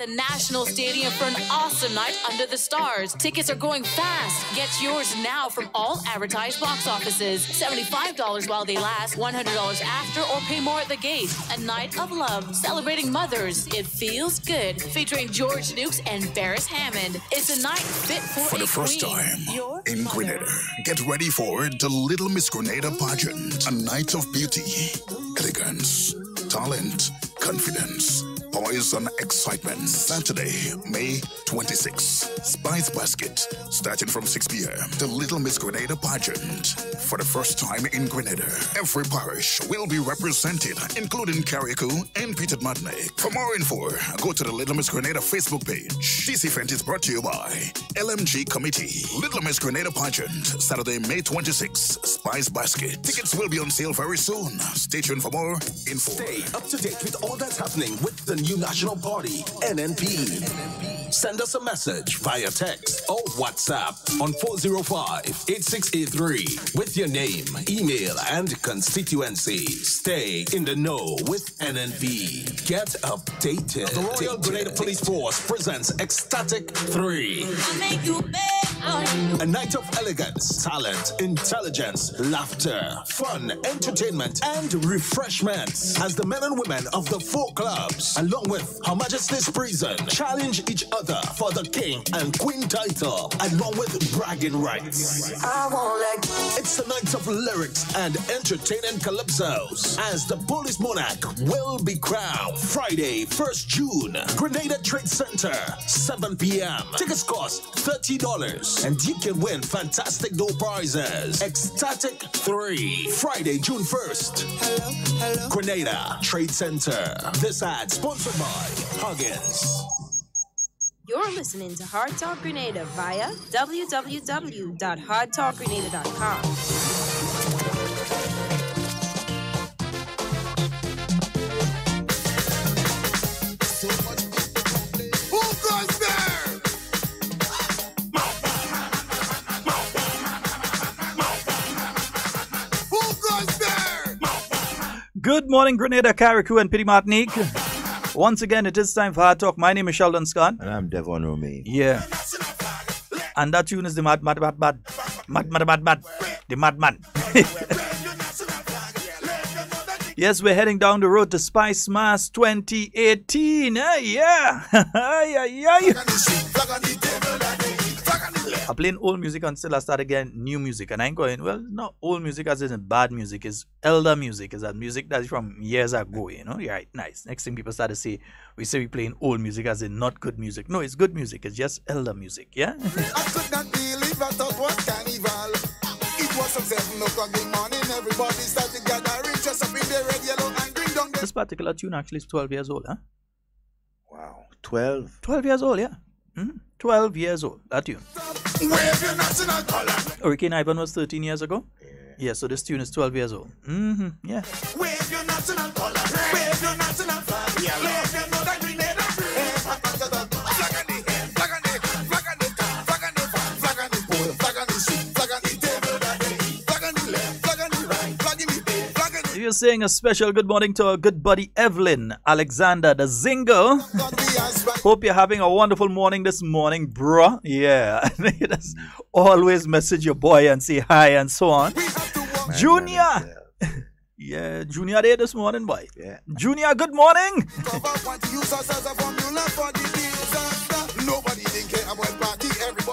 the National Stadium for an awesome night under the stars. Tickets are going fast. Get yours now from all advertised box offices. $75 while they last, $100 after, or pay more at the gate. A night of love, celebrating mothers. It feels good. Featuring George Nukes and Barris Hammond. It's a night fit for the first time in Grenada. Get ready for the Little Miss Grenada pageant. A night of beauty, elegance, talent, confidence, poise and excitement. Saturday, May 26th. Spice Basket, starting from 6 p.m. The Little Miss Grenada pageant. For the first time in Grenada, every parish will be represented, including Carriacou and Peter Madnik. For more info, go to the Little Miss Grenada Facebook page. This event is brought to you by LMG Committee. Little Miss Grenada pageant, Saturday, May 26th. Spice Basket. Tickets will be on sale very soon. Stay tuned for more info. Stay up to date with all that's happening with the new national party, NNP. Send us a message via text or WhatsApp on 405-8683 with your name, email, and constituency. Stay in the know with NNP. Get updated. The Royal Grenada Police Force presents Ecstatic 3. A night of elegance, talent, intelligence, laughter, fun, entertainment, and refreshments as the men and women of the 4 clubs, along with Her Majesty's Prison, challenge each other for the King and Queen title, along with bragging rights. It's the night of lyrics and entertaining calypsos as the Police Monarch will be crowned Friday, 1st June, Grenada Trade Center, 7 p.m. Tickets cost $30 and you can win fantastic door prizes. Ecstatic 3, Friday, June 1st. Grenada Trade Center. This ad sponsored by Huggins. You're listening to Hard Talk Grenada via www.hardtalkgrenada.com. Good morning, Grenada, Carriacou, and Petite Martinique. Once again, it is time for Hard Talk. My name is Sheldon Scott. And I'm Devon Romain. Yeah. And that tune is the mad, the madman. Yes, we're heading down the road to Spice Mass 2018. Yeah. I'm playing old music until I start again new music. And I ain't going, well, not old music as in bad music. It's elder music. It's that music that's from years ago, you know? Right, nice. Next thing people start to say, we playing old music as in not good music. No, it's good music. It's just elder music, yeah? I could not believe I thought was carnival. It was 7 o'clock in the morning. Everybody started gathering just up in the red, yellow, and green down there. This particular tune actually is 12 years old, huh? Wow, 12? 12 years old, yeah. 12 years old, that tune. Hurricane Ivan was 13 years ago. Yeah, so this tune is 12 years old. Yeah. Wave your national color, wave your national flag. Yeah, let them know that Grenada. Flag on the head, flag on the flag on the top, flag on the front, flag on the pole, flag on the seat, flag on the table, flag on the left, flag on the right, flag in the bed, flag on the... You're saying a special good morning to our good buddy Evelyn Alexander, the Zinger. Hope you're having a wonderful morning this morning, bruh. Yeah, just always message your boy and say hi and so on. Junior. Yeah, Junior there this morning, boy. Yeah. Junior, good morning.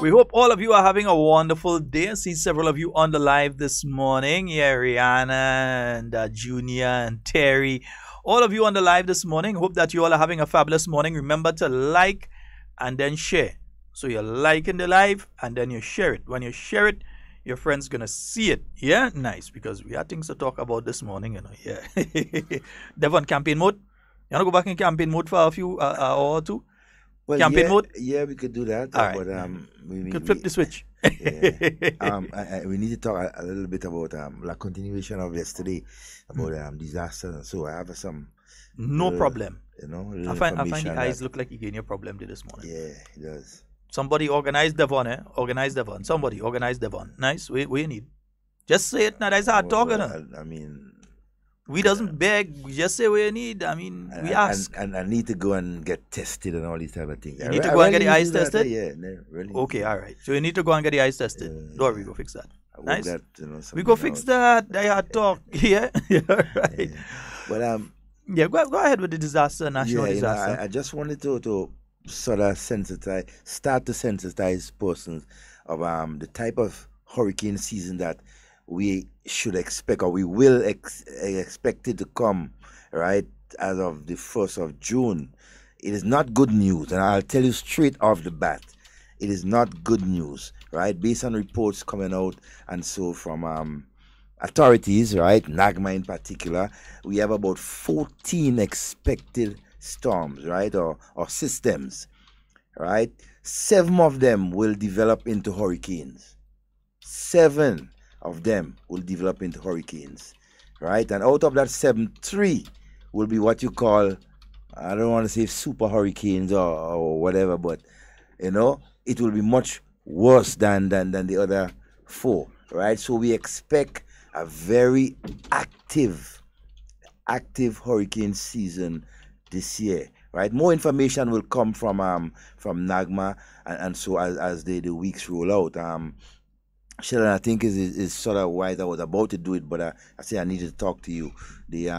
We hope all of you are having a wonderful day. I see several of you on the live this morning. Yeah, Rihanna and Junior and Terry. All of you on the live this morning, hope that you all are having a fabulous morning. Remember to like and then share. So you're liking the live and then you share it. When you share it, your friend's going to see it. Yeah, nice. Because we have things to talk about this morning, you know. Yeah. Devon, campaign mode. You want to go back in campaign mode for a few hour or two? Well, campaign mode? Yeah, we could do that. All right. But we could flip the switch. Yeah. We need to talk a little bit about the continuation of yesterday about disasters and so I have some problem. You know, I find the eyes look like you getting a problem this morning. Yeah, it does. Somebody organize Devon, eh? Organize Devon. Somebody organize Devon. Nice. We need. Just say it now. That's hard talking. I mean, We doesn't beg. We just say what you need. I mean, we ask. And I need to go and get tested and all these type of things. You need to go and get the eyes tested? Yeah, really. Okay, all right. So you need to go and get the eyes tested. Don't worry, go fix that. Nice. That, we go fix that. They had talk. Yeah, right. Yeah. But yeah, go ahead with the disaster, national disaster. I just wanted to sort of start to sensitize persons of the type of hurricane season that we should expect, or we will expect it to come, right, as of the 1st of June. It is not good news, and I'll tell you straight off the bat, it is not good news, right, based on reports coming out and so from authorities, right, NAGMA in particular. We have about 14 expected storms, right, or systems, right. 7 of them will develop into hurricanes. 7 of them will develop into hurricanes, right? And out of that 7, 3 will be what you call, I don't want to say super hurricanes or whatever, but, it will be much worse than the other 4, right? So we expect a very active hurricane season this year, right? More information will come from NAGMA and so as the weeks roll out. Sheldon, I think is sort of why I was about to do it, but I say I needed to talk to you. The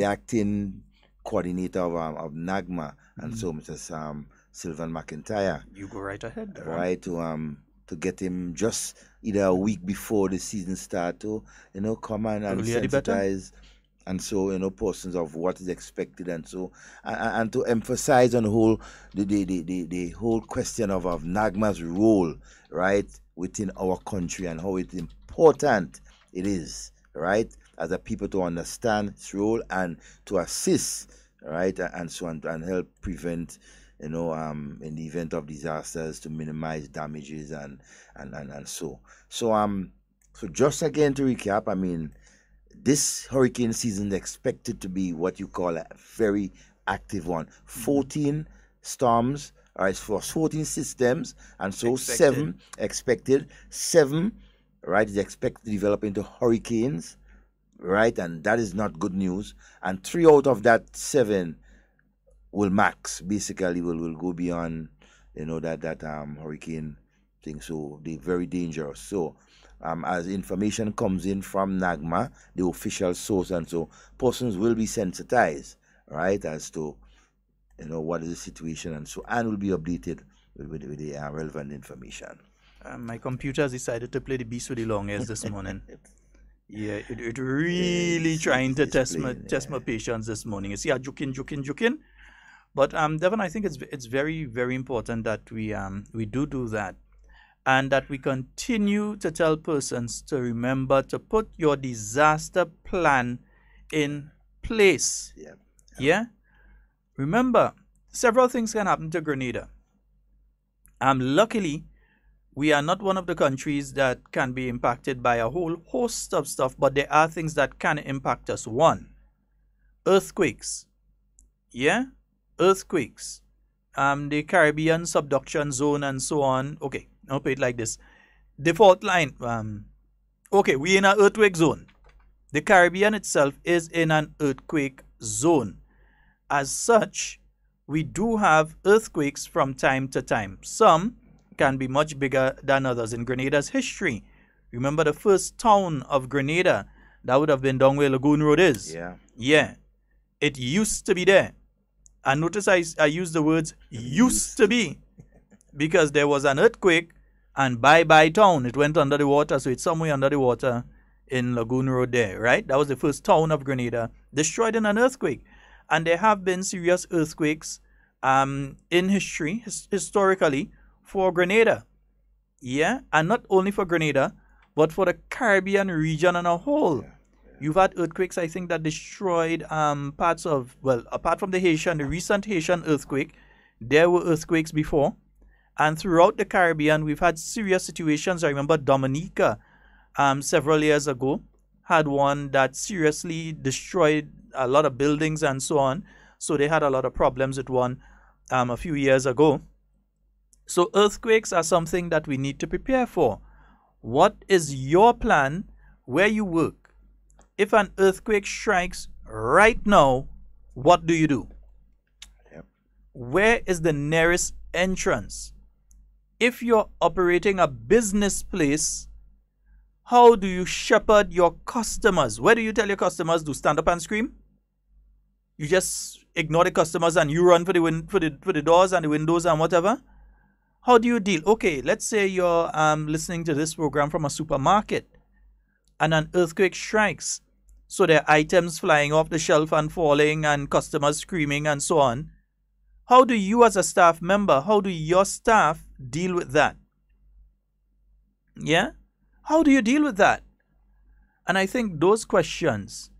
acting coordinator of NAGMA, and so Mr. Sylvan McIntyre. You go right ahead. Right, to get him just either a week before the season start to come and sensitize and so persons of what is expected and so and to emphasize on the whole question of NAGMA's role, right, within our country and how important it is, right, as a people to understand its role and to assist, right, and so on, and help prevent, in the event of disasters, to minimize damages and so. So just again to recap, I mean, this hurricane season is expected to be what you call a very active one. 14 storms, all right, for 14 systems, and so expected. 7, right, is expected to develop into hurricanes, right, and that is not good news. And 3 out of that 7 will max, basically will go beyond, that hurricane thing. So they're very dangerous. So as information comes in from NAGMA, the official source, and so persons will be sensitized, right, as to what is the situation, and so, and will be updated with the relevant information. My computer has decided to play the beast with the long hairs this morning. Yeah, it really trying to test my patience this morning. You see, I'm joking. But Devon, I think it's very, very important that we do that, and that we continue to tell persons to remember to put your disaster plan in place. Yeah. Remember, several things can happen to Grenada. Luckily, we are not one of the countries that can be impacted by a whole host of stuff, but there are things that can impact us. 1, earthquakes. Yeah, earthquakes. The Caribbean subduction zone and so on. Okay, I'll put it like this. Default line. Okay, we're in an earthquake zone. The Caribbean itself is in an earthquake zone. As such, we do have earthquakes from time to time. Some can be much bigger than others. In Grenada's history, remember the first town of Grenada, that would have been down where Lagoon Road is. Yeah. It used to be there. And notice I use the words used to be, because there was an earthquake and bye-bye town. It went under the water, so it's somewhere under the water in Lagoon Road there, right? That was the first town of Grenada destroyed in an earthquake. And there have been serious earthquakes in history, historically, for Grenada. Yeah, and not only for Grenada, but for the Caribbean region on a whole. You've had earthquakes, I think, that destroyed parts of, well, apart from the recent Haitian earthquake, there were earthquakes before. And throughout the Caribbean, we've had serious situations. I remember Dominica several years ago had one that seriously destroyed a lot of buildings and so on. So they had a lot of problems with one a few years ago. So earthquakes are something that we need to prepare for. What is your plan where you work? if an earthquake strikes right now, what do you do? Yep. Where is the nearest entrance? If you're operating a business place, how do you shepherd your customers? Where do you tell your customers to stand up and scream? You just ignore the customers and you run for the doors and the windows and whatever? How do you deal? Okay, let's say you're listening to this program from a supermarket and an earthquake strikes. So there are items flying off the shelf and falling and customers screaming and so on. How do you as a staff member, how do your staff deal with that? Yeah? How do you deal with that? And I think those questions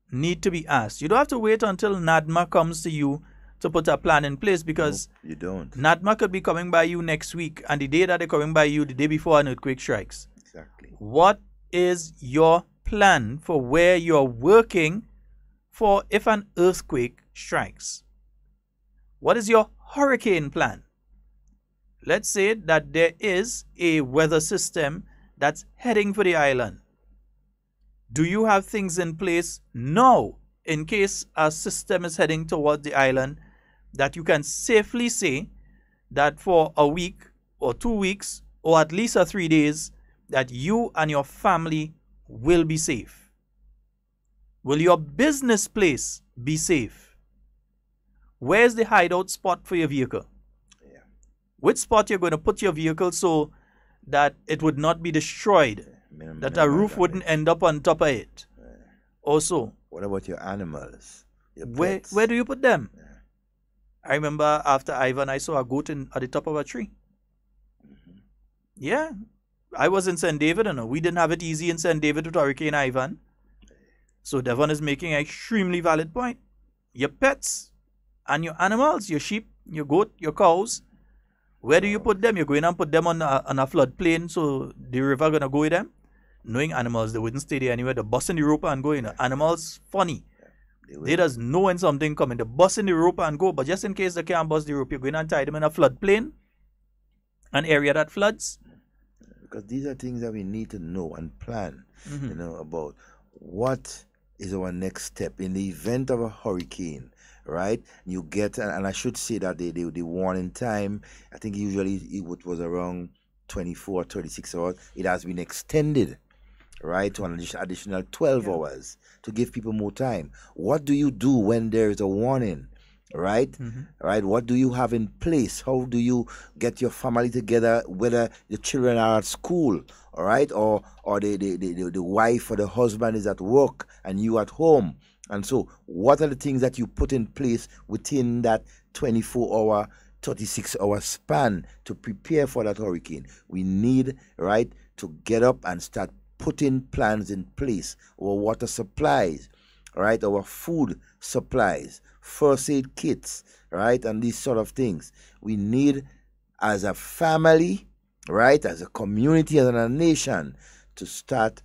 need to be asked. You don't have to wait until NADMA comes to you to put a plan in place, because you don't. NADMA could be coming by you next week, and the day that they're coming by you, the day before an earthquake strikes. Exactly. What is your plan for where you're working for if an earthquake strikes? What is your hurricane plan? Let's say that there is a weather system that's heading for the island. Do you have things in place now in case a system is heading towards the island that you can safely say that for a week or 2 weeks or at least 3 days that you and your family will be safe? Will your business place be safe? Where's the hideout spot for your vehicle? Yeah. Which spot you're going to put your vehicle so that it would not be destroyed, that a roof wouldn't end up on top of it? Also, what about your animals? Your where pets? do you put them? Yeah. I remember after Ivan, I saw a goat at the top of a tree. Mm-hmm. Yeah. I was in St. David, and we didn't have it easy in St. David with Hurricane Ivan. So Devon is making an extremely valid point. Your pets and your animals, your sheep, your goat, your cows, where do you put them? You're going and put them on a floodplain so the river going to go with them? Knowing animals, they wouldn't stay there anywhere. They're busting the rope and go. Animals, funny. They just know when something coming. They're busting the rope and go. But just in case they can't bust the rope, you're going and tie them in a floodplain, an area that floods. Because these are things that we need to know and plan, about what is our next step in the event of a hurricane, right? You get, and I should say that the warning time, I think usually it was around 24, 36 hours. It has been extended, right, to an additional 12 hours to give people more time. What do you do when there is a warning, right? Right? What do you have in place? How do you get your family together, whether the children are at school, all right, or the wife or the husband is at work and you at home? And so what are the things that you put in place within that 24-hour, 36-hour span to prepare for that hurricane? We need, right, to get up and start putting plans in place. Our water supplies, right, our food supplies, first aid kits, right, and these sort of things. We need, as a family, right, as a community, as a nation, to start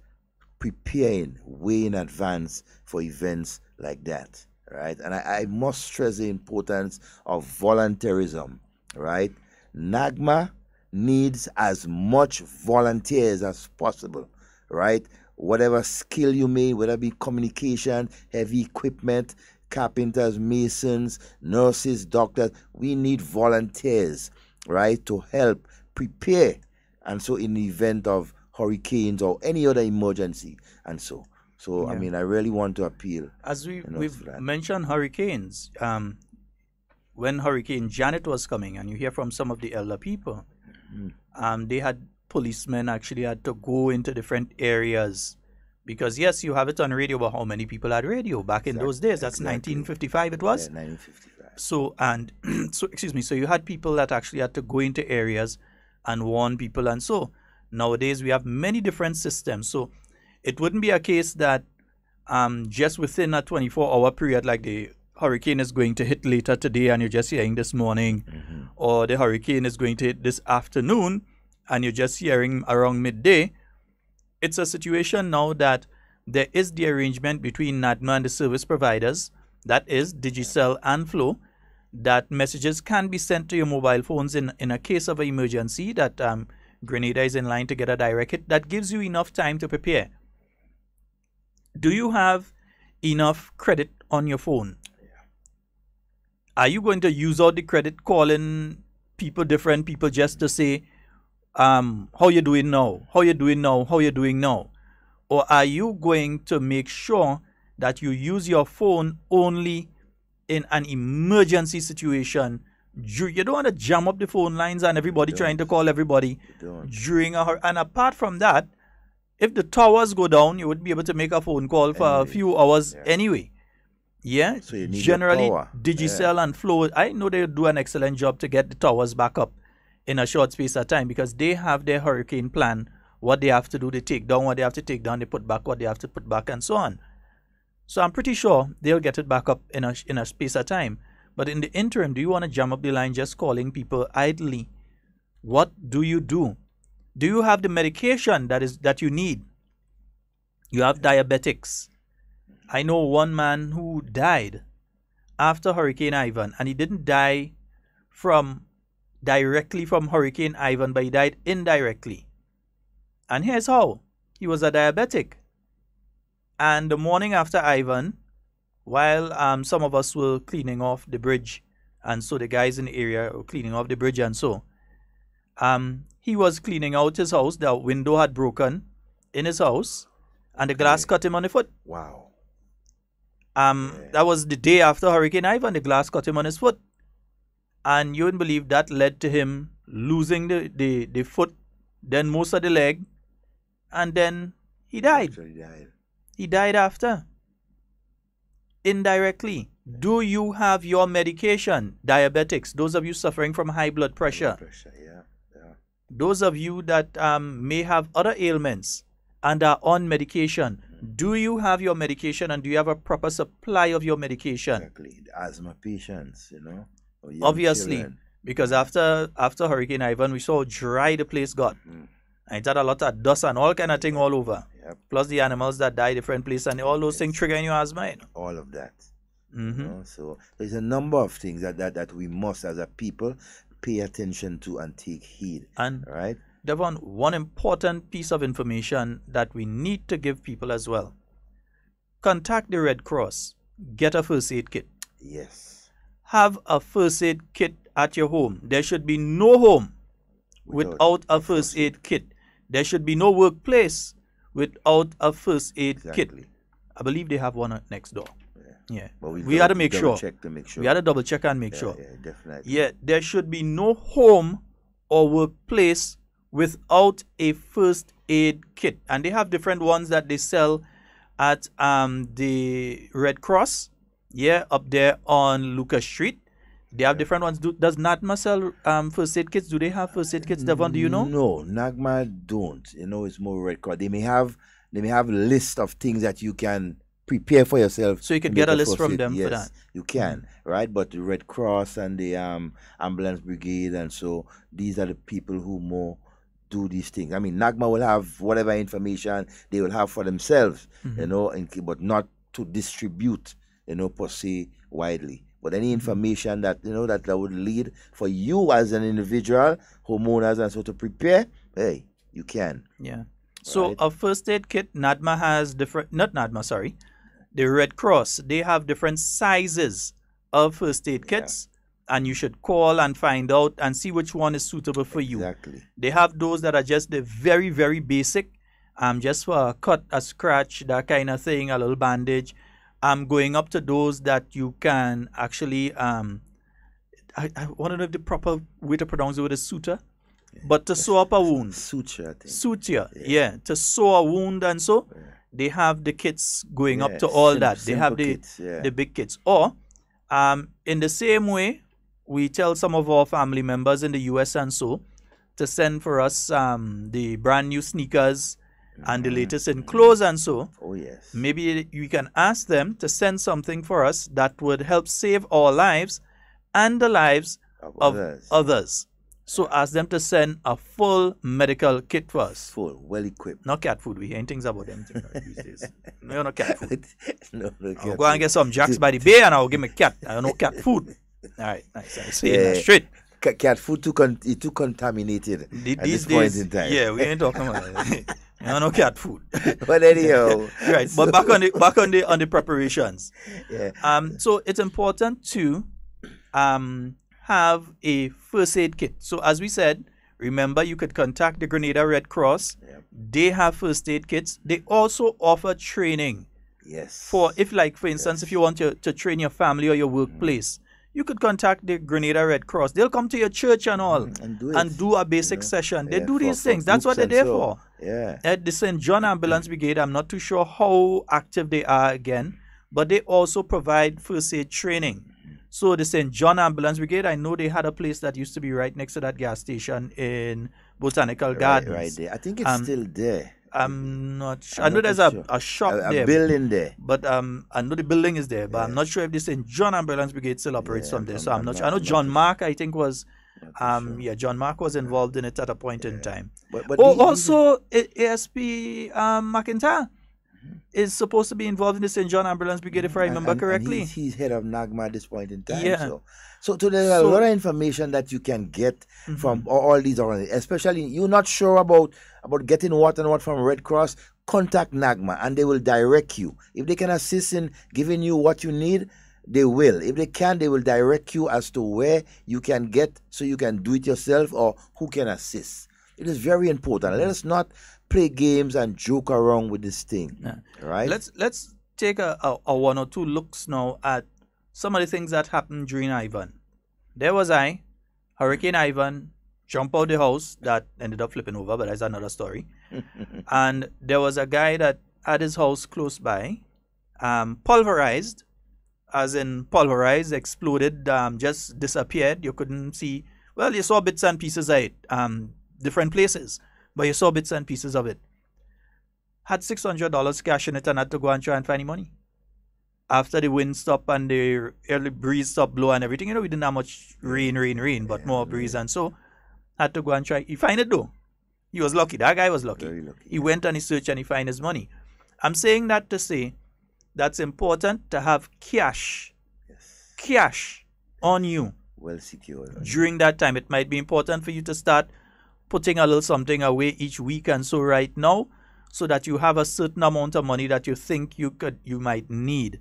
preparing way in advance for events like that, right? And I must stress the importance of volunteerism, right? NAGMA needs as much volunteers as possible, right? Whatever skill you may, whether it be communication, heavy equipment, carpenters, masons, nurses, doctors, we need volunteers, right, to help prepare. And so in the event of hurricanes or any other emergency, and so I mean, I really want to appeal. As we've mentioned hurricanes, when Hurricane Janet was coming, and you hear from some of the elder people, they had policemen actually had to go into different areas, because yes, you have it on radio, but how many people had radio back in those days? That's 1955 it was? Yeah, 1955. So you had people that actually had to go into areas and warn people, and so nowadays we have many different systems. So it wouldn't be a case that just within a 24-hour period, like the hurricane is going to hit later today and you're just hearing this morning, or the hurricane is going to hit this afternoon and you're just hearing around midday. It's a situation now that there is the arrangement between NADMA and the service providers, that is Digicel and Flow, that messages can be sent to your mobile phones in a case of an emergency, that Grenada is in line to get a direct hit. That gives you enough time to prepare. Do you have enough credit on your phone? Are you going to use all the credit calling people, different people, just to say, how you doing now? How you doing now? How you doing now? Or are you going to make sure that you use your phone only in an emergency situation? You don't want to jam up the phone lines and everybody trying to call everybody during and apart from that, if the towers go down, you would be able to make a phone call for a few hours anyway. Yeah, so you need generally Digicel and Flow, I know they do an excellent job to get the towers back up in a short space of time because they have their hurricane plan, what they have to do, they take down what they have to take down, they put back what they have to put back and so on. So I'm pretty sure they'll get it back up in a space of time. But in the interim, do you want to jam up the line just calling people idly? What do you do? Do you have the medication that you need? You have diabetics. I know one man who died after Hurricane Ivan, and he didn't die directly from Hurricane Ivan, but he died indirectly. And here's how. He was a diabetic. And the morning after Ivan, while some of us were cleaning off the bridge, and so the guys in the area were cleaning off the bridge and so, he was cleaning out his house. The window had broken in his house, and the glass cut him on the foot. Wow. That was the day after Hurricane Ivan. The glass cut him on his foot. And you wouldn't believe that led to him losing the foot, then most of the leg, and then he died. He died after. Indirectly. Do you have your medication? Diabetics, those of you suffering from high blood pressure. Those of you that may have other ailments and are on medication, do you have your medication and do you have a proper supply of your medication? Exactly. The asthma patients, Obviously, because after Hurricane Ivan, we saw how dry the place got. And it had a lot of dust and all kind of thing all over. Yep. Plus the animals that die different places and all those things triggering your asthma. All of that. So there's a number of things that we must, as a people, pay attention to and take heed. And right? Devon, one important piece of information that we need to give people as well. Contact the Red Cross. Get a first aid kit. Yes. Have a first aid kit at your home. There should be no home without a first aid kit. There should be no workplace without a first aid kit. I believe they have one next door. Yeah. But we had to make sure. We had to double check and make sure. Yeah, definitely. Yeah, there should be no home or workplace without a first aid kit. And they have different ones that they sell at the Red Cross. Yeah, up there on Lucas Street. They have different ones. Does NADMA sell first aid kits? Do they have first aid kits, Devon? Do you know? No, NAGMA don't. It's more Red Cross. They may have a list of things that you can prepare for yourself. So you can get a list from them for that. You can, right? But the Red Cross and the ambulance brigade, and so these are the people who more do these things. I mean, NAGMA will have whatever information they will have for themselves, but not to distribute, per se widely. But any information that that would lead for you as an individual, homeowners, and so to prepare, hey, you can. Yeah. So a first aid kit, NADMA has different, not NADMA, sorry, the Red Cross, they have different sizes of first aid kits, and you should call and find out and see which one is suitable for you. Exactly. They have those that are just the very, very basic, just for a cut, a scratch, that kind of thing, a little bandage. Going up to those that you can actually, I want to know if the proper way to pronounce the word is suture. But to sew up a wound. Suture, I think. Suture, yeah. To sew a wound and so, they have the kits going up to all that. They have the big kits. Or, in the same way, we tell some of our family members in the US and so, to send for us the brand new sneakers and the latest in clothes and so. Oh, yes. Maybe you can ask them to send something for us that would help save our lives and the lives of others. So ask them to send a full medical kit for us. Full, well equipped. Not cat food. We ain't things about them these days. No, not cat food. I'll go and get some Jacks by the Bay and I'll give me cat. I don't know cat food. All right, nice. I say that straight. Cat food too contaminated at this point in time. Yeah, we ain't talking about it. No cat food. But anyhow, Right. But back on the preparations. yeah, So it's important to have a first aid kit. So as we said, remember you could contact the Grenada Red Cross. Yep. They have first aid kits. They also offer training yes. for for instance, if you want to train your family or your workplace, you could contact the Grenada Red Cross. They'll come to your church and all and do a basic session. They Yeah, do these for things. That's what they're groups there and for. so. Yeah. At the St. John Ambulance Brigade, I'm not too sure how active they are again, but they also provide first aid training. So the St. John Ambulance Brigade, I know they had a place that used to be right next to that gas station in Botanical Gardens. Right there. I think it's still there. I'm not sure. I'm I know not there's sure. a shop A there. building there. But I know the building is there, but I'm not sure if the St. John Ambulance Brigade still operates from there. So I'm not sure. I know John Mark, I think, was John Mark was involved in it at a point in time. But Also ASP McIntyre is supposed to be involved in the St. John Ambulance Brigade, if I remember correctly. And he's head of NAGMA at this point in time. Yeah. So there's a lot of information that you can get from all these organizations. Especially you're not sure about getting what and what from Red Cross, contact NAGMA and they will direct you. If they can assist in giving you what you need, they will. If they can, they will direct you as to where you can get so you can do it yourself or who can assist. It is very important. Let us not play games and joke around with this thing. Yeah. Right? Let's take a one or two looks now at some of the things that happened during Ivan. There was Hurricane Ivan, jump out the house that ended up flipping over, but that's another story. And there was a guy that had his house close by, pulverized, as in pulverized, exploded, just disappeared. You couldn't see, well, you saw bits and pieces of it, different places, but you saw bits and pieces of it. Had $600 cash in it and had to go and try and find the money. After the wind stopped and the early breeze stopped blowing and everything, we didn't have much rain, but more breeze, and so had to go and try. He find it though. He was lucky. That guy was lucky. Very lucky. He went on his search and he find his money. I'm saying that to say that's important to have cash on you Well secured. during that time. It might be important for you to start putting a little something away each week and so right now, so that you have a certain amount of money that you think you might need.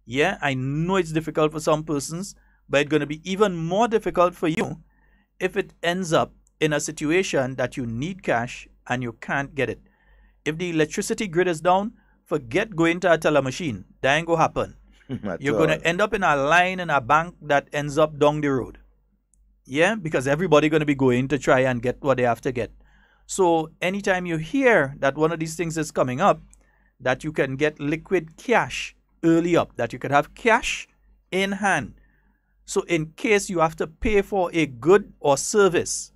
Yeah, I know it's difficult for some persons, but it's going to be even more difficult for you if it ends up in a situation that you need cash and you can't get it. If the electricity grid is down, forget going to a teller machine. That ain't going to happen. You're going to end up in a line in a bank that ends up down the road. Yeah, because everybody going to be going to try and get what they have to get. So anytime you hear that one of these things is coming up, that you can get liquid cash early up, that you could have cash in hand. So in case you have to pay for a good or service,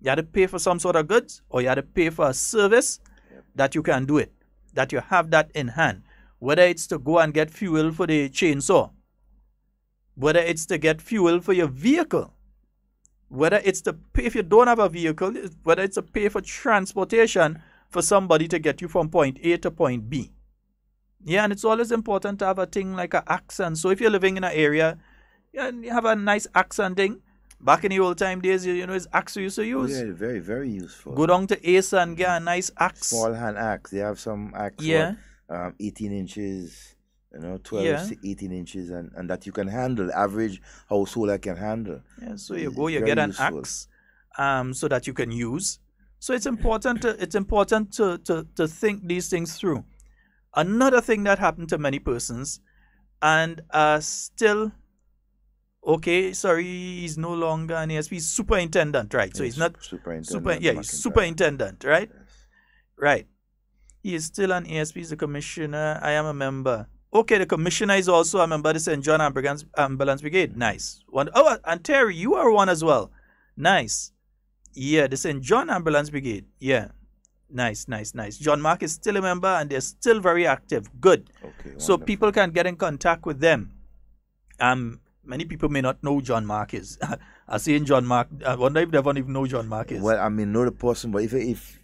you have to pay for some sort of goods or you have to pay for a service, that you can do it, that you have that in hand. Whether it's to go and get fuel for the chainsaw, whether it's to get fuel for your vehicle, whether it's to pay if you don't have a vehicle, whether it's to pay for transportation for somebody to get you from point A to point B. Yeah, and it's always important to have a thing like an accent. So if you're living in an area and you have a nice accent thing, back in the old time days, it's axe we used to use. Yeah, very, very useful. Go down to Ace and get a nice axe. Small hand axe. They have some axe, 18 inches, 12 to 18 inches, and that you can handle. Average householder can handle. Yeah, so you go, you get an axe, so that you can use. So it's important to think these things through. Another thing that happened to many persons, and still, okay, sorry, he's no longer an ASP, he's superintendent, right? So he's not superintendent. he's superintendent, right? Yes. Right. He is still an ASP, he's the commissioner. I am a member. Okay, the commissioner is also a member of the St. John Ambulance Brigade. Nice. And Terry, you are one as well. Nice. Yeah, the St. John Ambulance Brigade. Yeah. Nice. John Mark is still a member and they're still very active. Good. Okay, so people can get in contact with them. Many people may not know who John Mark is. I say in John Mark, I wonder if they don't even know who John Mark is. Well, I mean, know the person, but if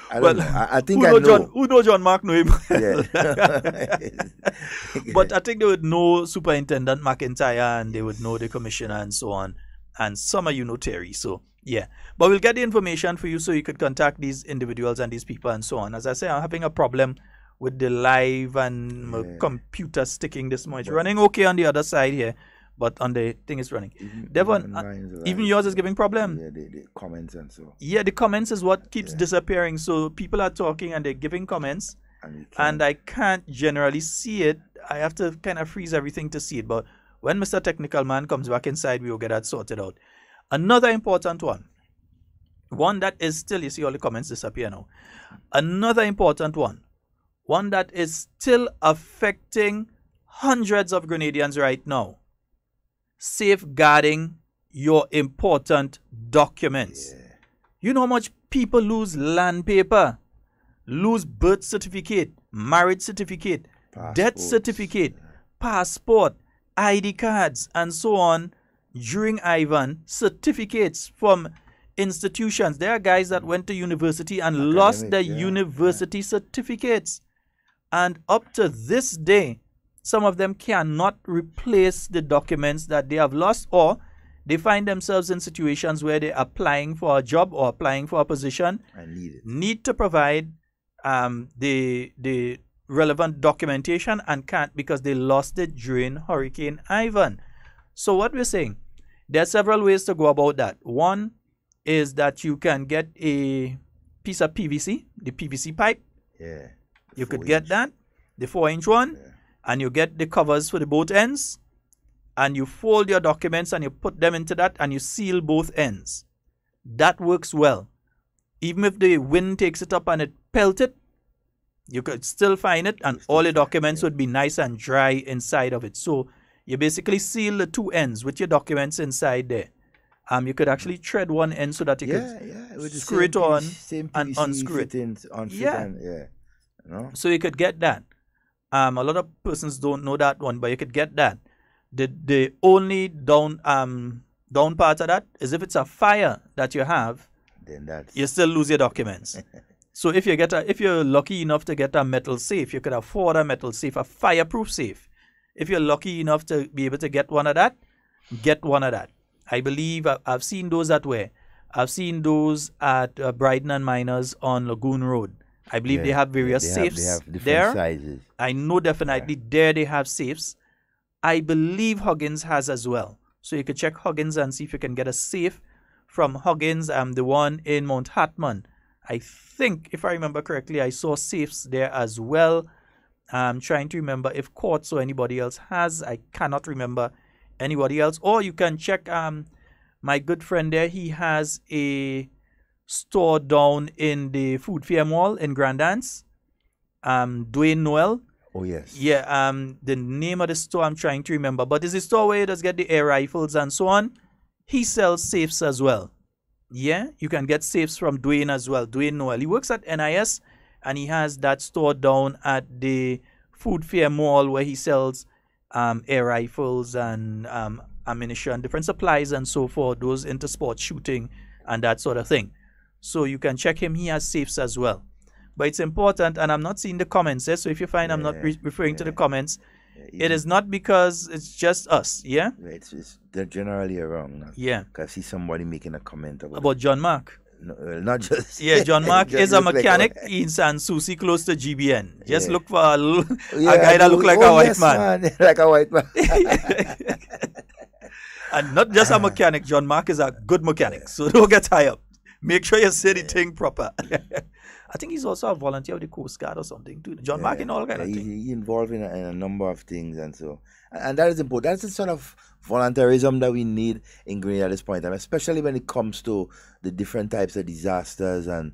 I well, don't know. I think I know. Who know John Mark know him? Yeah. But I think they would know Superintendent McIntyre and they would know the commissioner and so on. And some of you know Terry. So Yeah, but we'll get the information for you so you could contact these individuals and these people and so on. As I say, I'm having a problem with the live and my computer sticking this much. Running okay on the other side here, but on the thing is running. Devon, even yours is giving problem. Yeah, the comments and so. Yeah, the comments is what keeps disappearing. So people are talking and they're giving comments, and I can't generally see it. I have to kind of freeze everything to see it. But when Mr. Technical Man comes back inside, we will get that sorted out. Another important one that is still, you see all the comments disappear now. Another important one that is still affecting hundreds of Grenadians right now. Safeguarding your important documents. Yeah. You know how much people lose land paper, lose birth certificate, marriage certificate, death certificate, passport, ID cards, and so on during Ivan, certificates from institutions. There are guys that went to university and lost their university certificates. And up to this day, some of them cannot replace the documents that they have lost, or they find themselves in situations where they're applying for a job or applying for a position, need to provide the relevant documentation and can't because they lost it during Hurricane Ivan. So what we're saying, there are several ways to go about that. One is that you can get a piece of PVC, the PVC pipe. Yeah. You could get that, the 4-inch one, and you get the covers for the both ends, and you fold your documents and you put them into that and you seal both ends. That works well. Even if the wind takes it up and it pelts it, you could still find it and all the documents would be nice and dry inside of it. So you basically seal the two ends with your documents inside there. You could actually thread one end so that you could screw it on and unscrew it. So you could get that. A lot of persons don't know that one, but you could get that. The only down part of that is if it's a fire that you have, then you still lose your documents. So if you're lucky enough to get a metal safe, you could afford a metal safe, a fireproof safe. If you're lucky enough to be able to get one of that, get one of that. I believe I've seen those at where? I've seen those at Brighton and Miners on Lagoon Road. I believe they have various safes they have different there. Sizes. I know definitely there they have safes. I believe Huggins has as well. So you could check Huggins and see if you can get a safe from Huggins. The one in Mount Hartman. I think, if I remember correctly, I saw safes there as well. I'm trying to remember if Courts or anybody else has. I cannot remember anybody else. Or you can check my good friend there. He has a store down in the Food Fair Mall in Grand Anse. Dwayne Noel. Oh, yes. Yeah, the name of the store I'm trying to remember. But it's a store where he does get the air rifles and so on. He sells safes as well. Yeah, you can get safes from Dwayne as well. Dwayne Noel. He works at NIS and he has that store down at the Food Fair Mall where he sells air rifles and ammunition, different supplies and so forth, those into sport shooting and that sort of thing. So you can check him. He has safes as well. But it's important, and I'm not seeing the comments there, so if you find I'm not referring to the comments, it is not because it's just us, yeah? They're generally around now. Yeah. Because I see somebody making a comment about John Mark. No, not just... Yeah, John Mark is a mechanic in San Souci, close to GBN. Just look for a guy that look like a white man. Like a white man. And not just a mechanic, John Mark is a good mechanic, so don't get tired. Make sure you say the thing proper. I think he's also a volunteer of the Coast Guard or something too. John Mark in all kind of things. He's involved in a number of things, and so and that is important. That's the sort of volunteerism that we need in Grenada at this point in time, especially when it comes to the different types of disasters and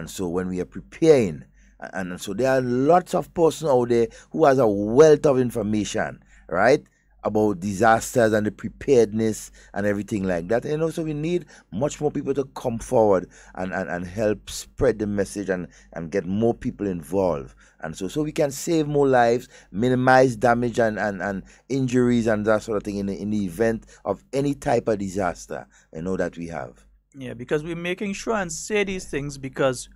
so when we are preparing. And so there are lots of persons out there who has a wealth of information, right, about disasters and the preparedness and everything like that. And also we need much more people to come forward and help spread the message and get more people involved. And so we can save more lives, minimize damage and injuries and that sort of thing in the event of any type of disaster, that we have. Yeah, because we're making sure and say these things because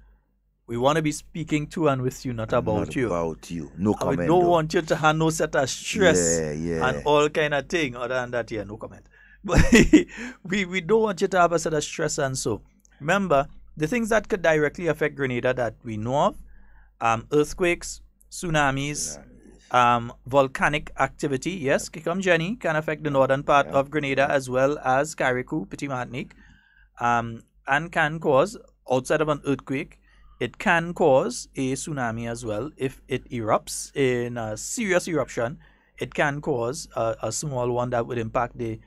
we want to be speaking to and with you, not about you. About you. No comment. We don't want you to have no set of stress and all kind of thing. Other than that, no comment. But we don't want you to have a sort of stress, and so remember the things that could directly affect Grenada that we know of: earthquakes, tsunamis, volcanic activity. Yes, Kikum Jenny can affect the northern part of Grenada as well as Carriacou, Petit Martinique, and can cause, outside of an earthquake, it can cause a tsunami as well. If it erupts in a serious eruption, it can cause a small one that would impact the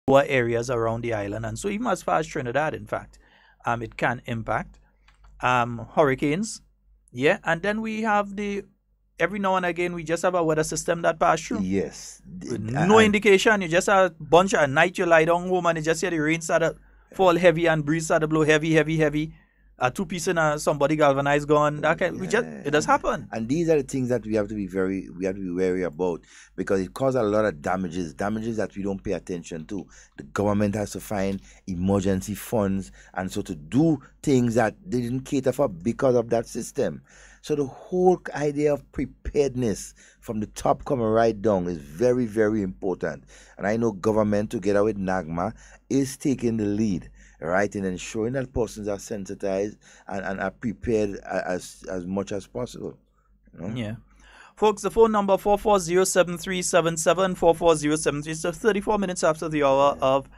lower areas around the island, and so even as far as Trinidad, in fact, it can impact hurricanes. Yeah, and then we have every now and again we just have a weather system that pass through. Yes. With no indication. You just have a bunch of night, you lie down home and you just hear the rain start to fall heavy and breeze start to blow heavy. A two-piece and somebody galvanized gone. It does happen. And these are the things that we have to be wary about, because it causes a lot of damages that we don't pay attention to. The government has to find emergency funds, and so to do things that they didn't cater for because of that system. So the whole idea of preparedness from the top coming right down is very, very important. And I know government together with NAGMA is taking the lead, right, in ensuring that persons are sensitized and are prepared as much as possible. You know? Yeah. Folks, the phone number 440-7377, 440-73, so 34 minutes after the hour of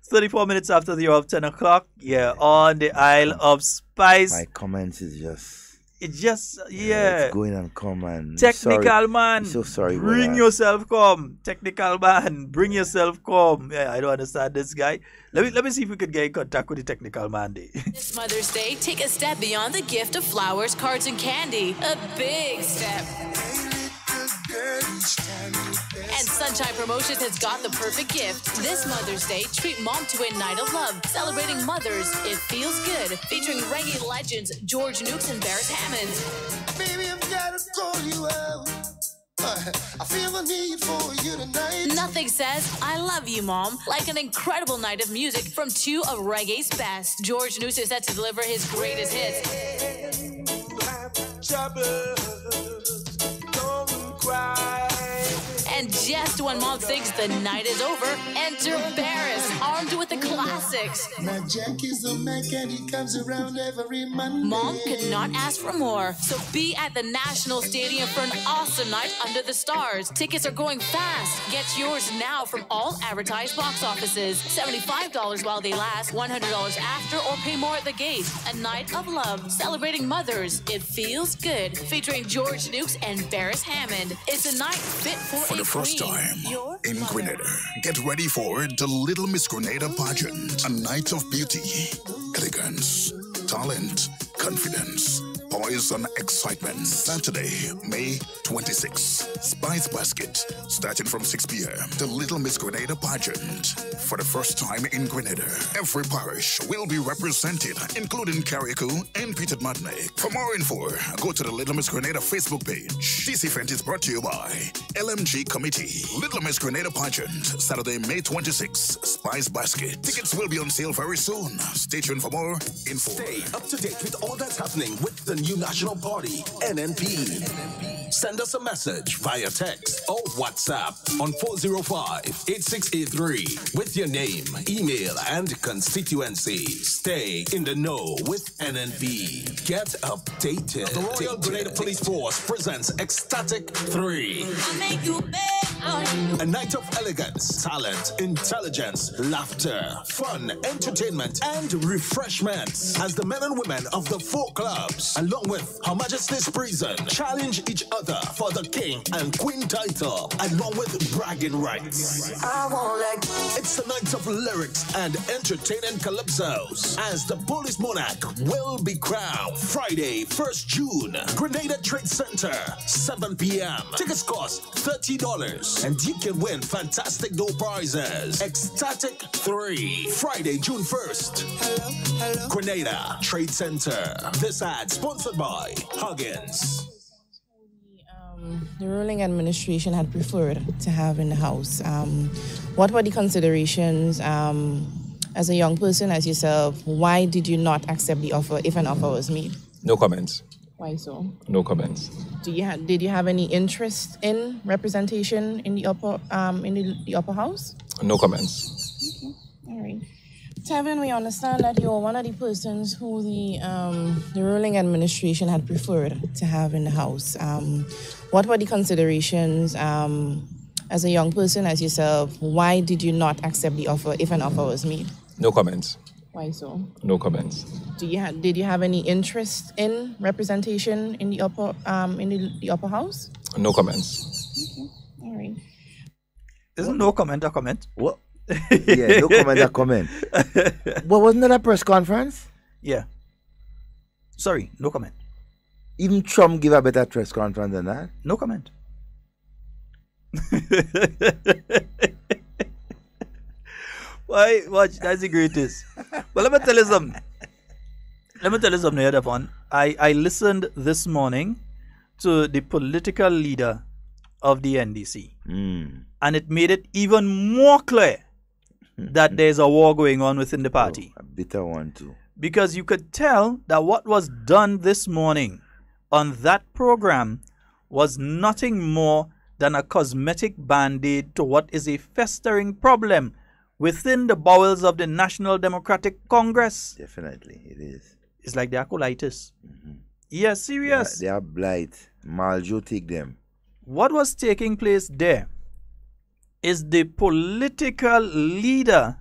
34 minutes after the hour of 10 o'clock, yeah, on the Isle of Spice. My comments is it's going and come and technical man. So sorry. Bring yourself come. Technical man. Bring yourself come. Yeah, I don't understand this guy. Let me see if we could get in contact with the technical man day. This Mother's Day, take a step beyond the gift of flowers, cards, and candy. A big step. And Sunshine Promotions has got the perfect gift. This Mother's Day, treat mom to a night of love. Celebrating mothers, it feels good. Featuring reggae legends George Nukes and Barris Hammond. Baby, I've got to call you out. I feel the need for you tonight. Nothing says I love you, mom, like an incredible night of music from two of reggae's best. George Nukes is set to deliver his greatest hits. Don't cry. And just when mom thinks the night is over, enter Barris, armed with the classics. Now Jack is the Mac and he comes around every Monday. Mom could not ask for more. So be at the National Stadium for an awesome night under the stars. Tickets are going fast. Get yours now from all advertised box offices. $75 while they last, $100 after, or pay more at the gate. A night of love, celebrating mothers. It feels good. Featuring George Nukes and Barris Hammond. It's a night fit for the first time in Grenada. Get ready for the Little Miss Grenada pageant. A night of beauty, elegance, talent, confidence, poise and excitement. Saturday, May 26th. Spice Basket, starting from 6 p.m. The Little Miss Grenada pageant. For the first time in Grenada, every parish will be represented, including Carriacou and Petit Martinique. For more info, go to the Little Miss Grenada Facebook page. This event is brought to you by LMG Committee. Little Miss Grenada pageant, Saturday, May 26th. Spice Basket. Tickets will be on sale very soon. Stay tuned for more info. Stay up to date with all that's happening with the new national party, NNP. Send us a message via text or WhatsApp on 405-8683 with your name, email, and constituency. Stay in the know with NNP. Get updated. The Royal Grenada Police Force presents Ecstatic 3. A night of elegance, talent, intelligence, laughter, fun, entertainment, and refreshments as the men and women of the 4 clubs, along with Her Majesty's Prison, challenge each other for the King and Queen title, along with bragging rights. It's a night of lyrics and entertaining calypsos as the Police Monarch will be crowned Friday, 1st June, Grenada Trade Center, 7 p.m. Tickets cost $30 and you can win fantastic door prizes. Ecstatic 3, Friday, June 1st. Grenada Trade Center. This ad sponsored by Huggins. The ruling administration had preferred to have in the House. What were the considerations as a young person, as yourself? Why did you not accept the offer if an offer was made? No comments. Why so? No comments. Did you have any interest in representation in the upper house? No comments. All right. Tevin, we understand that you're one of the persons who the ruling administration had preferred to have in the house. What were the considerations as a young person, as yourself? Why did you not accept the offer if an offer was made? No comments. Why so? No comments. Did you have any interest in representation in the upper house? No comments. All right. Isn't no comment a comment? What? Yeah, no comment a comment. But wasn't that a press conference? Yeah. Sorry, no comment. Even Trump give a better press conference than that. No comment. Why? Watch, that's the greatest. But let me tell you something. Devon. I listened this morning to the political leader of the NDC. And it made it even more clear that there's a war going on within the party. A bitter one too. Because you could tell that what was done this morning on that program was nothing more than a cosmetic band-aid to what is a festering problem within the bowels of the National Democratic Congress. Definitely, it is. It's like they are colitis. Yes, serious. They are blight. Maljo take them. What was taking place there is the political leader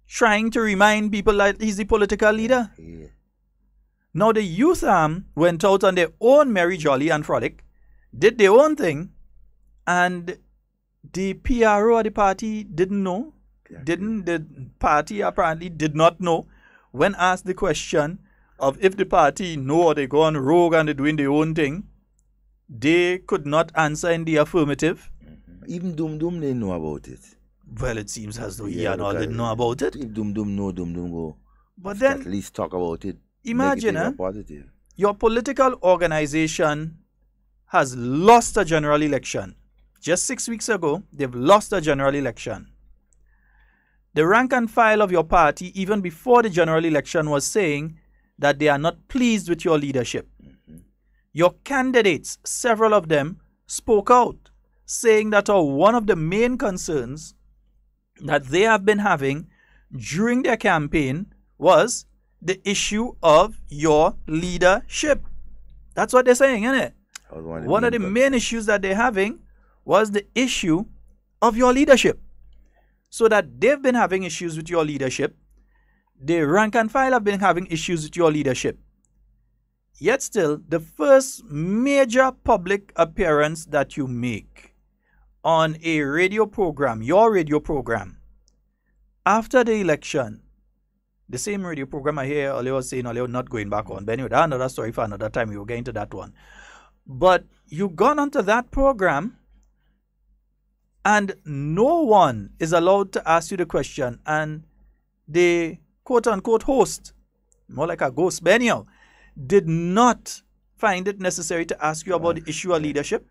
trying to remind people that he's the political leader. Yeah. Now the youth arm went out on their own merry jolly and frolic, did their own thing, and the PRO of the party didn't know. The party apparently did not know when asked the question of if the party know or they go on rogue and they're doing their own thing. They could not answer in the affirmative. Even Dum didn't know about it. Well, it seems as though he and all didn't know about it. If Dum know, Dum go. But then, at least talk about it. Imagine, positive. Your political organization has lost a general election. Just 6 weeks ago, they've lost a general election. The rank and file of your party, even before the general election, was saying that they are not pleased with your leadership. Your candidates, several of them, spoke out, saying that one of the main concerns that they have been having during their campaign was the issue of your leadership. That's what they're saying, isn't it? One of the main issues that they're having was the issue of your leadership. So that they've been having issues with your leadership. The rank and file have been having issues with your leadership. Yet still, the first major public appearance that you make on a radio program, your radio program, after the election, the same radio program I hear Ole was saying Ole not going back on. But anyway, that's another story for another time. We will get into that one. But you gone onto that program and no one is allowed to ask you the question. And the quote-unquote host, more like a ghost, but anyhow, did not find it necessary to ask you about the issue of leadership.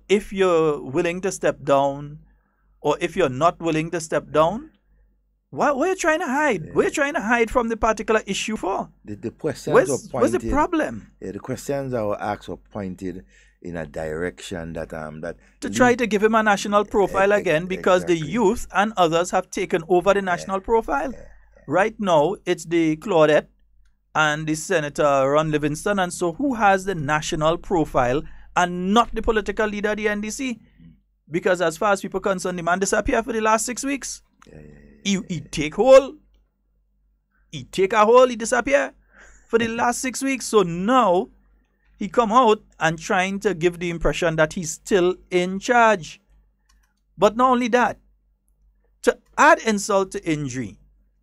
If you're willing to step down or if you're not willing to step down. What are you trying to hide? What are you trying to hide from the particular issue for? The questions what's the problem? The questions that were asked were pointed in a direction that to try to give him a national profile again, because the youth and others have taken over the national profile. Right now, it's the Claudette and the Senator Ron Livingston, and so who has the national profile and not the political leader of the NDC? Because as far as people are concerned, the man disappeared for the last 6 weeks. He take hold. He take a hold, he disappear for the last 6 weeks. So now he come out and trying to give the impression that he's still in charge. But not only that, to add insult to injury,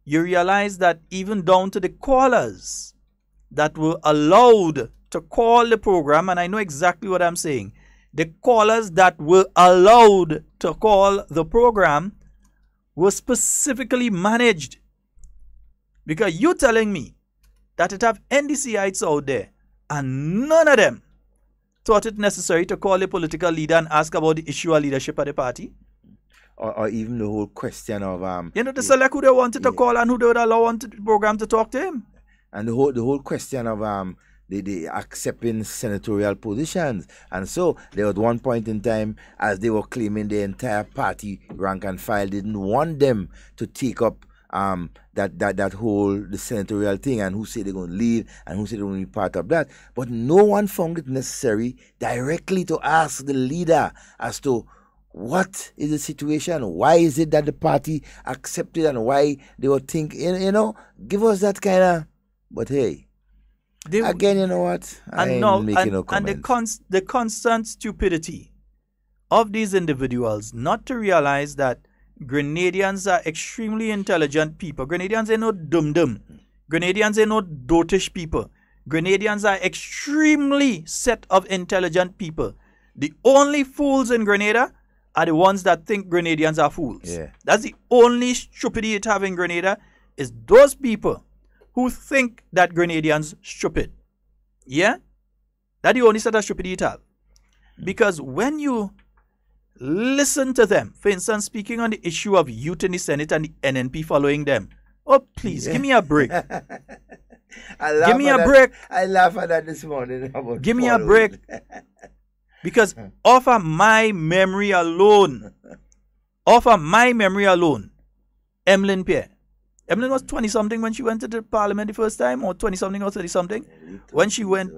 you realize that even down to the callers that were allowed to call the program, and I know exactly what I'm saying, the callers that were allowed to call the program were specifically managed. Because you're telling me that it have NDCites out there and none of them thought it necessary to call a political leader and ask about the issue of leadership of the party? Or even the whole question of to select who they wanted to call and who they would allow on the program to talk to him. And the whole question of they accepting senatorial positions. And so there was one point in time, as they were claiming the entire party rank and file didn't want them to take up that whole the senatorial thing, and who said they're going to leave and who said they're going to be part of that. But no one found it necessary directly to ask the leader as to what is the situation, why is it that the party accepted, and why they were thinking, give us that kind of. But hey, again, you know what? I'm making no comments. And the constant stupidity of these individuals not to realize that Grenadians are extremely intelligent people. Grenadians are no dum-dum. Grenadians are no dotish people. Grenadians are extremely set of intelligent people. The only fools in Grenada are the ones that think Grenadians are fools. Yeah. That's the only stupidity it have in Grenada, is those people who think that Grenadians stupid. Yeah? That's the only set of stupidity it have. Because when you listen to them, for instance, speaking on the issue of youth in the Senate and the NNP following them, oh, please, give me a break. Give me a break. I laugh at that this morning. Give me a break. Because off of my memory alone, Emlyn Pierre. Emlyn was 20-something when she went to the parliament the first time, or 20-something or 30-something. When she went,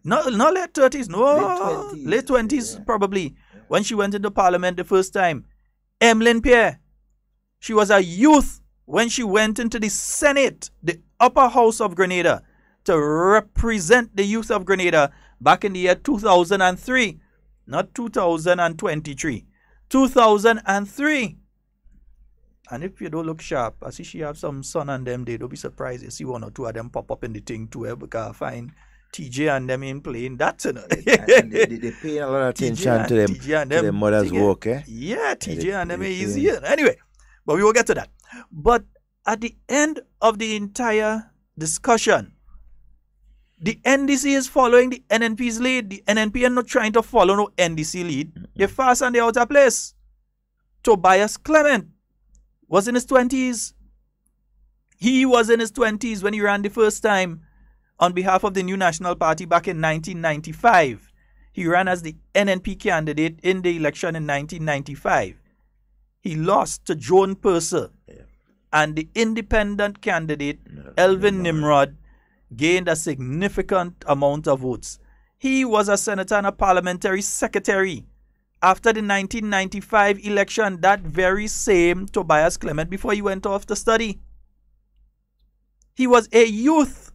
not late 30s, no, late 20s probably. When she went into parliament the first time, Emlyn Pierre, she was a youth when she went into the Senate, the upper house of Grenada, to represent the youth of Grenada back in the year 2003, not 2023, 2003. And if you don't look sharp, I see she have some son and them, they don't be surprised you see one or two of them pop up in the thing too, because I find TJ and them in playing that. And they pay a lot of attention to them, to their mother's work. Yeah, TJ and them is easier. Anyway, but we will get to that. But at the end of the entire discussion, the NDC is following the NNP's lead. The NNP are not trying to follow no NDC lead. They're fast and they're out of place. Tobias Clement was in his 20s. He was in his 20s when he ran the first time on behalf of the New National Party back in 1995. He ran as the NNP candidate in the election in 1995. He lost to Joan Purser, and the independent candidate, Elvin Nimrod, gained a significant amount of votes. He was a senator and a parliamentary secretary after the 1995 election, that very same Tobias Clement, before he went off to study. He was a youth.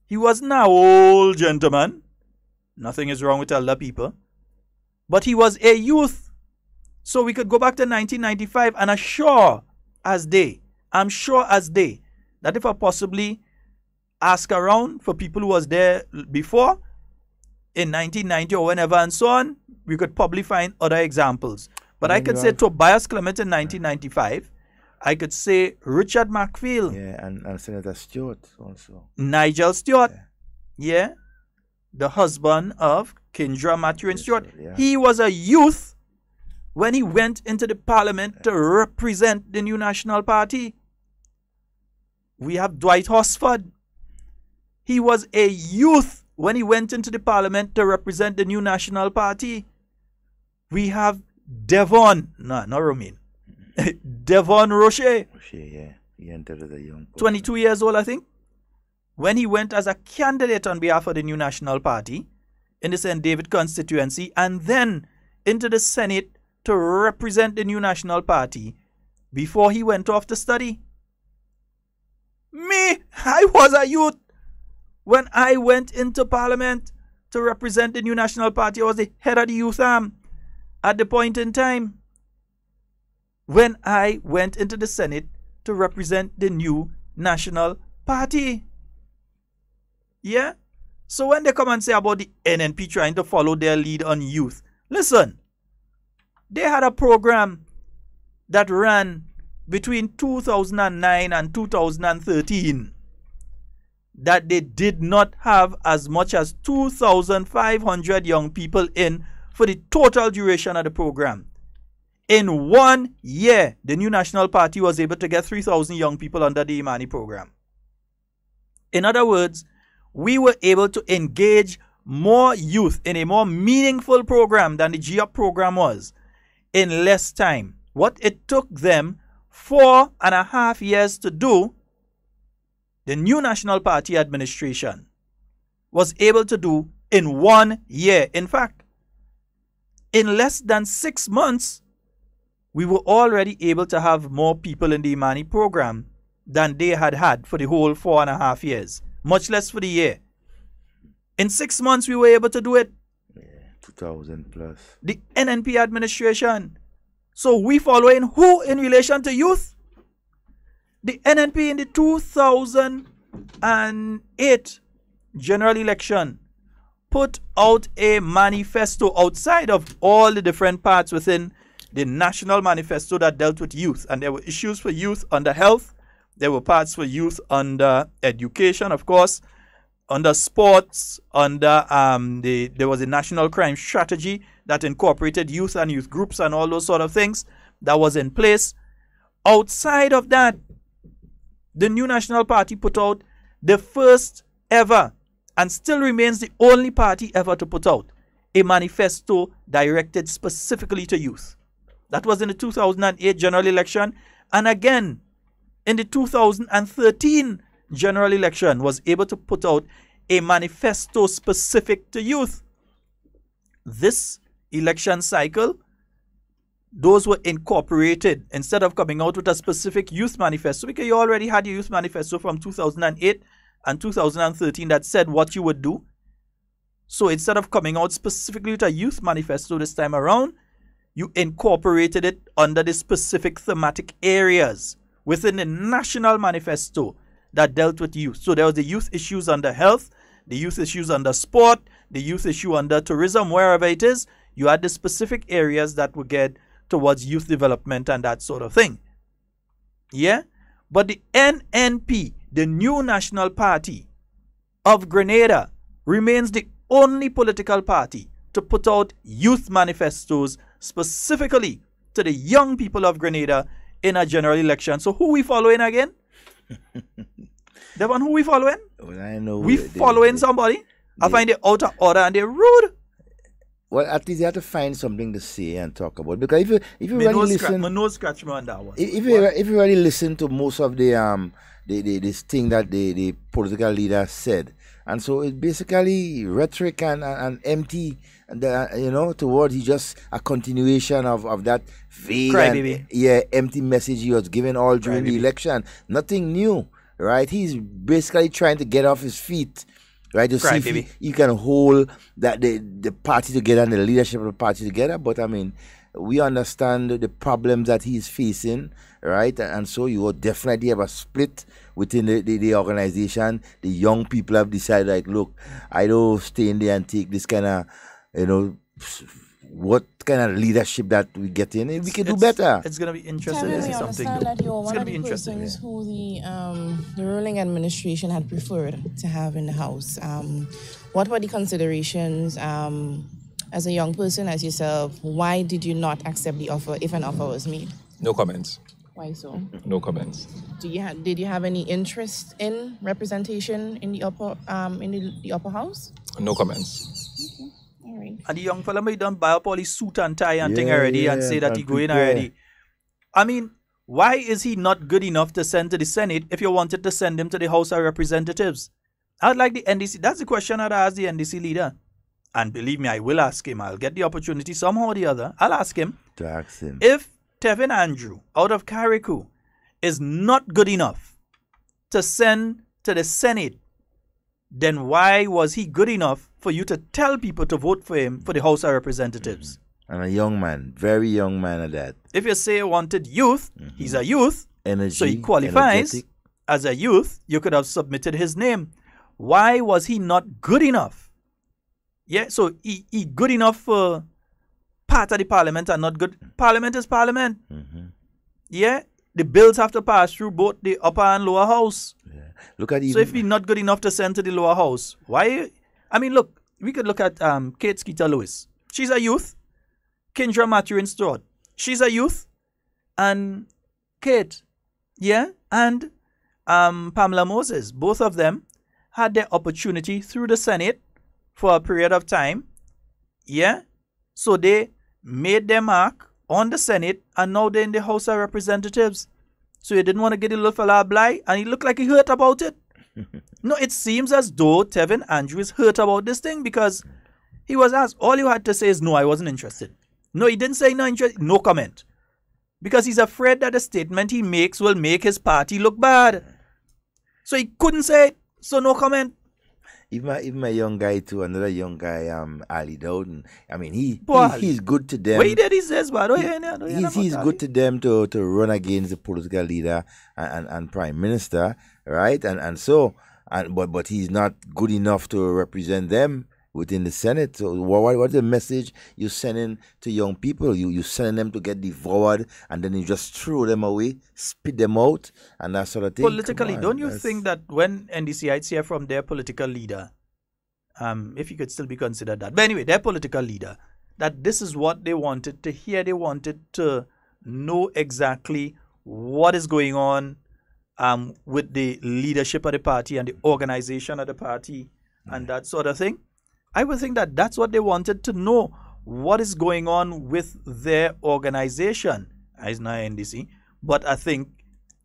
He was an old gentleman. Nothing is wrong with elder people. But he was a youth. So we could go back to 1995 and I'm sure as they, that if I possibly ask around for people who was there before, in 1990 or whenever and so on, we could probably find other examples. But I could say Tobias Clement in 1995. I could say Richard McPhail. Yeah, and Senator Stewart also. Nigel Stewart. Yeah. The husband of Kendra Matthew and Stewart. Yeah. He was a youth when he went into the parliament to represent the New National Party. We have Dwight Horsford. He was a youth when he went into the parliament to represent the New National Party. We have Devon, not Romain. Devon Roche. Yeah. He entered as a young person. 22 years old, I think. When he went as a candidate on behalf of the New National Party in the St. David constituency and then into the Senate to represent the New National Party before he went off to study. Me, I was a youth when I went into parliament to represent the New National Party. I was the head of the youth arm at the point in time when I went into the Senate to represent the New National Party. Yeah? So when they come and say about the NNP trying to follow their lead on youth, listen, they had a program that ran between 2009 and 2013 that they did not have as much as 2,500 young people in for the total duration of the program. In 1 year, the New National Party was able to get 3,000 young people under the Imani program. In other words, we were able to engage more youth in a more meaningful program than the GUP program was in less time. What it took them 4.5 years to do, the new National Party administration was able to do in 1 year. In fact, in less than 6 months, we were already able to have more people in the Imani program than they had for the whole 4.5 years, much less for the year. In 6 months, we were able to do it. Yeah, 2,000 plus. The NNP administration. So we following who in relation to youth? The NNP in the 2008 general election put out a manifesto outside of all the different parts within the national manifesto that dealt with youth. And there were issues for youth under health. There were parts for youth under education, of course, under sports, under there was a national crime strategy that incorporated youth and youth groups and all those sort of things that was in place. Outside of that, the new National Party put out the first ever and still remains the only party ever to put out a manifesto directed specifically to youth. That was in the 2008 general election, and again in the 2013 general election was able to put out a manifesto specific to youth. This election cycle, those were incorporated instead of coming out with a specific youth manifesto, because you already had your youth manifesto from 2008 and 2013 that said what you would do. So instead of coming out specifically with a youth manifesto this time around, you incorporated it under the specific thematic areas within the national manifesto that dealt with youth. So there was the youth issues under health, the youth issues under sport, the youth issue under tourism, wherever it is. You had the specific areas that would get towards youth development and that sort of thing. Yeah? But the NNP, the new National Party of Grenada, remains the only political party to put out youth manifestos specifically to the young people of Grenada in a general election. So who we following again? Devon, who we following? Well, I know we following somebody. I find it out of order and they're rude. Well, at least you have to find something to say and talk about, because if you really listen, no scratch me on that one. If you really listen to most of the this thing that the political leader said, and so it's basically rhetoric and empty, and towards just a continuation of that vague empty message he was given all during the election. Nothing new, right? He's basically trying to get off his feet, right, to see if he can hold that the party together and the leadership of the party together. But I mean, we understand the problems that he's facing, right? And so you will definitely have a split within the organization. The young people have decided, like, look, I don't stay in there and take this kind of, what kind of leadership that we get in. We can do better. It's going to be interesting. This is something that you're one of the persons who the ruling administration had preferred to have in the House. What were the considerations as a young person, as yourself? Why did you not accept the offer if an offer was made? No comments. Why so? No comments. Did you have any interest in representation in the upper house? No comments. Okay. All right. And the young fella may done buy up all his suit and tie and thing already and say that he go in already. I mean, why is he not good enough to send to the Senate if you wanted to send him to the House of Representatives? I'd like the NDC. That's the question I'd ask the NDC leader. And believe me, I will ask him. I'll get the opportunity somehow or the other. I'll ask him. To ask him. If Tevin Andrew out of Carriacou is not good enough to send to the Senate, then why was he good enough for you to tell people to vote for him for the House of Representatives? And a young man, very young man at that. If you say you wanted youth, he's a youth, energy, so he qualifies energetic. As a youth. You could have submitted his name. Why was he not good enough? Yeah, so he good enough for part of the parliament and not good. Parliament is parliament. Yeah, the bills have to pass through both the upper and lower house. Yeah. Look at so if he's not good enough to send to the lower house, why? I mean, look, we could look at Kate Skeeter Lewis. She's a youth. Kendra Mathurin Stewart. She's a youth. And Kate, yeah, and Pamela Moses. Both of them had their opportunity through the Senate for a period of time. Yeah? So they made their mark on the Senate, and now they're in the House of Representatives. So he didn't want to get the little fella a blight, and he looked like he hurt about it. No, it seems as though Tevin Andrew is hurt about this thing, because he was asked, all you had to say is, no, I wasn't interested. No, he didn't say no interest, no comment. Because he's afraid that the statement he makes will make his party look bad. So he couldn't say it, so no comment. Even my young guy too, another young guy, Ali Dowden. I mean, he's good to them. What he did, he says, but he's good to them to run against the political leader and prime minister, right? But he's not good enough to represent them within the Senate. So what's the message you sending to young people? You sending them to get devoured, and then you just throw them away, spit them out, and that sort of thing. Politically, don't you think that when NDCIs hear from their political leader, if you could still be considered that, but anyway, their political leader, that this is what they wanted to hear, they wanted to know exactly what is going on with the leadership of the party and the organization of the party and that sort of thing? I would think that that's what they wanted to know, what is going on with their organization. It's not NDC, but I think,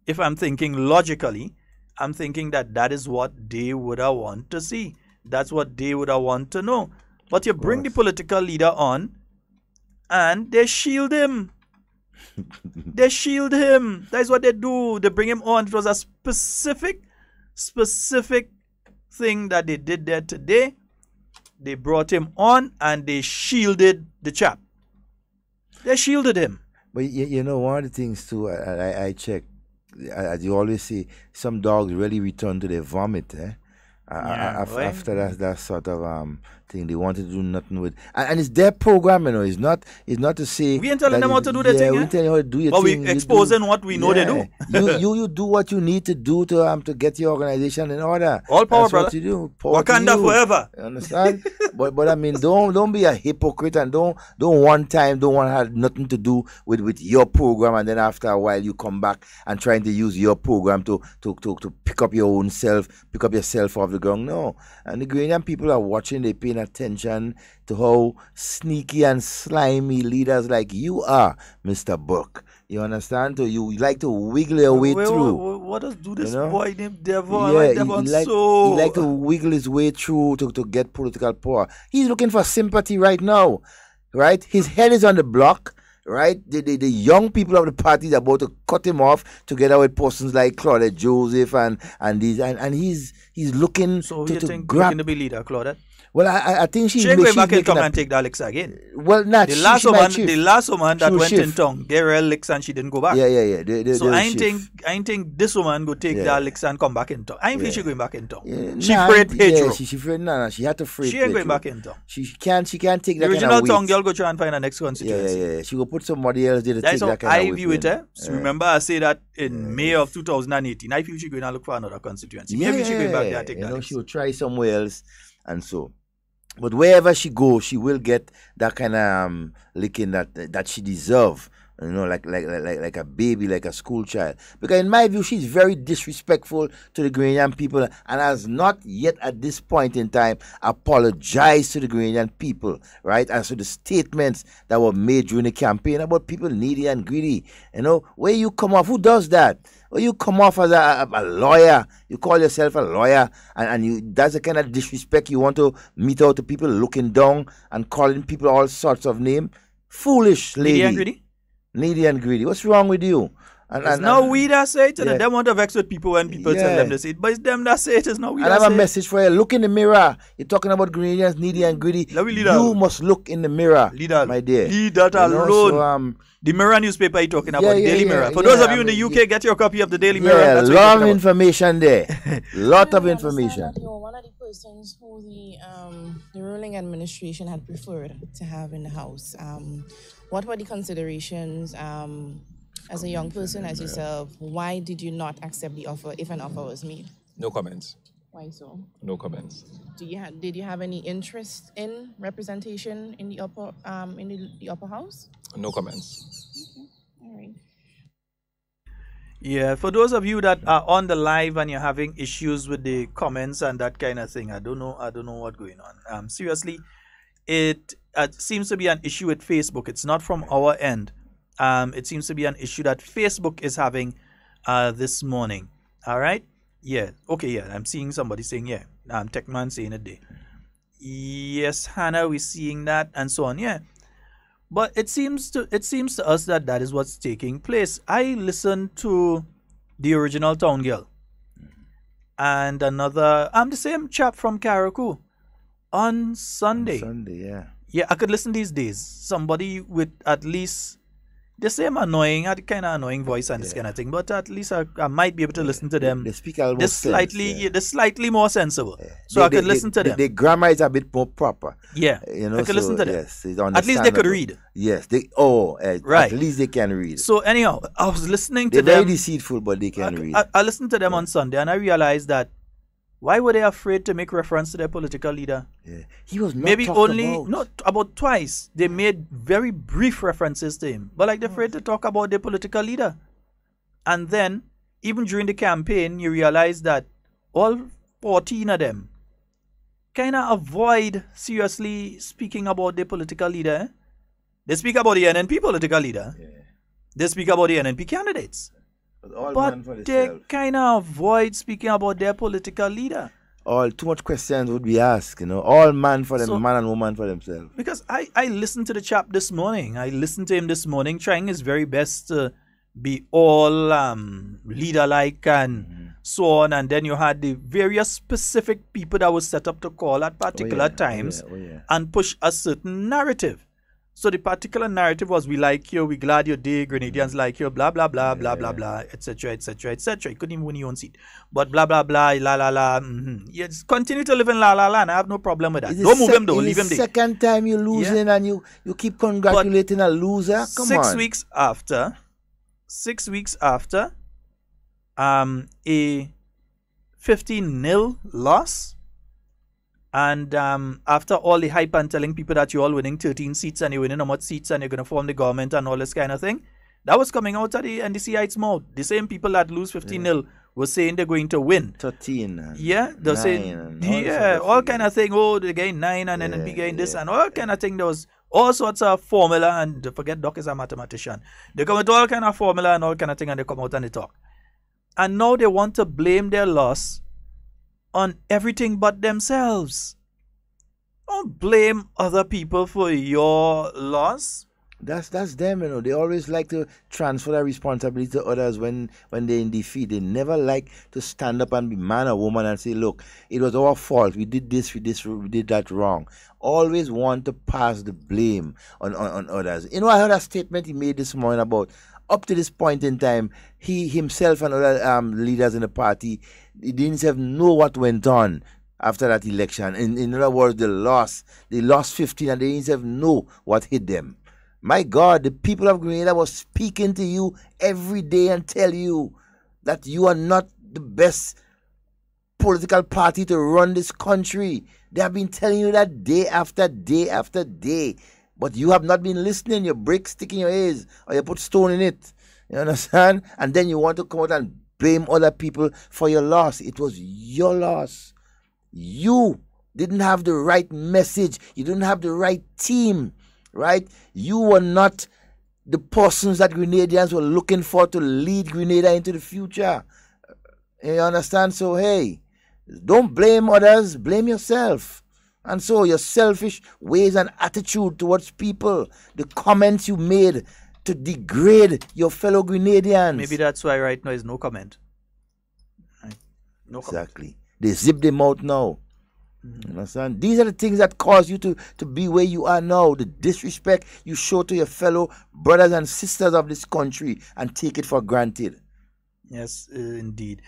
if I'm thinking logically, I'm thinking that that is what they would have want to see. That's what they would have want to know. But you bring the political leader on, and they shield him. They shield him. That's what they do. They bring him on. It was a specific thing that they did there today. They brought him on and they shielded the chap. They shielded him. But you know, one of the things too, I check, as you always say, some dogs really return to their vomit, after that sort of thing. They wanted to do nothing with, and it's their program, you know. It's not to say we ain't telling them how to do their thing. We telling you how to do your but thing. We exposing what we know they do. you do what you need to do to get your organization in order. All power, That's brother. what you do. Power Wakanda forever. You understand? but I mean, don't be a hypocrite, and don't want to have nothing to do with your program, and then after a while you come back and trying to use your program to pick up your own self, pick up yourself off the ground. No. And the Ghanaian people are watching, they're paying attention to how sneaky and slimy leaders like you are, Mr. Buck. You understand? So you like to wiggle your way through. What does do this boy named Devon? Yeah, he like to wiggle his way through to get political power. He's looking for sympathy right now, right? His head is on the block. Right, the young people of the party are about to cut him off together with persons like Claudette Joseph and he's looking so to you think grab. Looking to be leader, Claudette? Well, I think she's going back and come and take the Alex again. Well, not the last woman that went in tongue, gave her Alex and she didn't go back. Yeah. So I ain't think this woman go take the Alex and come back in tongue. I ain't think she going back in tongue. Yeah. She afraid Pedro. Yeah, she afraid. No, she had to afraid. She ain't Pedro. going back in tongue. She can't take that the kind of original weight. tongue girl go try and find her next constituency. Yeah. She will put somebody else there to That's take that kind how of I weight. view it. So remember I say that in May of 2018. I feel she going to look for another constituency. Maybe she going back there and take that. She will try somewhere else, and so. But wherever she goes, she will get that kind of licking that she deserves. You know, like a baby, like a school child. Because in my view, she's very disrespectful to the Ghanaian people and has not yet at this point in time apologized to the Ghanaian people, right? As to the statements that were made during the campaign about people needy and greedy. You know, where you come off, who does that? Well, you come off as a lawyer, you call yourself a lawyer, and that's the kind of disrespect you want to mete out to people, looking down and calling people all sorts of names. Foolish lady. Needy and greedy? Needy and greedy. What's wrong with you? It's not we that say it. They want to vex with people when people tell them to say it. But it's them that say it. It's not we that say it. I have a message for you. Look in the mirror. You're talking about Ghanaians needy and greedy. You must look in the mirror, my dear. Lead that alone. The Mirror newspaper you're talking about, the Daily Mirror. For those of you in the UK, get your copy of the Daily Mirror. Yeah, a lot of information there. Lot of information. You're one of the persons who the ruling administration had preferred to have in the House. What were the considerations as a young person, as yourself? Why did you not accept the offer if an offer was made? No comments. Why so? No comments. Did you have any interest in representation in the upper house? No comments. Okay. All right. Yeah, for those of you that are on the live and you're having issues with the comments and that kind of thing, I don't know what's going on. Seriously, it seems to be an issue with Facebook. It's not from our end. It seems to be an issue that Facebook is having this morning. All right? Yeah. Okay, yeah. I'm seeing somebody saying, yeah. Techman saying it there. Yes, Hannah, we're seeing that and so on. Yeah. But it seems to us that is what's taking place. I listened to the original Town Girl and another, the same chap from Karaku on Sunday. Yeah. Yeah, I could listen these days. Somebody with at least the same annoying, kind of annoying voice and this kind of thing, but at least I might be able to listen to them. They speak almost they're slightly more sensible. So I could listen to them. The grammar is a bit more proper. Yeah, you know, I could listen to them. Yes, at least they could read. Yes, right. At least they can read. So anyhow, I was listening to them. They're very deceitful, but they can read. I listened to them on Sunday and I realized that why were they afraid to make reference to their political leader? Yeah. He was not maybe only not about twice. They made very brief references to him, but like they're afraid to talk about their political leader. And then, even during the campaign, you realize that all 14 of them kind of avoid seriously speaking about their political leader. They speak about the NNP political leader. Yeah. They speak about the NNP candidates. But they kind of avoid speaking about their political leader. Too much questions would be asked, you know. All man for them, man and woman for themselves. Because I listened to the chap this morning. I listened to him this morning, trying his very best to be all leader-like and so on. And then you had the various specific people that were set up to call at particular times and push a certain narrative. So the particular narrative was, we like you, we glad you're there, Grenadians like you, blah, blah, blah, blah, blah, blah, etc., etc., etc. You couldn't even win your own seat. But blah, blah, blah, la, la, la. You just continue to live in la, la, la, and I have no problem with that. Don't move him, though. Leave him there. Second time you're losing and you keep congratulating a loser? Come on. 6 weeks after, a 15-0 loss, and after all the hype and telling people that you're all winning 13 seats and you're winning how much seats and you're going to form the government and all this kind of thing, that was coming out of the NDCites' mouth. The same people that lose 15-0 were saying they're going to win. 13. Yeah, they're saying, all kind of thing. Oh, they're getting 9 and then be getting this and all kind of thing. There was all sorts of formula, and don't forget Doc is a mathematician. They come with all kind of formula and all kind of thing, and they come out and they talk. And now they want to blame their loss on everything but themselves. Don't blame other people for your loss. That's them, you know. They always like to transfer their responsibility to others when they're in defeat. They never like to stand up and be man or woman and say, look, it was our fault. We did this, we did that wrong. Always want to pass the blame on others. You know, I heard a statement he made this morning about, up to this point in time, he himself and other leaders in the party, they didn't even know what went on after that election. In other words, they lost 15 and they didn't even know what hit them. My God, the people of Grenada was speaking to you every day and tell you that you are not the best political party to run this country. They have been telling you that day after day after day. But you have not been listening. You break stick in your ears or you put stone in it. You understand? And then you want to come out and blame other people for your loss. It was your loss. You didn't have the right message. You didn't have the right team, right? You were not the persons that Grenadians were looking for to lead Grenada into the future. You understand? So, hey, don't blame others. Blame yourself. And so your selfish ways and attitude towards people, the comments you made to degrade your fellow Grenadians. Maybe that's why right now is no comment. Right. No exactly. Comment. They zip them out now. You understand? These are the things that cause you to be where you are now. The disrespect you show to your fellow brothers and sisters of this country and take it for granted. Yes, indeed.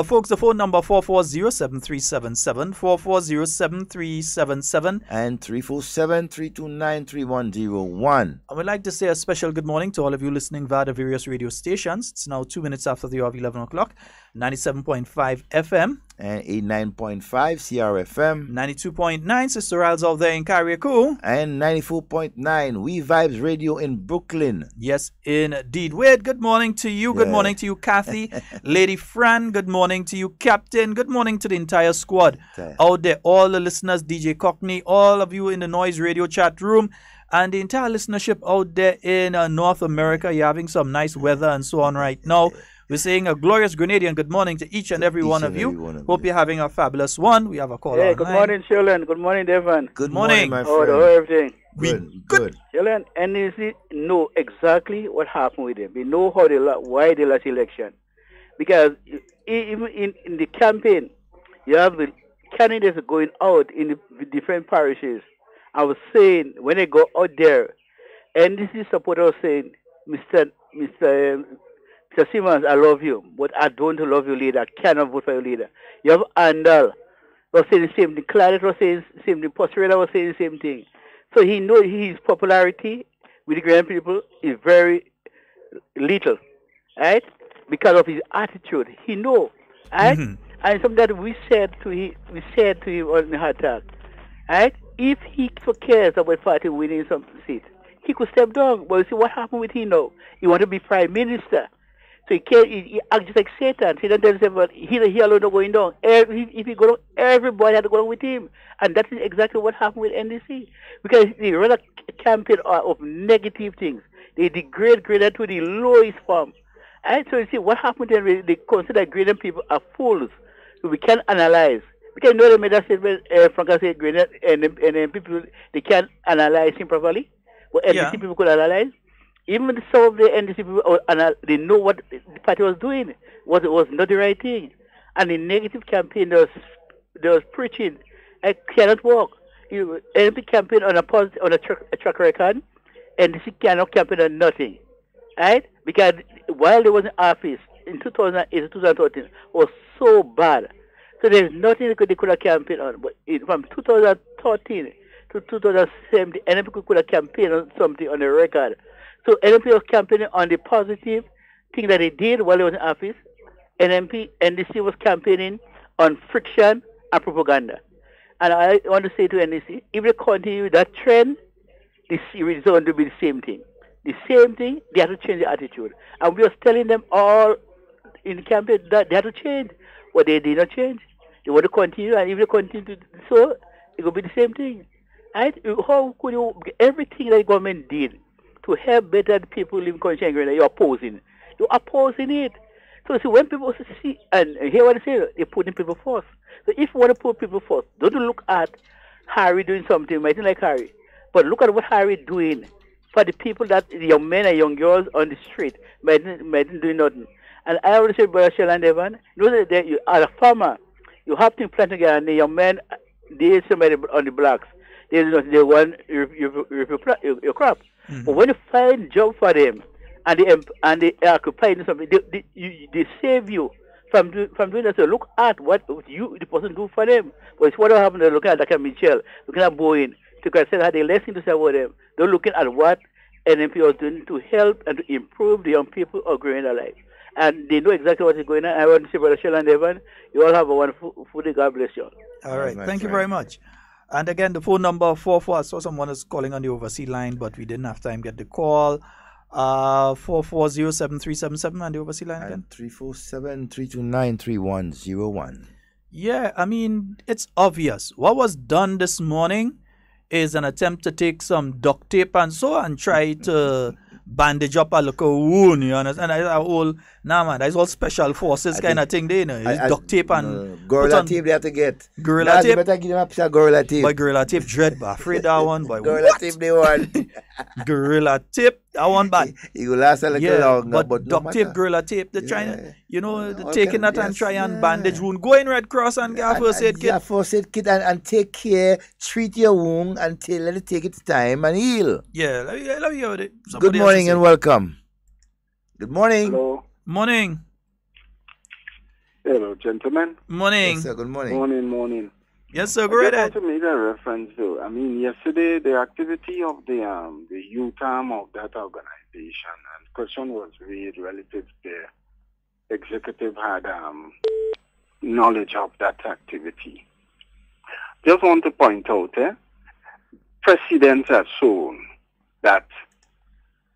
Folks, the phone number 440-7377, 440-7377. And 347-329-3101. I would like to say a special good morning to all of you listening via the various radio stations. It's now 2 minutes after the hour of 11 o'clock. 97.5 FM. And 89.5 CRFM. 92.9 Sister Al's out there in Carriacou. And 94.9 We Vibes Radio in Brooklyn. Yes, indeed. Wade, good morning to you. Good morning to you, Kathy. Lady Fran, good morning to you, Captain. Good morning to the entire squad out there. All the listeners, DJ Cockney, all of you in the Noise Radio chat room, and the entire listenership out there in North America. You're having some nice weather and so on right now. We're saying a glorious Grenadian good morning to each and every one of you. Hope you're having a fabulous one. We have a call online. Good morning, Sheldon. Good morning, Devon. Good morning, my friend. How everything? Good. Sheldon, NEC know exactly what happened with them. They know why they lost election. Because even in the campaign, you have the candidates going out in the different parishes. I was saying, when they go out there, NDC supporters saying, Mr. Simmons, I love you, but I don't love your leader. I cannot vote for your leader. You have Andal was saying the same thing. Claret was saying the same thing. Postereda was saying the same thing. So he knows his popularity with the grand people is very little, right? Because of his attitude. He knows, right? Mm-hmm. And something that we said to him on the hard talk, right? If he cares about party winning some seat, he could step down. But you see what happened with him now? He want to be prime minister. So he acts just like Satan. Satan tells him, well, he alone not going down. If he go down, everybody had to go down with him. And that is exactly what happened with NDC. Because they run a campaign of negative things. They degrade to the lowest form. And so you see what happened then, they consider grading people are fools. So we can't analyze. Because you know they made that statement, Franca said graded, and people, they can't analyze him properly. But NDC people could analyze. Even some of the NDC people, they know what the party was doing. Was not the right thing. And the negative campaign they was preaching, I cannot work. NDC campaign on a track record, NDC cannot campaign on nothing. Right? Because while they was in office in 2008 to 2013 was so bad. So there's nothing they could have campaigned on. But from 2013 to 2017, NDC could have campaigned on something on the record. So NMP was campaigning on the positive thing that they did while they was in office. NDC was campaigning on friction and propaganda. And I want to say to NDC, if they continue that trend, the series is going to be the same thing. The same thing, they have to change the attitude. And we was telling them all in the campaign that they have to change. But they did not change. They want to continue, and if they continue to do so, it will be the same thing. Right? How could you, everything that the government did to help better people live in country and Grenada, you're opposing. You're opposing it. So see, when people see and hear what they say, they're putting people first. So if you want to put people first, don't look at Harry doing something, might like Harry, but look at what Harry doing for the people that the young men and young girls on the street might do nothing. And I always say, Brother Sheldon Devon, you know that you are a farmer, you have to plant together, and the young men, they somebody on the blocks, they want your crop. Mm-hmm. But when you find job for them and they occupy something, they save you from doing that. So look at what the person do for them. But it's what happened. They're looking at Dr. Mitchell, looking at Boeing, to consider how they listen to say about them. They're looking at what NMP was doing to help and to improve the young people of Grenada life. And they know exactly what is going on. I want to say, Brother Sheldon Devon, you all have a wonderful day. God bless you. All right. Thank you very much. And again, the phone number 44. I saw someone is calling on the overseas line, but we didn't have time to get the call. 440-7377 and the overseas line again. 347-329-3101. Yeah, I mean, it's obvious. What was done this morning is an attempt to take some duct tape and so and try to bandage up a little wound, you understand? That's all special forces kind of thing, they know. It's duct tape and gorilla tape they have to get. Gorilla tape? Better give them a piece of gorilla tape. Boy, gorilla tape dread, but afraid that one, boy. Gorilla tape they want. Gorilla tape, that one bad. It will last a little longer, but duct tape, gorilla tape, they're trying to, taking that and try and bandage wound. Go in Red Cross and get a first aid kit. Get a first aid kit and take care, treat your wound until let it take its time and heal. Yeah, let me hear it. Good morning and welcome. Good morning. Hello. Morning. Hello, gentlemen. Morning. Yes, sir. Good morning. Morning. Yes, sir. Go ahead. I just want to make a reference, though. I mean, yesterday, the activity of the youth arm of that organization, and question was raised relative there. executive had knowledge of that activity. Just want to point out, precedents have shown that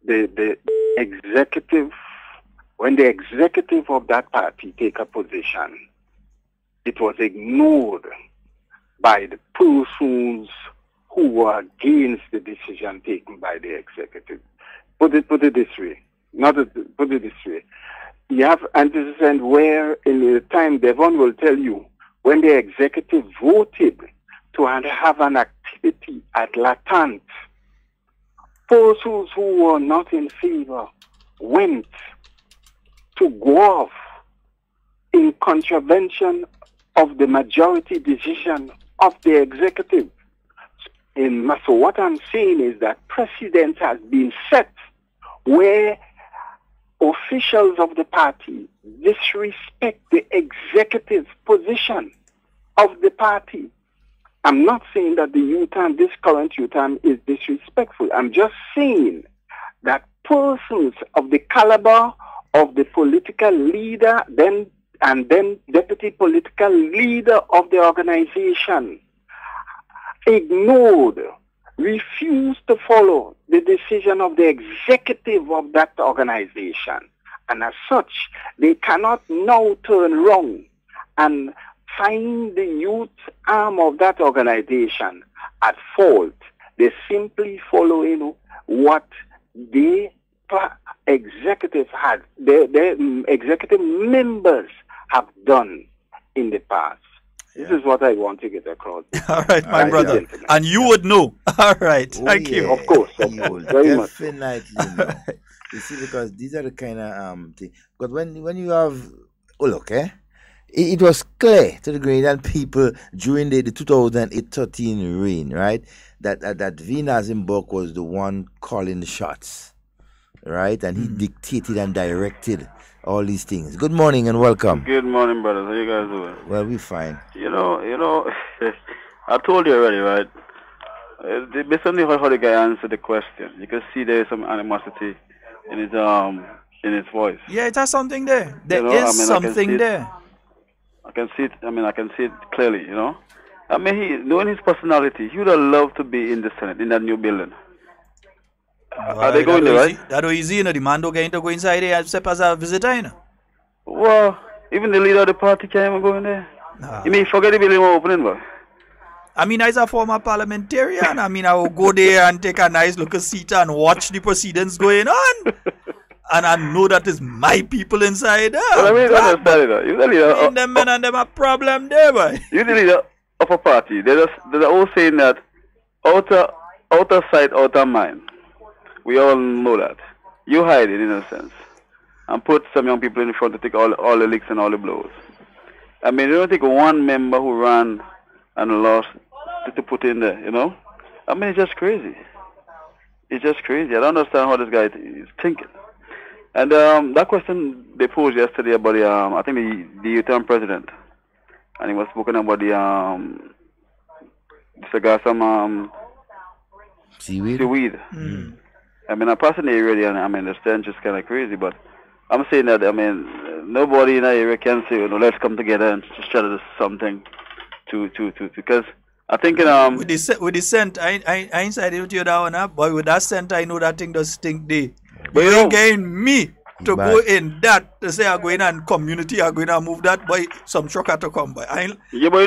the executive, when the executive of that party take a position, it was ignored by the persons who were against the decision taken by the executive. Put it this way. Put it this way. You have antecedent where in the time Devon will tell you when the executive voted to have an activity at Latant, persons who were not in favor went to go off in contravention of the majority decision of the executive. So what I'm saying is that precedent has been set where officials of the party disrespect the executive position of the party. I'm not saying that the U-turn, this current U-turn, is disrespectful. I'm just saying that persons of the caliber of the political leader then deputy political leader of the organization ignored, refused to follow the decision of the executive of that organization. And as such, they cannot now turn around and find the youth arm of that organization at fault. They simply following what the executive had, the executive members have done in the past. This is what I want to get across. All right, my brother. Gentlemen. And you would know. All right. Thank you. Of course. You will definitely know. You see, because these are the kind of things. But when you have, it was clear to the Grenadian people during the 2013 reign, right, that Venus Mbok was the one calling the shots, right, and he dictated and directed all these things. Good morning and welcome. Good morning, brothers. How you guys doing? Well, we're fine. You know, I told you already, right? Based on how the guy answered the question, you can see there is some animosity in his voice. Yeah, it has something there. There is something there. I can see it. I can see it clearly. Knowing his personality, he would have loved to be in the Senate, in that new building. Are they going there, right? That was easy, the man don't get to go inside there except as a visitor, Well, even the leader of the party can't even go in there. Nah. You mean forget the building opening, boy? As a former parliamentarian, I will go there and take a nice look seat and watch the proceedings going on. And I know that is my people inside there. Well, understand it. You're the leader. Them men and them a problem there, boy. You're the leader of a party. There's all saying that outer sight, outer mind. We all know that. You hide it in a sense. And put some young people in front to take all the licks and all the blows. You don't take one member who ran and lost to put in there, it's just crazy. It's just crazy. I don't understand how this guy is thinking. And that question they posed yesterday about I think the U-turn president. And he was spoken about seaweed. I personally area and I understand just kind of crazy, but I'm saying that nobody in that area can say, let's come together and just try to do something to because I think with the scent, I ain't said it with you that one, but with that scent, I know that thing does stink day. But you ain't getting me to go in that to say I'm going and community are going to move that by some trucker to come by. I disagree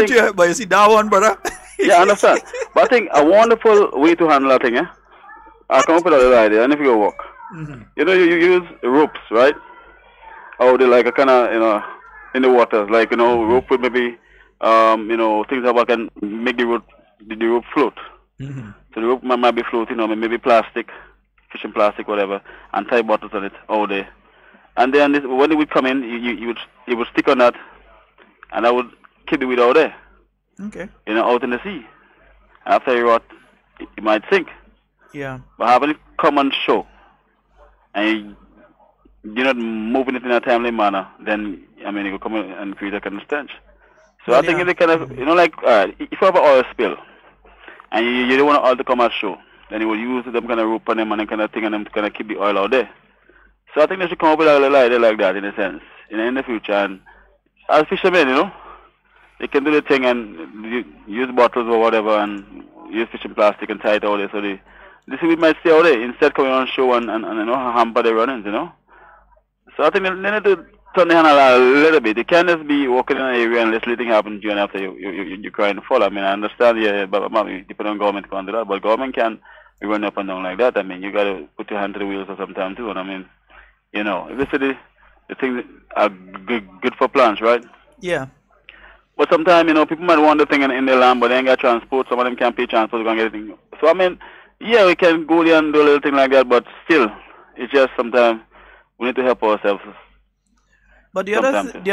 with you, but you see that one, brother. Yeah, I understand. But I think a wonderful way to handle that thing, I come up with another idea, and if you go walk. You use ropes, right? Or they like a kind of, in the waters, like, rope with maybe, things that can make the rope float. So the rope might be floating, maybe plastic, fishing plastic, whatever, and tie bottles on it all day. And then when it would come in, you would stick on that, and that would keep the weed out there. Okay. Out in the sea. And after you rot, it might sink. Yeah. But having it come on show, and you're not moving it in a timely manner, then, it will come in and create a kind of stench. So I think it's kind of, if you have an oil spill, and you don't want oil to come out show, then you will use them kind of rope on them and kind of thing, and them to kind of keep the oil out there. So I think they should come up with a little idea like that in a sense, in the future. And as fishermen, they can do the thing and use bottles or whatever and use fishing plastic and tie it out there. So this we might stay out there instead coming on show and hamper the runnings, So I think they need to turn the hand a little bit. They can't just be walking in an area and let anything happen to you and after you cry and fall. I mean, I understand, but depending on government can't do that, but government can be running up and down like that. I mean, you got to put your hand to the wheels or sometime too. And I mean, if they say the things are good for plants, right? Yeah. But sometimes, people might want the thing in their land, but they ain't got transport. Some of them can't pay transport to go and get anything. So, I mean, yeah, we can go there and do a little thing like that, but still, it's just sometimes we need to help ourselves. But the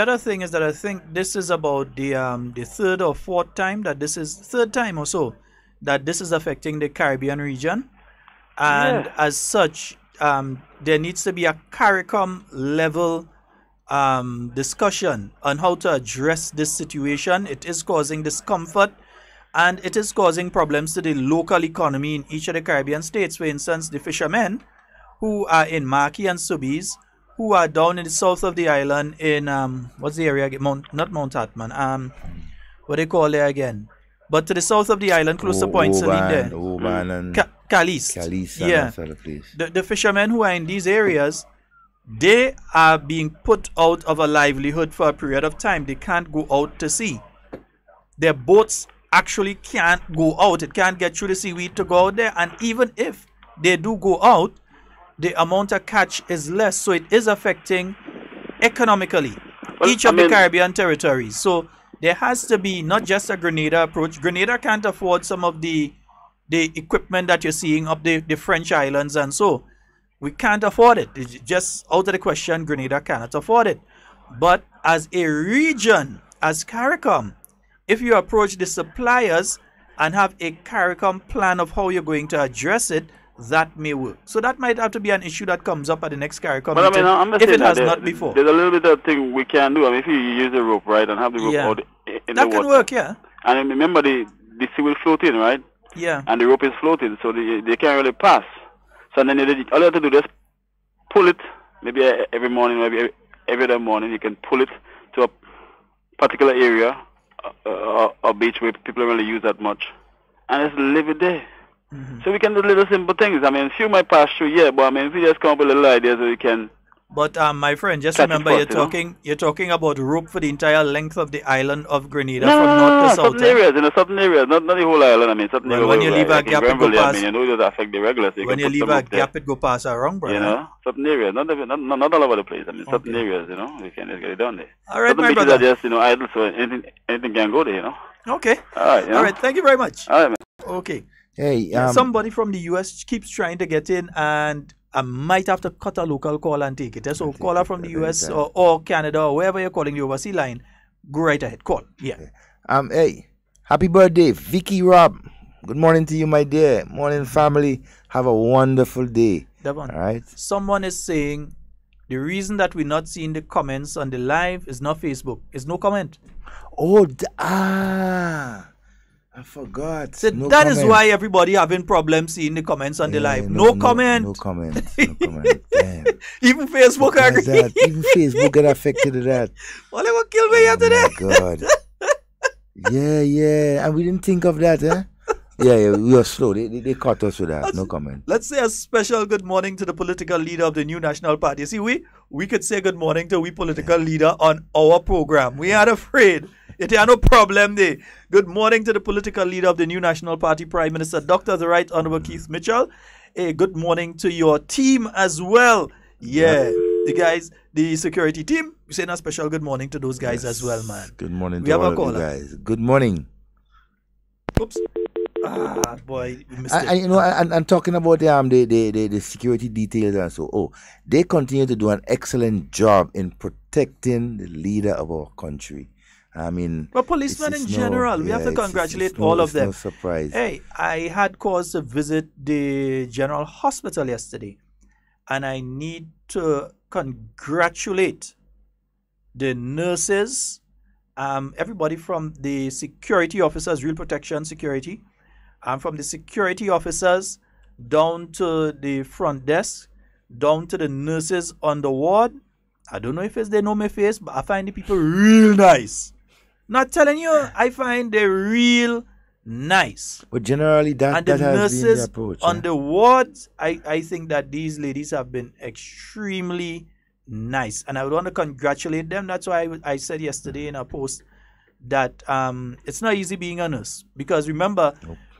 other thing is that I think this is about the third or fourth time that this is third time or so that this is affecting the Caribbean region, and as such, there needs to be a CARICOM level discussion on how to address this situation. It is causing discomfort and it is causing problems to the local economy in each of the Caribbean states. For instance, the fishermen who are in Marquis and Soubise, who are down in the south of the island in what's the area again? Not Mount Hatman. What they call there again? But to the south of the island, close to Point Celine there. Caliste. Yeah. The fishermen who are in these areas, they are being put out of a livelihood for a period of time. They can't go out to sea. Their boats actually can't go out. It can't get through the seaweed to go out there. And even if they do go out, the amount of catch is less. So it is affecting economically each of the Caribbean territories. So there has to be not just a Grenada approach. Grenada can't afford some of the equipment that you're seeing up the French islands, and so we can't afford it. It's just out of the question. Grenada cannot afford it. But as a region, as CARICOM, if you approach the suppliers and have a CARICOM plan of how you're going to address it, that may work. So that might have to be an issue that comes up at the next CARICOM meeting, if it has not before. There's a little bit of thing we can do. I mean, if you use the rope, right, and have the rope out in the water. That can work, yeah. And remember, the sea will float in, right? Yeah. And the rope is floating, so they can't really pass. So then all you have to do is pull it, maybe every morning, maybe every other morning, you can pull it to a particular area or beach where people don't really use that much, and just leave it there. So we can do little simple things. I mean, few might pass through, yeah, but I mean, if we just come up with little ideas, we can. But my friend, just remember, you're talking about rope for the entire length of the island of Grenada from north to south. Certain areas, not the whole island. I mean, certain areas. When you leave a gap, it go past. I mean, it affect the regulars. When you leave a gap, it go past around, brother. Certain areas, not all over the place. I mean, certain areas, we can just get it done there. All right, certain my brother. Beaches are just, idle, so anything can go there, Okay. All right. All right. Thank you very much. All right, man. Okay. Hey, somebody from the US keeps trying to get in, and I might have to cut a local call and take it. So caller from the US or Canada or wherever you're calling the overseas line, go right ahead. Call. Yeah. Hey, happy birthday, Vicky Rob. Good morning to you, my dear. Morning, family. Have a wonderful day. Devon, all right. Someone is saying the reason that we're not seeing the comments on the live is not Facebook. It's no comment. Oh, I forgot. So that is why everybody having problems seeing the comments on the live. No comment. No comment. No comment. Damn. Even Facebook agree. Even Facebook get affected to that. Well, they will kill me here today. Oh my God. Yeah. And we didn't think of that, eh? Yeah, we were slow. They caught us with that. No comment. Let's say a special good morning to the political leader of the New National Party. See, we could say good morning to we political leader on our program. We aren't afraid. It ain't no problem there. Good morning to the political leader of the New National Party, Prime Minister Dr. The Right Honorable Keith Mitchell. A good morning to your team as well. Yeah, the guys, the security team. We saying a special good morning to those guys as well, man. Good morning to all of you guys. Good morning. Oops. Boy, we missed it. And talking about the security details and so, they continue to do an excellent job in protecting the leader of our country. I mean, but policemen in general, we have to congratulate all of them. No surprise. Hey, I had cause to visit the General Hospital yesterday, and I need to congratulate the nurses, everybody from the security officers, Real Protection Security, from the security officers down to the front desk, down to the nurses on the ward. I don't know if it's they know my face, but I find the people real nice. Not telling you, I find they real nice. But generally, that has nurses been the approach. On the wards, I think that these ladies have been extremely nice. And I would want to congratulate them. That's why I said yesterday in a post that it's not easy being a nurse. Because remember,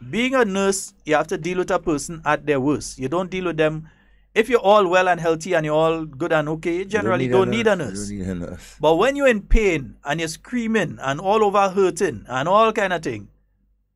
being a nurse, you have to deal with a person at their worst. You don't deal with them. If you're all well and healthy and you're all good and okay, you generally don't need a nurse. You don't need a nurse. But when you're in pain and you're screaming and all over hurting and all kind of thing,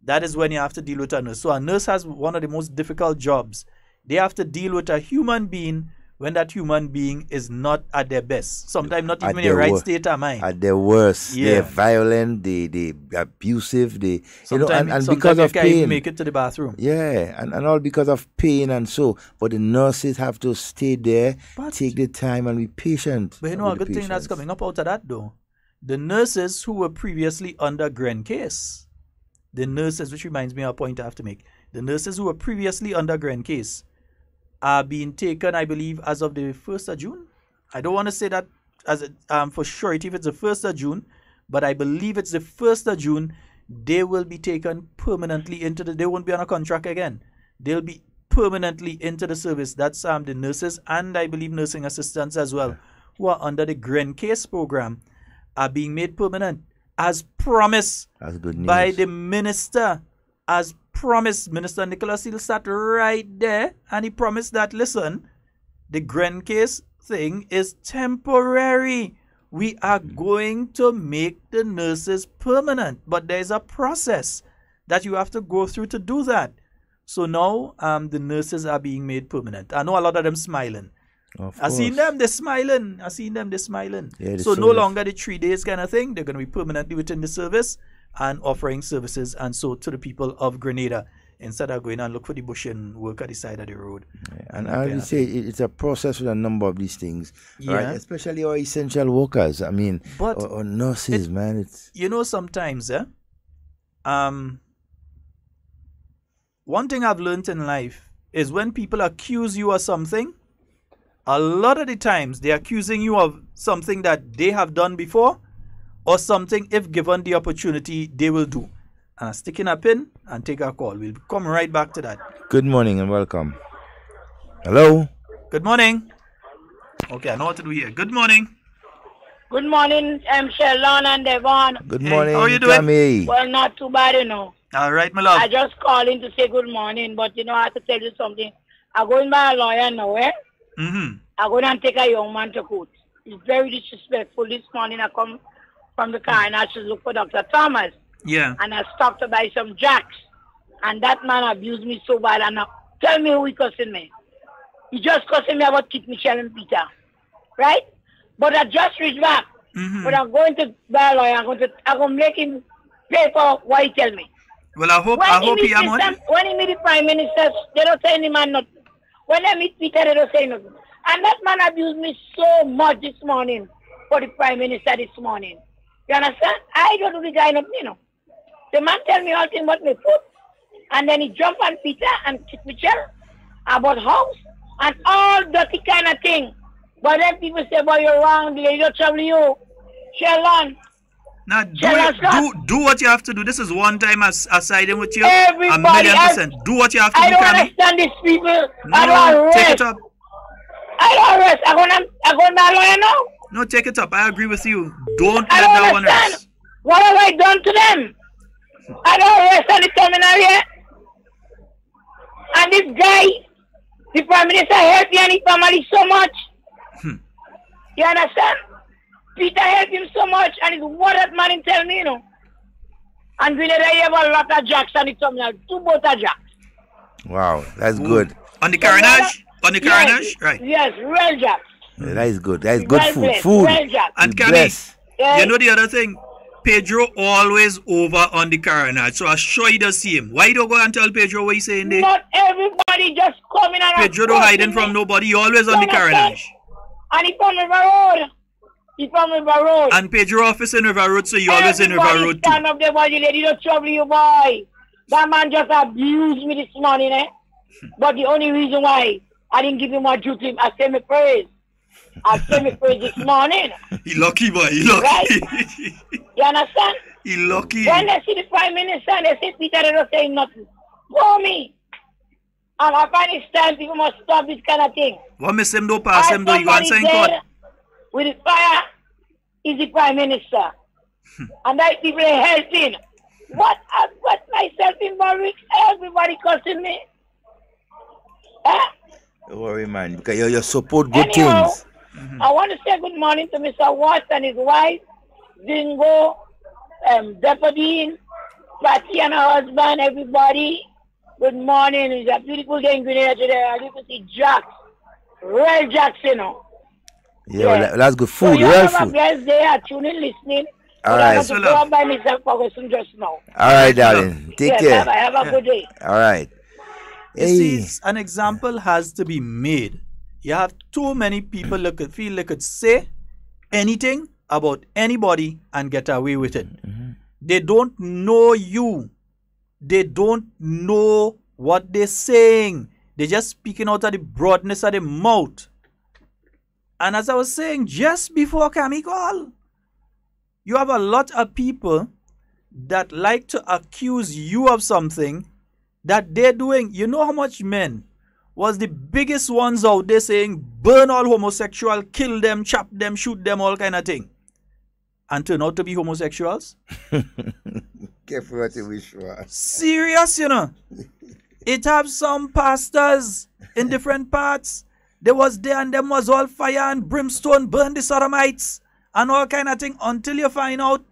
that is when you have to deal with a nurse. So a nurse has one of the most difficult jobs. They have to deal with a human being when that human being is not at their best. Sometimes not even in the right state of mind. At their worst. Yeah. They're violent, they abusive, and because of can't pain. Even make it to the bathroom. Yeah, and all because of pain and so. But the nurses have to stay there, take the time and be patient. But you know, a good thing that's coming up out of that though. The nurses who were previously under Gren case, the nurses, which reminds me of a point I have to make, the nurses who were previously under Gren case are being taken, I believe, as of the 1st of June. I don't want to say that as for surety if it's the 1st of June, but I believe it's the 1st of June. They will be taken permanently into they won't be on a contract again. They'll be permanently into the service. That's the nurses and I believe nursing assistants as well, who are under the Gren Case program, are being made permanent as promised by the minister, as promised. Minister Nicholas Hill sat right there and he promised that, listen, the Gren Case thing is temporary. We are going to make the nurses permanent, but there's a process that you have to go through to do that. So now the nurses are being made permanent. I know a lot of them smiling. I seen them, they're smiling. Yeah, so no longer the 3 days kind of thing. They're going to be permanently within the service and offering services and so to the people of Grenada instead of going and look for the bush and work at the side of the road. Yeah, and I would say it's a process with a number of these things, right? Especially our essential workers. I mean, but or nurses, man. It's sometimes, one thing I've learned in life is when people accuse you of something, a lot of the times they're accusing you of something that they have done before, or something, if given the opportunity, they will do. And sticking a pin and take a call. We'll come right back to that. Good morning and welcome. Hello? Good morning. Okay, I know what to do here. Good morning. Good morning, Sheldon and Devon. Good morning, how are you doing? Tammy. Well, not too bad, All right, my love. I just called in to say good morning, but I have to tell you something. I'm going by a lawyer now, I'm going to take a young man to court. It's very disrespectful. This morning I come from the car and I should look for Dr. Thomas. Yeah. And I stopped to buy some jacks. And that man abused me so bad. And tell me who he cussing me. He just cussing me about Kit Michelle and Peter. Right? But I just reached back. But I'm going to buy a lawyer. I'm going to make him pay for what he tell me. Well, I hope he am on. When he meet the prime minister, they don't say any man nothing. When they meet Peter, they don't say nothing. And that man abused me so much this morning for the prime minister this morning. You understand? I don't do the guy nothing, The man tell me all things about my foot. And then he jump on Peter and Kit Michelle about house and all dirty kind of thing. But then people say, boy, you're wrong, they don't trouble you. Sheldon. Now, do what you have to do. This is one time I siding with you. Everybody, 1,000,000%. Do what you have to do, I don't understand these people. No, I don't arrest. take it up. I don't arrest. I'm going to lawyer now. No, take it up. I agree with you. Don't let that one rest. What have I done to them? I don't arrest any terminal yet. And this guy, the prime minister, helped me and his family so much. You understand? Peter helped him so much, and it's what that man tell me, And we have a lot of jacks on the terminal, 2 boat of jacks. Wow, that's good. On the carnage? On the carnage? Yes, right. Yes, real jacks. Yeah, that is good. That is good food. Blessed, Food. well jacks. And Cammy, you know the other thing? Pedro always over on the carnage, so I'm sure he does see him. Why don't go and tell Pedro what he's saying there? Not everybody just coming and Pedro don't hiding from nobody. He always on the carnage. And he from River Road. He from River Road. And Pedro office in River Road, so you always in River Road too. Stand up there, body lady, don't trouble you, boy. That man just abused me this morning, But the only reason why I didn't give him my duty. I say me praise. I say me praise this morning. He lucky, boy. He lucky. Right? You understand? He lucky. When they see the Prime Minister and they say Peter, they don't say nothing. For me. And I find it's time people must stop this kind of thing. What miss him do pass him do? You want to say in court? With the fire is the Prime Minister. And that people are helping. What myself in Warwick, everybody cussing me. Don't worry, man, because you support good Anyhow, things. I want to say good morning to Mr. Watts and his wife, Zingo, Depadine, Patty and her husband, everybody. Good morning. It's a beautiful day in Grenada today. I need to see Jax. Real Jax, you know. Yeah, well, that's good food, so you real have food. a blessed day. I tune in listening. All I right. have to go out by myself for just now. All right, darling. Take care. Bye-bye. Have a good day. All right. You see, an example has to be made. You have too many people that could feel they could say anything about anybody and get away with it. They don't know you. They don't know what they're saying. They're just speaking out of the broadness of the mouth. And as I was saying just before Cammy call, you have a lot of people that like to accuse you of something that they're doing. You know how much men was the biggest ones out there saying burn all homosexual, kill them, chop them, shoot them, all kind of thing, and turn out to be homosexuals? Careful what you wish for. Serious, you know. It have some pastors in different parts. They was there and them was all fire and brimstone, burn the sodomites and all kind of thing, until you find out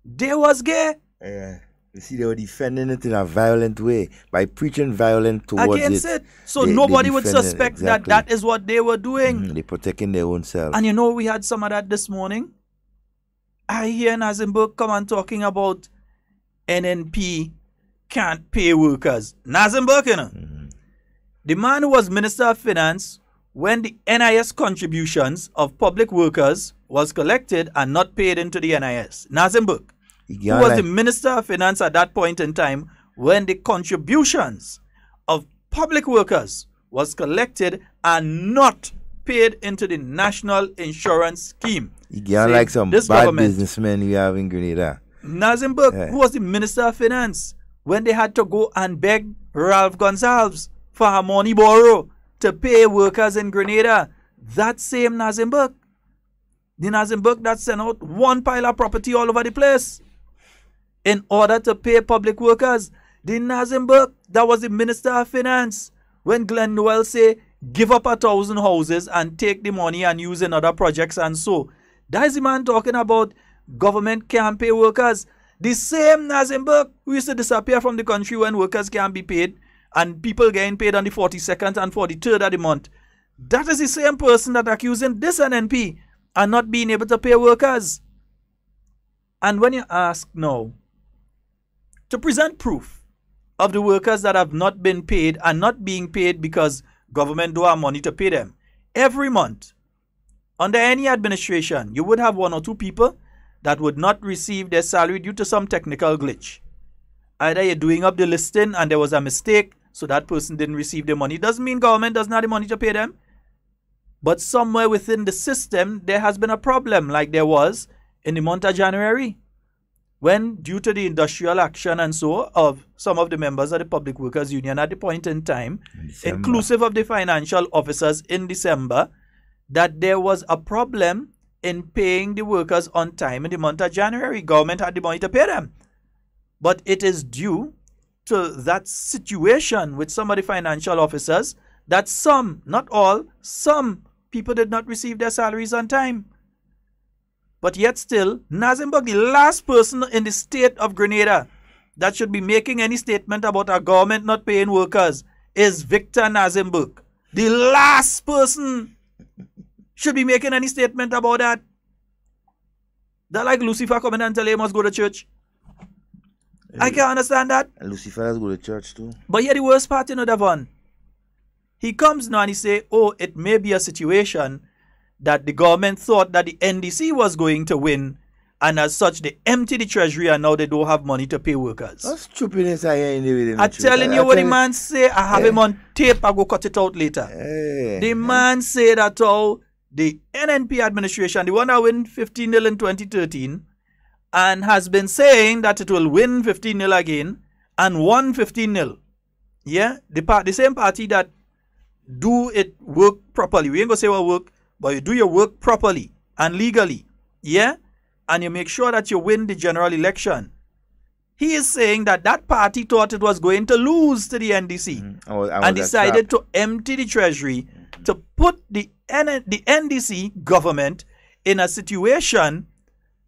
they was gay. Yeah. You see, they were defending it in a violent way by preaching violence towards against it. So nobody would suspect exactly. that is what they were doing. They're protecting their own self. And you know, we had some of that this morning. I hear Nazimberg come on talking about NNP can't pay workers. Nazimberg, you know. The man who was Minister of Finance when the NIS contributions of public workers was collected and not paid into the NIS. Nazimberg, who was the Minister of Finance at that point in time when the contributions of public workers was collected and not paid into the National Insurance Scheme. You get like some bad businessmen you have in Grenada. Nazimberg, who was the Minister of Finance when they had to go and beg Ralph Gonsalves for a money borrow to pay workers in Grenada. That same Nazimberg, the Nazimberg that sent out one pile of property all over the place in order to pay public workers. The Nazimberg that was the Minister of Finance when Glenn Noel say give up 1,000 houses and take the money and use in other projects and so. That is the man talking about government can't pay workers. The same Nazimberg who used to disappear from the country when workers can't be paid and people getting paid on the 42nd and 43rd of the month. That is the same person that accusing this NNP and not being able to pay workers. And when you ask now to present proof of the workers that have not been paid and not being paid because government don't have money to pay them, every month under any administration you would have one or two people that would not receive their salary due to some technical glitch. Either you're doing up the listing and there was a mistake, so that person didn't receive the money. Doesn't mean government doesn't have the money to pay them. But somewhere within the system, there has been a problem like there was in the month of January, when due to the industrial action and so of some of the members of the Public Workers Union at the point in time, inclusive of the financial officers in December, that there was a problem in paying the workers on time in the month of January. Government had the money to pay them. But it is due to that situation with some of the financial officers that some, not all, some people did not receive their salaries on time. But yet still, Nazimberg, the last person in the state of Grenada that should be making any statement about our government not paying workers is Victor Nazimberg. The last person should be making any statement about that. That like Lucifer coming and tell him he must go to church. I can understand that. And Lucifer has go to church too. But here the worst part, you know, Devon. He comes now and he say, oh, it may be a situation that the government thought that the NDC was going to win And as such, they empty the treasury and now they don't have money to pay workers. That's stupidness I hear in the video. I'm telling you what the man say. I have him on tape. I go cut it out later. The man say that all the NNP administration, the one that win 15-0 in 2013, and has been saying that it will win 15-0 again and won 15-0. Yeah, the same party that do it work properly. We ain't gonna say what work, but you do your work properly and legally. Yeah, and you make sure that you win the general election. He is saying that that party thought it was going to lose to the NDC and decided to empty the treasury to put the NDC government in a situation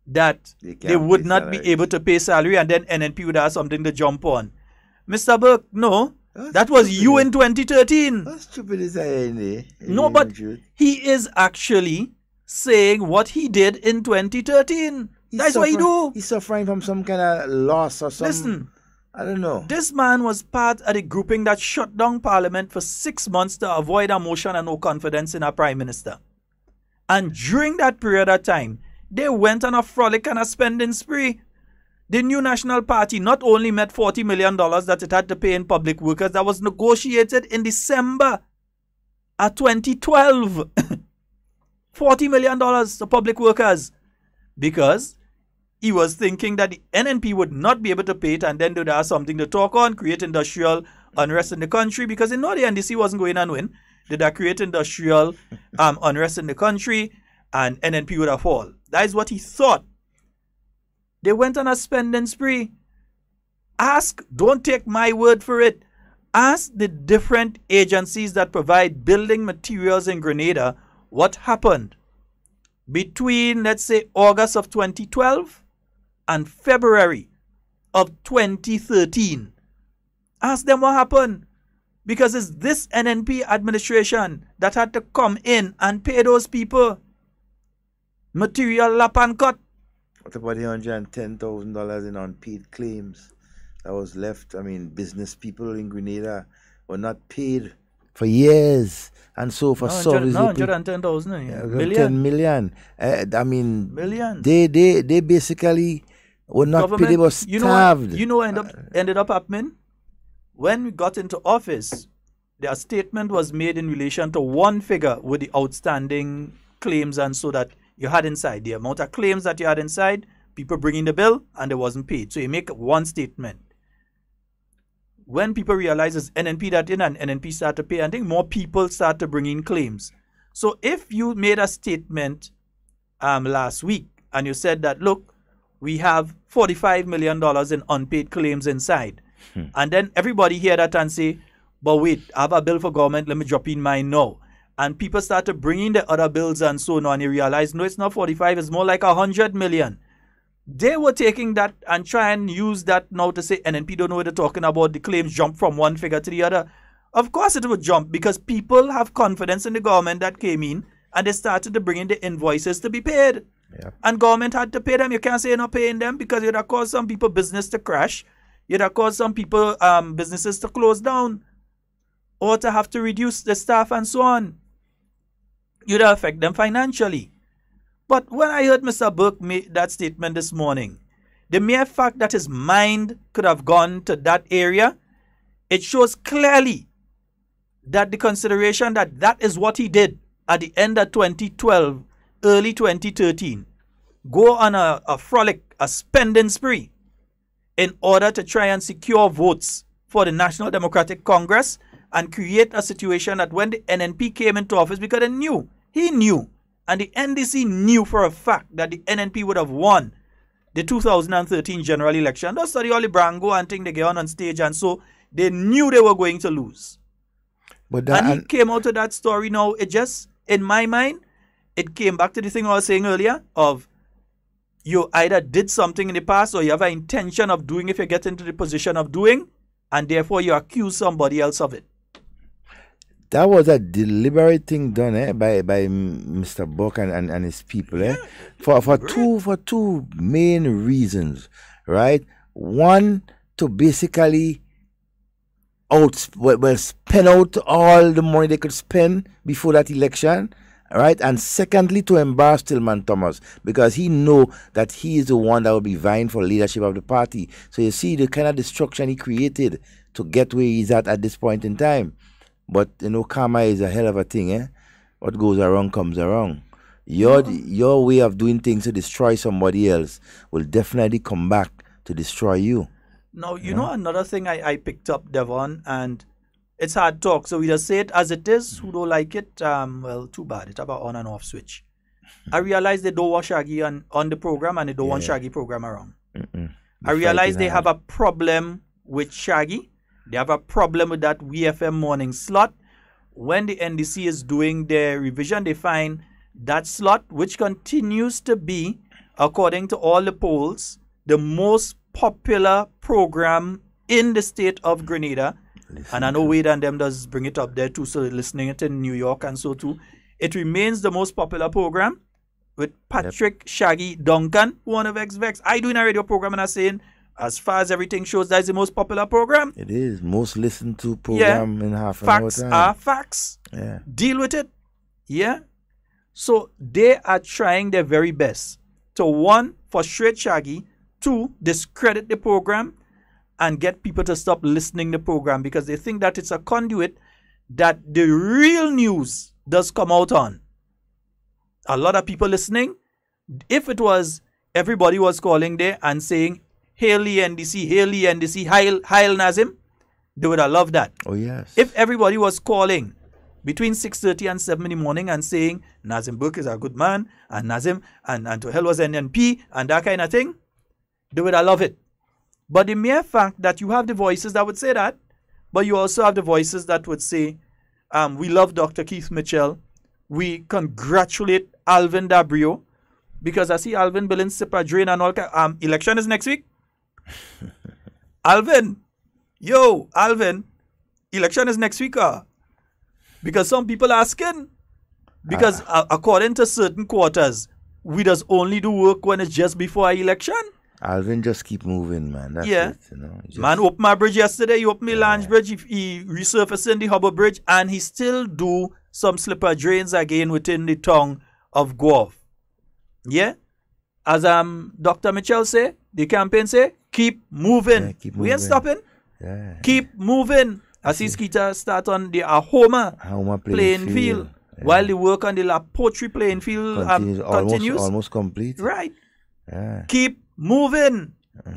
that they would not be able to pay salary, and then NNP would have something to jump on. Mr. Burke, no, that was you in 2013. How stupid is that? No, but he is actually saying what he did in 2013. That's what he do. He's suffering from some kind of loss or something. Listen, I don't know. This man was part of the grouping that shut down Parliament for 6 months to avoid a motion and no confidence in our Prime Minister. And during that period of time, they went on a frolic and a spending spree. The new National Party not only met $40 million that it had to pay in public workers that was negotiated in December of 2012. $40 million to public workers. Because he was thinking that the NNP would not be able to pay it, and then they'd have something to talk on, create industrial unrest in the country, because they know the NDC wasn't going to win. They'd create industrial unrest in the country, and NNP would have fall. That is what he thought. They went on a spending spree. Ask, don't take my word for it. Ask the different agencies that provide building materials in Grenada what happened between, let's say, August of 2012 and February of 2013. Ask them what happened. Because it's this NNP administration that had to come in and pay those people material lap and cut. What about the $110,000 in unpaid claims that was left? I mean, business people in Grenada were not paid for years. And so for service, no, 110,000, million. 10 million. I mean, million. They basically were not paid. They were starved. You know what ended up happening? When we got into office, their statement was made in relation to one figure with the outstanding claims, and so that you had inside the amount of claims that you had inside, people bringing the bill, and it wasn't paid. So you make one statement. When people realize it's NNP that in and NNP start to pay, I think more people start to bring in claims. So if you made a statement last week and you said that, look, we have $45 million in unpaid claims inside, and then everybody hear that and say, but wait, I have a bill for government, let me drop in mine now. And people start to bring in the other bills and so on, and you realize, no, it's not 45, it's more like 100 million. They were taking that and try and use that now to say NNP don't know what they're talking about. The claims jump from one figure to the other. Of course it would jump, because people have confidence in the government that came in, and they started to bring in the invoices to be paid. Yeah. And government had to pay them. You can't say you're not paying them, because you'd have caused some people business to crash. You'd have caused some people businesses to close down, or to have to reduce the staff and so on. You'd affect them financially. But when I heard Mr. Burke make that statement this morning, the mere fact that his mind could have gone to that area, it shows clearly that the consideration that that is what he did at the end of 2012, early 2013, go on a frolic, a spending spree, in order to try and secure votes for the National Democratic Congress and create a situation that when the NNP came into office, because he knew, and the NDC knew for a fact that the NNP would have won the 2013 general election. Don't study all the brango and thing they get on stage, and so they knew they were going to lose. But and he came out of that story now. It just, in my mind, it came back to the thing I was saying earlier of you either did something in the past or you have an intention of doing if you get into the position of doing, and therefore you accuse somebody else of it. That was a deliberate thing done by Mr. Buck and his people for two main reasons, right? One, to basically spend out all the money they could spend before that election, right? And secondly, to embarrass Tillman Thomas, because he know that he is the one that will be vying for leadership of the party. So you see the kind of destruction he created to get where he's at this point in time. But karma is a hell of a thing, eh? What goes around comes around. Your way of doing things to destroy somebody else will definitely come back to destroy you. Now, you know another thing I picked up, Devon, and it's hard talk, so we just say it as it is. Who don't like it, well, too bad. It's about on and off switch. I realize they don't want Shaggy on the program, and they don't want Shaggy program around. I realize they have a problem with Shaggy. They have a problem with that WFM morning slot. When the NDC is doing their revision, they find that slot, which continues to be, according to all the polls, the most popular program in the state of Grenada. And I know Wade and them does bring it up there too, so listening it in New York and so too. It remains the most popular program with Patrick Shaggy Duncan, one of X-Vex. I do in a radio program and I'm saying, as far as everything shows, that's the most popular program. It is. Most listened to program in half an hour time. Facts are facts. Yeah. Deal with it. Yeah. So they are trying their very best to, one, frustrate Shaggy, two, discredit the program, and get people to stop listening to the program because they think that it's a conduit that the real news does come out on. A lot of people listening, if it was everybody was calling there and saying, Hail the NDC, Hail Nazim, they would have loved that. Oh, yes. If everybody was calling between 6:30 and 7 in the morning and saying, Nazim Burke is a good man, and Nazim, and to hell was NNP, and that kind of thing, they would have loved it. But the mere fact that you have the voices that would say that, but you also have the voices that would say, we love Dr. Keith Mitchell. We congratulate Alvin Dabrio. Because I see Alvin Billings sip a drain and all. Election is next week. Alvin. Election is next week. Because some people asking. Because according to certain quarters, we just only do work when it's just before an election. Alvin just keep moving, man. That's it, Man opened my bridge yesterday. He opened the Lange Bridge. He resurfacing the Hubble Bridge. And he still do some slipper drains again within the tongue of Guelph. Yeah? As Dr. Mitchell say, the campaign say, keep moving. Keep moving. We ain't stopping. Yeah. Keep moving. I see Skeeter start on the Ahoma playing field. While the work on the La Poetry playing field continues. Almost complete. Right. Yeah. Keep moving. We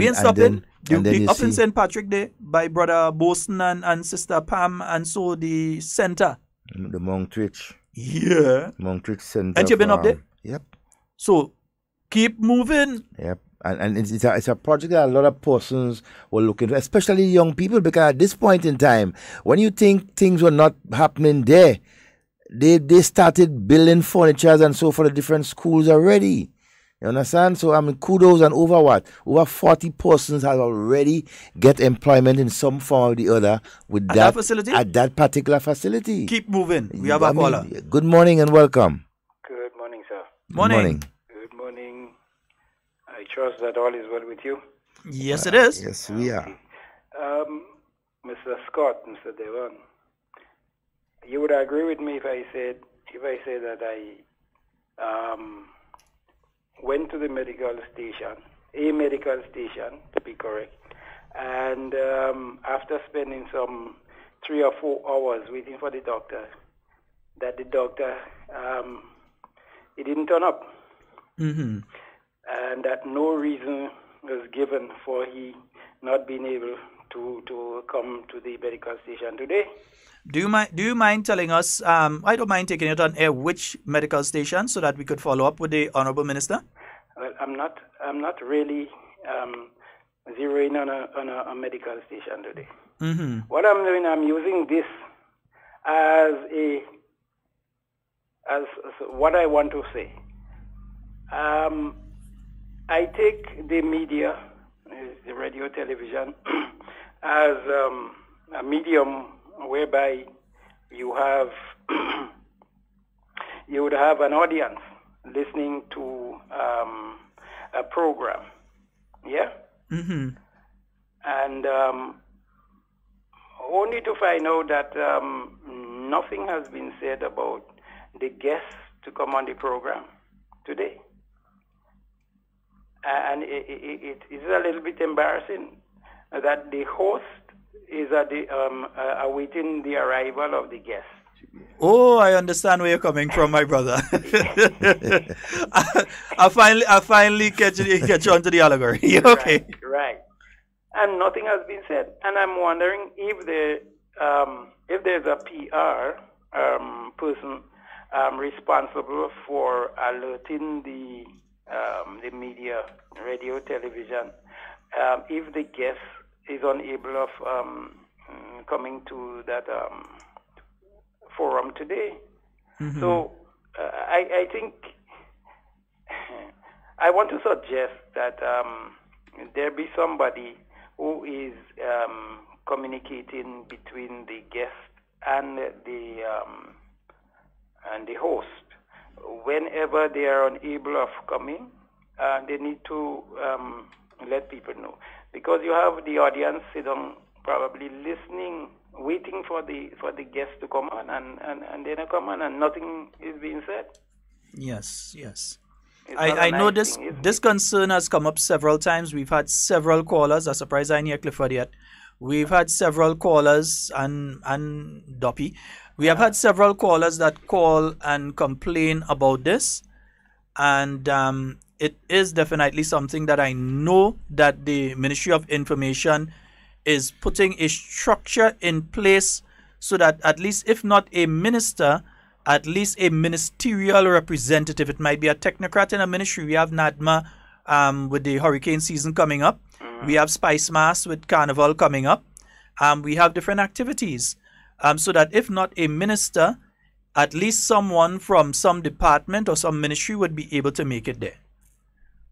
ain't stopping. Up in St. Patrick Day by Brother Boson and Sister Pam, and so the center. The Montrich. Yeah. Montrich Center. And you been up there? Yep. So keep moving. Yep. And it's a project that a lot of persons were looking for, especially young people, because at this point in time, when you think things were not happening there, they started building furnitures and so for the different schools already. You understand? So, kudos, and over 40 persons have already get employment in some form or the other with that facility? At that particular facility. Keep moving. We have a caller. Good morning and welcome. Good morning, sir. Morning. Good morning. I trust that all is well with you. Yes, it is. Yes, we are. Mr. Scott, Mr. Devon, you would agree with me if I say that I went to the medical station to be correct, and after spending some 3 or 4 hours waiting for the doctor, that the doctor he didn't turn up, and that no reason was given for he not being able to come to the medical station today. Do you mind telling us? I don't mind taking it on air. Which medical station, so that we could follow up with the Honorable Minister. Well, I'm not really zeroing on a medical station today. What I'm doing, I'm using this as what I want to say. I take the media, the radio, television, as a medium whereby you would have an audience listening to a program, yeah? And only to find out that nothing has been said about the guests to come on the program today. And it is a little bit embarrassing that the host is awaiting the arrival of the guest. Oh, I understand where you're coming from, my brother. I finally catch you onto the allegory. Okay. Right. And nothing has been said. And I'm wondering if there's a PR person responsible for alerting the media, radio, television, if the guest is unable of coming to that forum today. Mm-hmm. So I think I want to suggest that there be somebody who is communicating between the guest and the host. Whenever they are unable of coming, they need to let people know, because you have the audience sitting probably listening, waiting for the guests to come on, and they don't come on, and nothing is being said. Yes. I know this concern has come up several times. We've had several callers. I'm surprised I didn't hear Clifford yet. We've had several callers and Doppy. We have had several callers that call and complain about this, and it is definitely something that I know that the Ministry of Information is putting a structure in place so that at least, if not a minister, at least a ministerial representative. It might be a technocrat in a ministry. We have NADMA with the hurricane season coming up. We have Spice Mass with Carnival coming up. We have different activities. So that if not a minister, at least someone from some department or some ministry would be able to make it there.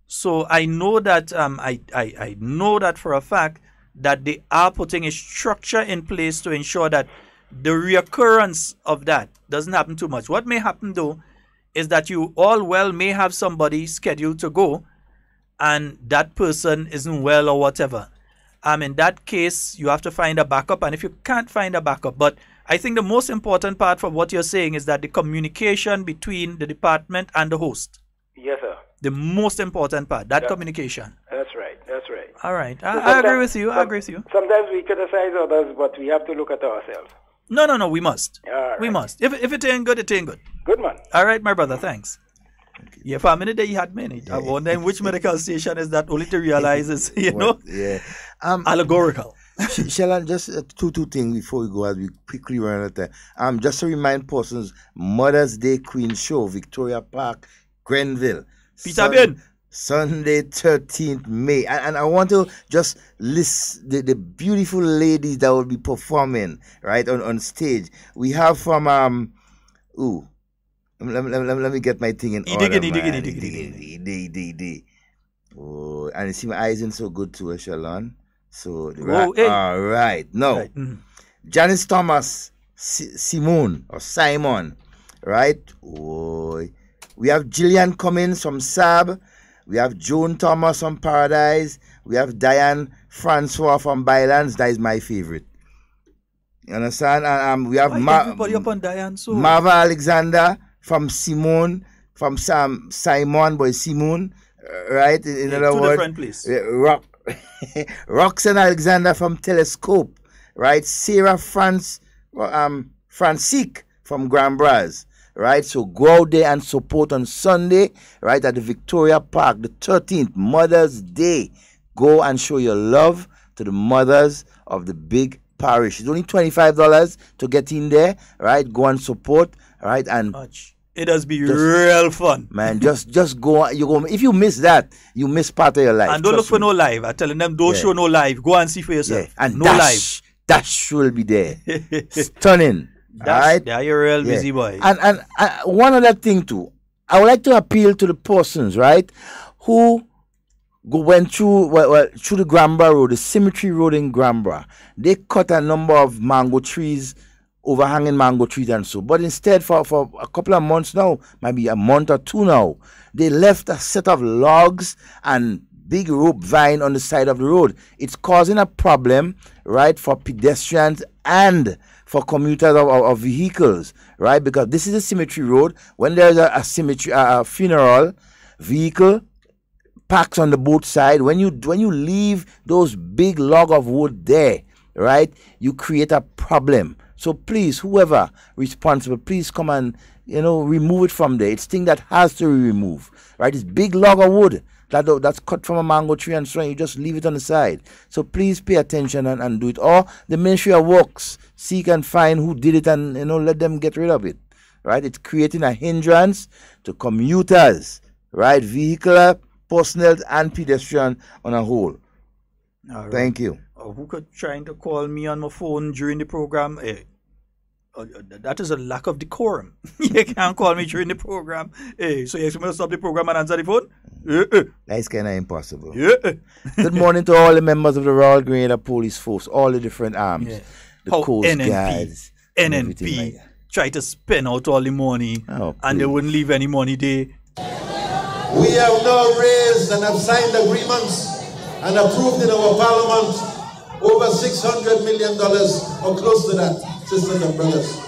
So I know that I know that for a fact that they are putting a structure in place to ensure that the reoccurrence of that doesn't happen too much. What may happen though is that you all well may have somebody scheduled to go and that person isn't well or whatever. In that case, you have to find a backup, and if you can't find a backup, but I think the most important part from what you're saying is that the communication between the department and the host. Yes, sir. The most important part, that communication. That's right. All right. I agree with you. Sometimes we criticize others, but we have to look at ourselves. No, we must. Right. We must. If it ain't good, it ain't good. Good, man. All right, my brother, thanks. Yeah, for a minute there you had many. I wonder which medical station is that, only to realize it's, allegorical. Sheldon, just two things before we go, as we quickly run out of time. Just to remind persons, Mother's Day Queen Show, Victoria Park, Grenville. Peter Ben. Sunday, 13th May. And I want to just list the beautiful ladies that will be performing, right, on stage. We have from, let me get my thing in order, Oh, and you see my eyes ain't so good too, Sheldon. So, all right. No. Right. Mm-hmm. Janice Thomas, Simone, right? Oh, we have Gillian Cummins from SAB. We have Joan Thomas from Paradise. We have Diane Francois from Bylands. That is my favorite. You understand? We have everybody up on Diane. So Marva Alexander from Simone, from Simon Boy Simone, right? In other words, different place. Roxanne Alexander from Telescope, right? Sarah Francique from Grand Bras, right? So go out there and support on Sunday, right, at the Victoria Park, the 13th, Mother's Day. Go and show your love to the mothers of the big parish. It's only $25 to get in there, right? Go and support, right? And it does be real fun, man. Just go. You go. If you miss that, you miss part of your life. And don't look for no live. I'm telling them, don't show no live. Go and see for yourself. Yeah. And no live. Dash will be there. Stunning. Right? Yeah, you're a real busy boy. And one other thing too, I would like to appeal to the persons, right, who went through through the Grambra Road, the Cemetery Road in Grambra. They cut a number of mango trees, overhanging mango trees and so. But instead, for a couple of months now, maybe a month or two now, they left a set of logs and big rope vine on the side of the road. It's causing a problem, right, for pedestrians and for commuters of vehicles, right? Because this is a cemetery road. When there's a funeral, vehicle parks on the both side. When you leave those big log of wood there, right, you create a problem. So please, whoever responsible, please come and remove it from there. It's thing that has to be removed, right? It's big log of wood that's cut from a mango tree and so on. You just leave it on the side. So please pay attention and do it. Or the Ministry of Works seek and find who did it and let them get rid of it, right? It's creating a hindrance to commuters, right? Vehicular, personnel, and pedestrian on a whole. All right. Thank you. Who could trying to call me on my phone during the program? That is a lack of decorum. You can't call me during the program. So you expect me to stop the program and answer the phone? That's kind of impossible. Yeah. Good morning to all the members of the Royal Grenadier Police Force, all the different arms, the Coast Guards, NNP try to spend out all the money, and they wouldn't leave any money there. We have now raised and have signed agreements and approved in our parliament over $600 million or close to that, sisters and brothers.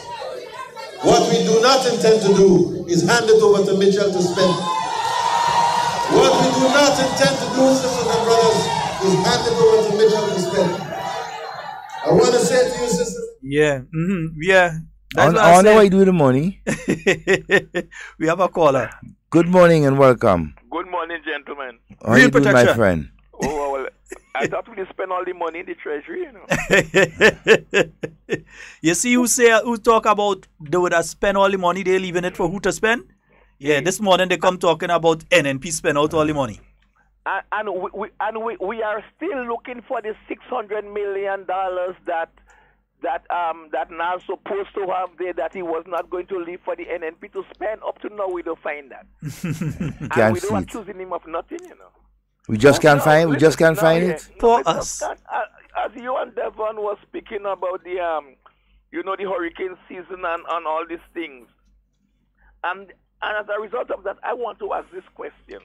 What we do not intend to do is hand it over to Mitchell to spend. What we do not intend to do, sisters and brothers, is hand it over to Mitchell to spend. I want to say to you, sisters. Yeah. Yeah. I know what you do with the money. We have a caller. Good morning and welcome. Good morning, gentlemen. How are you doing, my friend? Oh, well, I thought we spend all the money in the treasury, You see who talk about they would have spent all the money, they leaving it for who to spend? Yeah, this morning they come talking about NNP spend out all the money. And we are still looking for the $600 million that now supposed to have there that he was not going to leave for the NNP to spend. Up to now, we don't find that. And we don't accusing him of nothing, We just can't find. We just can't find it. For us. As you and Devon was speaking about the the hurricane season and all these things, and as a result of that, I want to ask this question: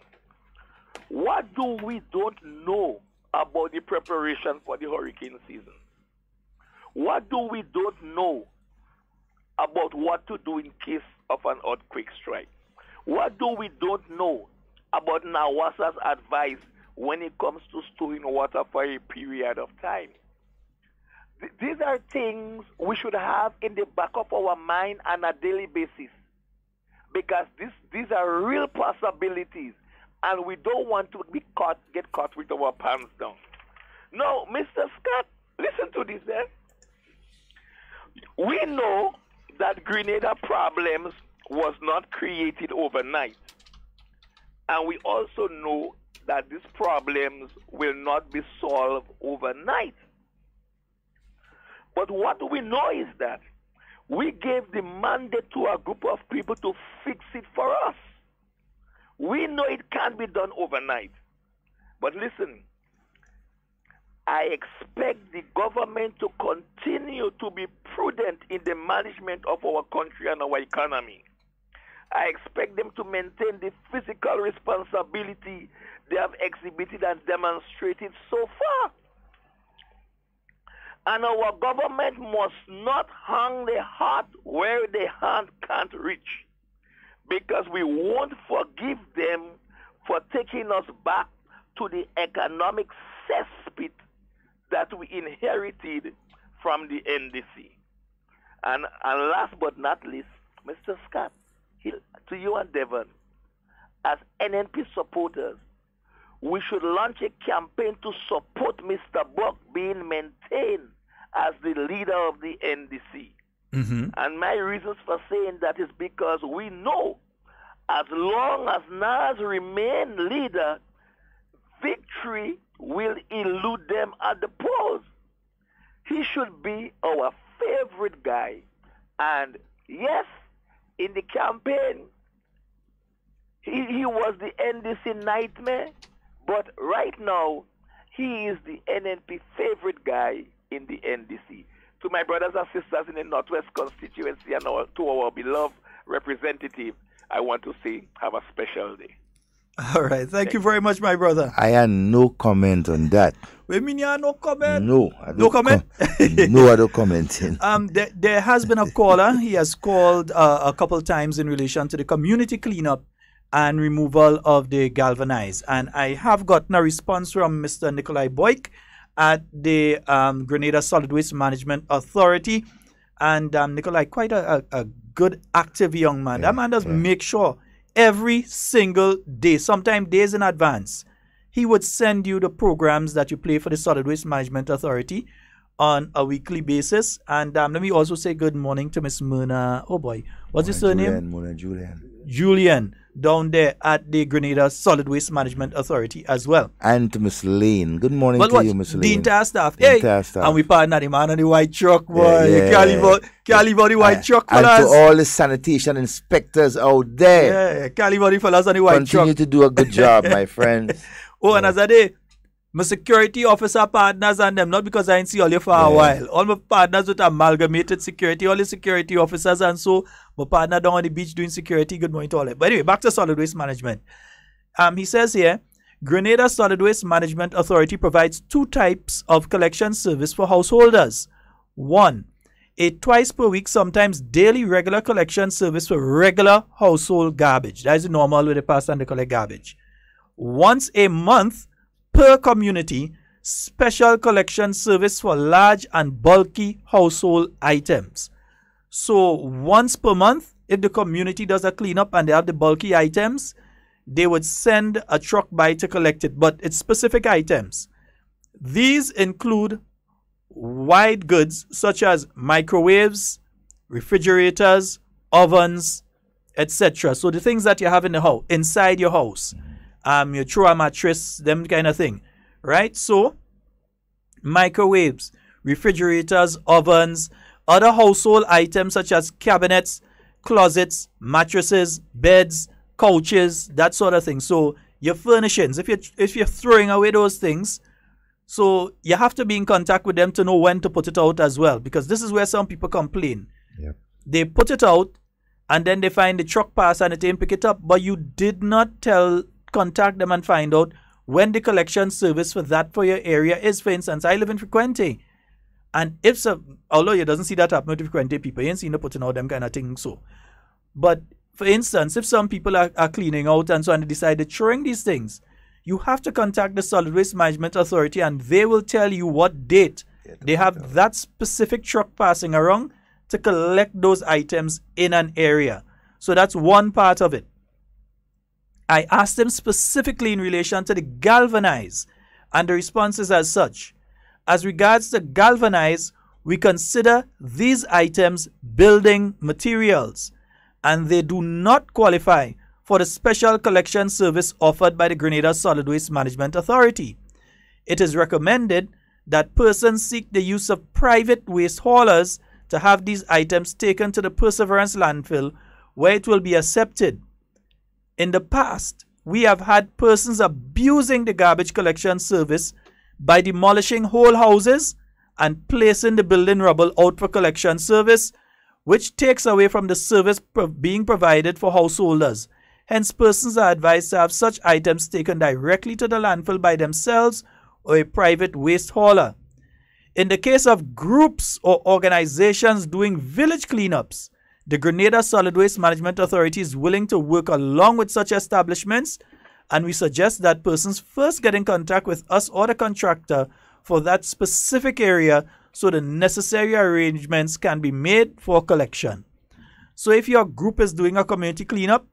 what do we don't know about the preparation for the hurricane season? What do we don't know about what to do in case of an earthquake strike? What do we don't know about NAWASA's advice when it comes to storing water for a period of time? These are things we should have in the back of our mind on a daily basis, because these are real possibilities, and we don't want to get caught with our pants down. Now, Mr. Scott, listen to this, We know that Grenada problems was not created overnight. And we also know that these problems will not be solved overnight. But what we know is that we gave the mandate to a group of people to fix it for us. We know it can't be done overnight. But listen, I expect the government to continue to be prudent in the management of our country and our economy. I expect them to maintain the physical responsibility they have exhibited and demonstrated so far. And our government must not hang the heart where the hand can't reach, because we won't forgive them for taking us back to the economic cesspit that we inherited from the NDC. And last but not least, Mr. Scott, to you and Devon, as NNP supporters, we should launch a campaign to support Mr. Buck being maintained as the leader of the NDC. Mm-hmm. And my reasons for saying that is because we know as long as Nas remains leader, victory will elude them at the polls. He should be our favorite guy. And yes, in the campaign, he was the NDC nightmare, but right now, he is the NNP favorite guy in the NDC. To my brothers and sisters in the Northwest constituency and to our beloved representative, I want to say have a special day. All right. Thank you very much, my brother. I had no comment on that. Wait, mean you have no comment? No. No comment? No other commenting. There has been a caller. He has called a couple times in relation to the community cleanup and removal of the galvanized. And I have gotten a response from Mr. Nikolai Boyk at the Grenada Solid Waste Management Authority. And Nikolai, quite a good, active young man. That man does make sure every single day, sometimes days in advance, he would send you the programs that you play for the Solid Waste Management Authority on a weekly basis. And let me also say good morning to Miss Myrna. Oh boy, what's his surname? Julian, down there at the Grenada Solid Waste Management Authority as well. And to Miss Lane. Good morning to you, Miss Lane. The entire staff. The entire staff. And we partner the man on the white truck, boy. You can't leave out the white truck, and fellas. to all the sanitation inspectors out there. Yeah, can't leave out the fellas on the white truck. Continue to do a good job, my friends. And as I say, my security officer partners and them, not because I ain't see all you for a while. All my partners with amalgamated security, all the security officers, and so my partner down on the beach doing security. Good morning to all that. But anyway, back to solid waste management. He says here, Grenada Solid Waste Management Authority provides 2 types of collection service for householders. 1, a twice per week, sometimes daily regular collection service for regular household garbage. That is the normal way they pass and they collect garbage. Once a month, per community, special collection service for large and bulky household items. So once per month, if the community does a cleanup and they have the bulky items, they would send a truck by to collect it, but it's specific items. These include wide goods such as microwaves, refrigerators, ovens, etc. So the things that you have in the house, inside your house. You throw a mattress, them kind of thing, right? So, microwaves, refrigerators, ovens, other household items such as cabinets, closets, mattresses, beds, couches, that sort of thing. So, your furnishings, if you're throwing away those things, so you have to be in contact with them to know when to put it out as well, because this is where some people complain. Yep. They put it out, and then they find the truck pass and it ain't pick it up, but you did not contact them and find out when the collection service for your area is. For instance, I live in Frequente, and if so, although you doesn't see that happen with Frequente people, you ain't seen them putting out them kind of things. So, but for instance, if some people are cleaning out and so on, they decide to throwing these things, you have to contact the Solid Waste Management Authority, and they will tell you what date they have that specific truck passing around to collect those items in an area. So that's one part of it. I asked them specifically in relation to the galvanized, and the response is as such. As regards the galvanized, we consider these items building materials, and they do not qualify for the special collection service offered by the Grenada Solid Waste Management Authority. It is recommended that persons seek the use of private waste haulers to have these items taken to the Perseverance landfill, where it will be accepted. In the past, we have had persons abusing the garbage collection service by demolishing whole houses and placing the building rubble out for collection service, which takes away from the service being provided for householders. Hence, persons are advised to have such items taken directly to the landfill by themselves or a private waste hauler. In the case of groups or organizations doing village cleanups, the Grenada Solid Waste Management Authority is willing to work along with such establishments, and we suggest that persons first get in contact with us or the contractor for that specific area so the necessary arrangements can be made for collection. So if your group is doing a community cleanup,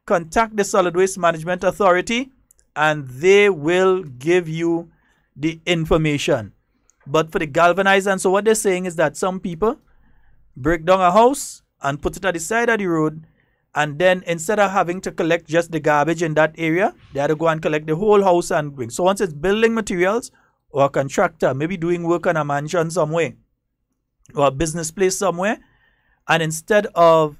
contact the Solid Waste Management Authority and they will give you the information. But for the galvanized, and so what they're saying is that some people break down a house and put it at the side of the road, and then instead of having to collect just the garbage in that area, they had to go and collect the whole house and bring. So once it's building materials or a contractor, maybe doing work on a mansion somewhere or a business place somewhere, and instead of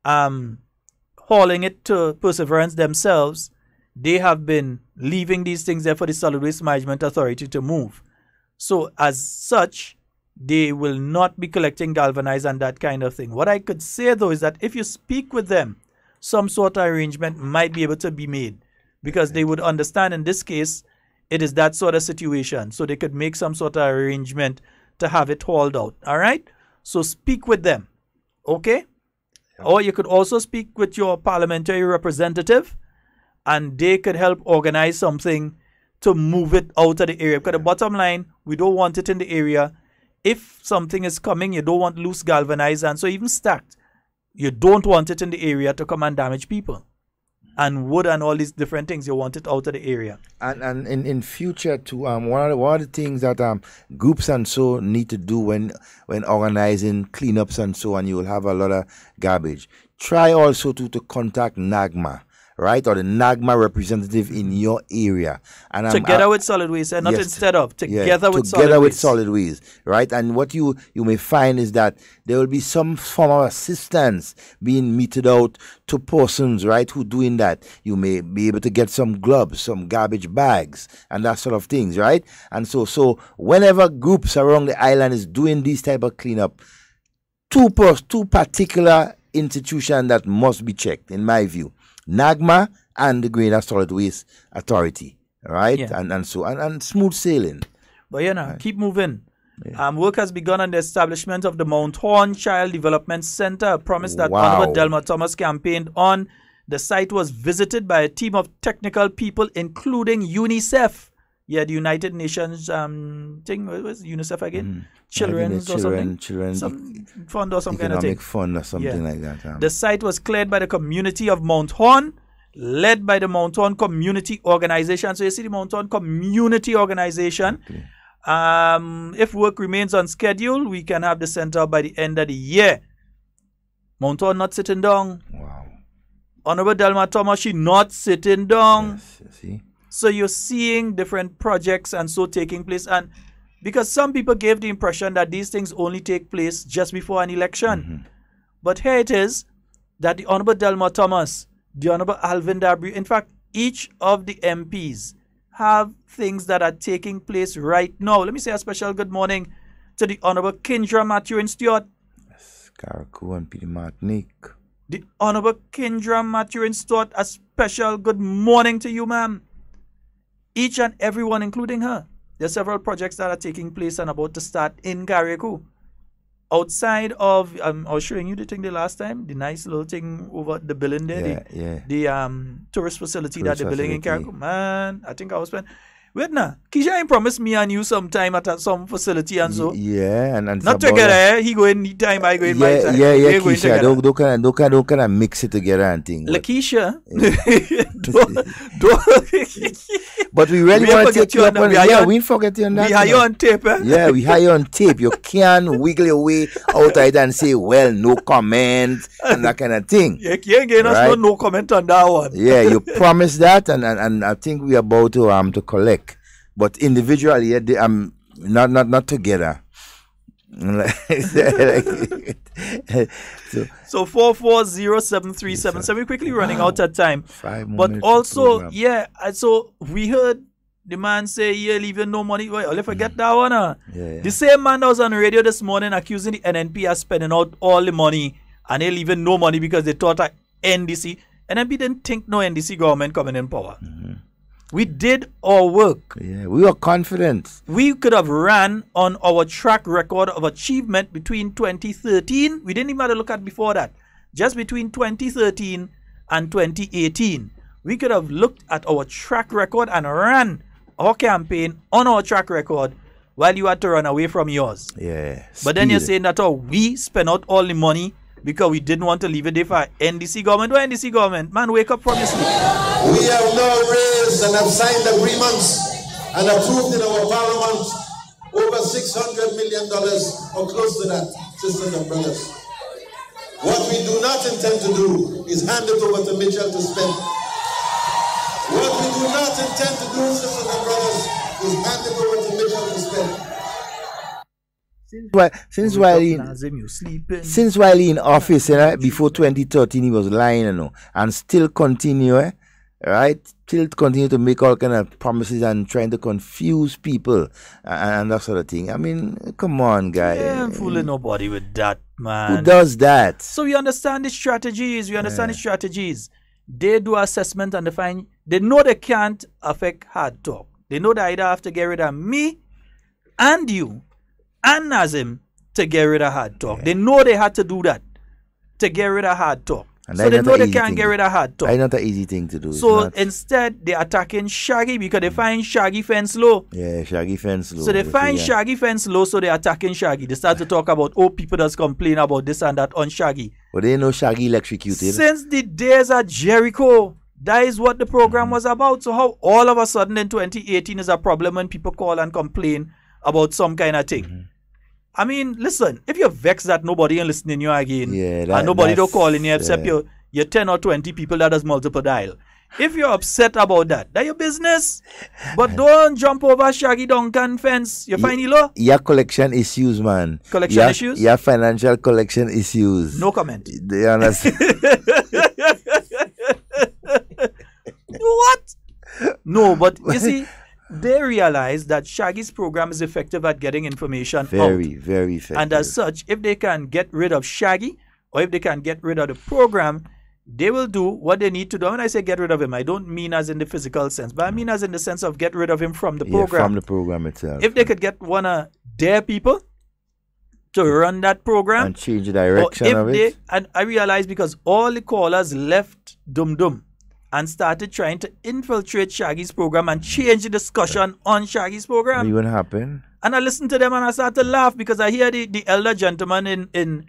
hauling it to Perseverance themselves, they have been leaving these things there for the Solid Waste Management Authority to move. So as such, they will not be collecting galvanized and that kind of thing. What I could say though is that if you speak with them, some sort of arrangement might be able to be made because they would understand in this case it is that sort of situation. So they could make some sort of arrangement to have it hauled out. All right? So speak with them. Okay? Yeah. Or you could also speak with your parliamentary representative and they could help organize something to move it out of the area. Because the bottom line, we don't want it in the area. If something is coming, you don't want loose galvanized and so even stacked. You don't want it in the area to come and damage people. And wood and all these different things, you want it out of the area. And in future too, one of the things that groups and so need to do when organizing cleanups and so on, you will have a lot of garbage. Try also to contact NAGMA, right, or the NAGMA representative in your area, and together with solid waste, and not yes, instead of together with solid waste, right? And what you may find is that there will be some form of assistance being meted out to persons, right, who doing that. You may be able to get some gloves, some garbage bags, and that sort of things, right? And so whenever groups around the island is doing this type of cleanup, two particular institutions that must be checked, in my view. NAGMA and the Greater Solid Waste Authority, right? Yeah. And smooth sailing. But right. Keep moving. Yeah. Work has begun on the establishment of the Mount Horn Child Development Center, a promise that Honorable Delma Thomas campaigned on. The site was visited by a team of technical people, including UNICEF. Yeah, the United Nations thing. What was UNICEF again? Children's or something? Some fund or some kind of thing. Fund or something like that. The site was cleared by the community of Mount Horn, led by the Mount Horn Community Organization. So you see the Mount Horn Community Organization. Okay. If work remains on schedule, we can have the center by the end of the year. Mount Horn not sitting down. Wow. Honorable Delma Thomas, she not sitting down. Yes, see? So you're seeing different projects and so taking place. And because some people gave the impression that these things only take place just before an election. Mm-hmm. But here it is that the Honorable Delma Thomas, the Honorable Alvin Dabry, in fact, each of the MPs have things that are taking place right now. Let me say a special good morning to the Honorable Kindra Matthew and Stewart. Yes, Karaku and Peter Martinique. The Honorable Kindra Matthew and Stewart, a special good morning to you, ma'am. Each and everyone, including her. There are several projects that are taking place and about to start in Carriacou. Outside of, I was showing you the thing the last time, the nice little thing over the building there, the tourist facility that they're building in Carriacou. Man, I think I was spending. Wait now, Keisha promised me and you some time at some facility and so. Yeah, and not together. He going need time, I going my time. Yeah, Keisha, don't kind of mix it together and things. Lakeisha, but we really want to take you up on. Yeah, we forget you on that. We have you on tape. Yeah, we have you on tape. You can't wiggle your way out of it and say, "Well, no comment" and that kind of thing. You can't get us no comment on that one. Yeah, you promised that, and I think we are about to collect. But individually, not together. So 440737. So we're quickly running out of time. But also, so we heard the man say, "Yeah, leaving no money." Well, let's forget that one. The same man that was on the radio this morning accusing the NNP of spending out all the money and they leaving no money because they thought that NDC didn't think no NDC government coming in power. Mm-hmm. We did our work. Yeah, we were confident. We could have ran on our track record of achievement between 2013. We didn't even have to look at before that. Just between 2013 and 2018. We could have looked at our track record and ran our campaign on our track record while you had to run away from yours. Yeah. But then you're saying that we spent out all the money because we didn't want to leave it there for NDC government. What NDC government? Man, wake up from your sleep. We have now raised and have signed agreements and approved in our parliament over $600 million or close to that, sisters and brothers. What we do not intend to do is hand it over to Mitchell to spend. What we do not intend to do, sisters and brothers, is hand it over to Mitchell to spend. Since while he in office, before 2013, he was lying, and still continue, right? Still continue to make all kind of promises and trying to confuse people and that sort of thing. I mean, come on, guy. Yeah, I'm fooling nobody with that, man. Who does that? So we understand the strategies. They do assessment and They know they can't affect hard talk. They know they either have to get rid of me and you and Nazim to get rid of hard talk. They know they had to do that to get rid of hard talk. And so they know they can't get rid of hard talk. That's not an easy thing to do. So instead, they're attacking Shaggy because they find Shaggy fence low. Yeah, Shaggy fence low. So they find Shaggy fence low, so they're attacking Shaggy. They start to talk about, people that's complain about this and that on Shaggy. But they know Shaggy electrocuted. Since the days of Jericho, that is what the program was about. So how all of a sudden in 2018 is a problem when people call and complain about some kind of thing? I mean, listen, if you're vexed that nobody ain't listening you again, and nobody don't call in you except your 10 or 20 people that does multiple dial. If you're upset about that, that's your business. But don't jump over Shaggy Duncan fence. You find low? Your collection issues, man. Collection issues? Your financial collection issues. No comment. Do you understand? What? No, but you see, they realize that Shaggy's program is effective at getting information very, out. Very effective. And as such, if they can get rid of Shaggy, or if they can get rid of the program, they will do what they need to do. When I say get rid of him, I don't mean as in the physical sense, but I mean as in the sense of get rid of him from the program. From the program itself. If they could get one of their people to run that program. And change the direction of it. And I realized because all the callers left Dum Dum and started trying to infiltrate Shaggy's program and change the discussion on Shaggy's program. What even happened? And I listened to them and I started to laugh because I hear the elder gentleman in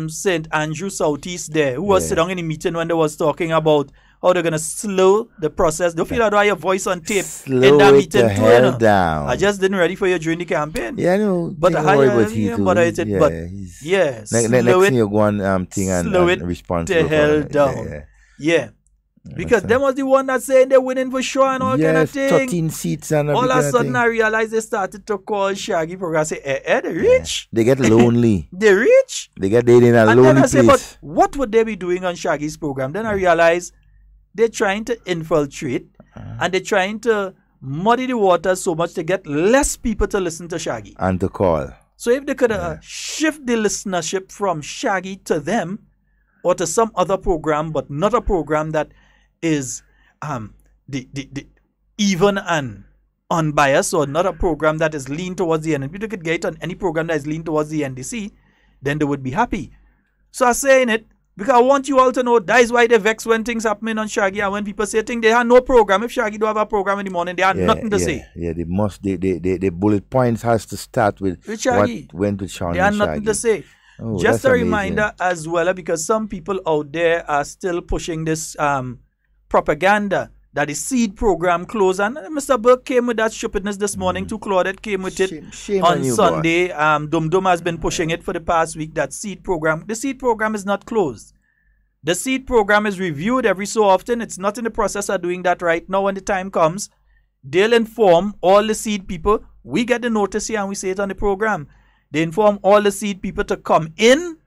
St. Andrew Southeast there, who was sitting in the meeting when they was talking about how they're gonna slow the process. Don't feel like I have voice on tape in that meeting too. You know? Down. I just didn't ready for you during the campaign. Yeah, I know. But next thing you go on thing and responsible the hell down. Yeah. Because them was the one that saying they're winning for sure and all kind of thing. 13 seats and all of a sudden I realized they started to call Shaggy program. Say, they rich. They get lonely. They rich. They get in a lonely then I say, place. but what would they be doing on Shaggy's program? Then I realized they're trying to infiltrate and they're trying to muddy the waters so much to get less people to listen to Shaggy. And to call. So if they could shift the listenership from Shaggy to them or to some other program, but not a program that is the even and unbiased, or not a program that is lean towards the end. If you could get on any program that is lean towards the NDC, then they would be happy. So I'm saying it because I want you all to know that is why they vex when things happening on Shaggy and when people say things they have no program. If Shaggy don't have a program in the morning, they have nothing to say. Yeah, they must. The bullet points has to start with Shaggy. What went with Sean. They have nothing to say. Oh, just a reminder as well, because some people out there are still pushing this propaganda that the seed program closed, and Mr. Burke came with that stupidness this morning too. Claudette came with it shame on you, Sunday. Dum Dum has been pushing it for the past week, that seed program. The seed program is not closed. The seed program is reviewed every so often. It's not in the process of doing that right now. When the time comes, they'll inform all the seed people. We get the notice here and we say it on the program. They inform all the seed people to come in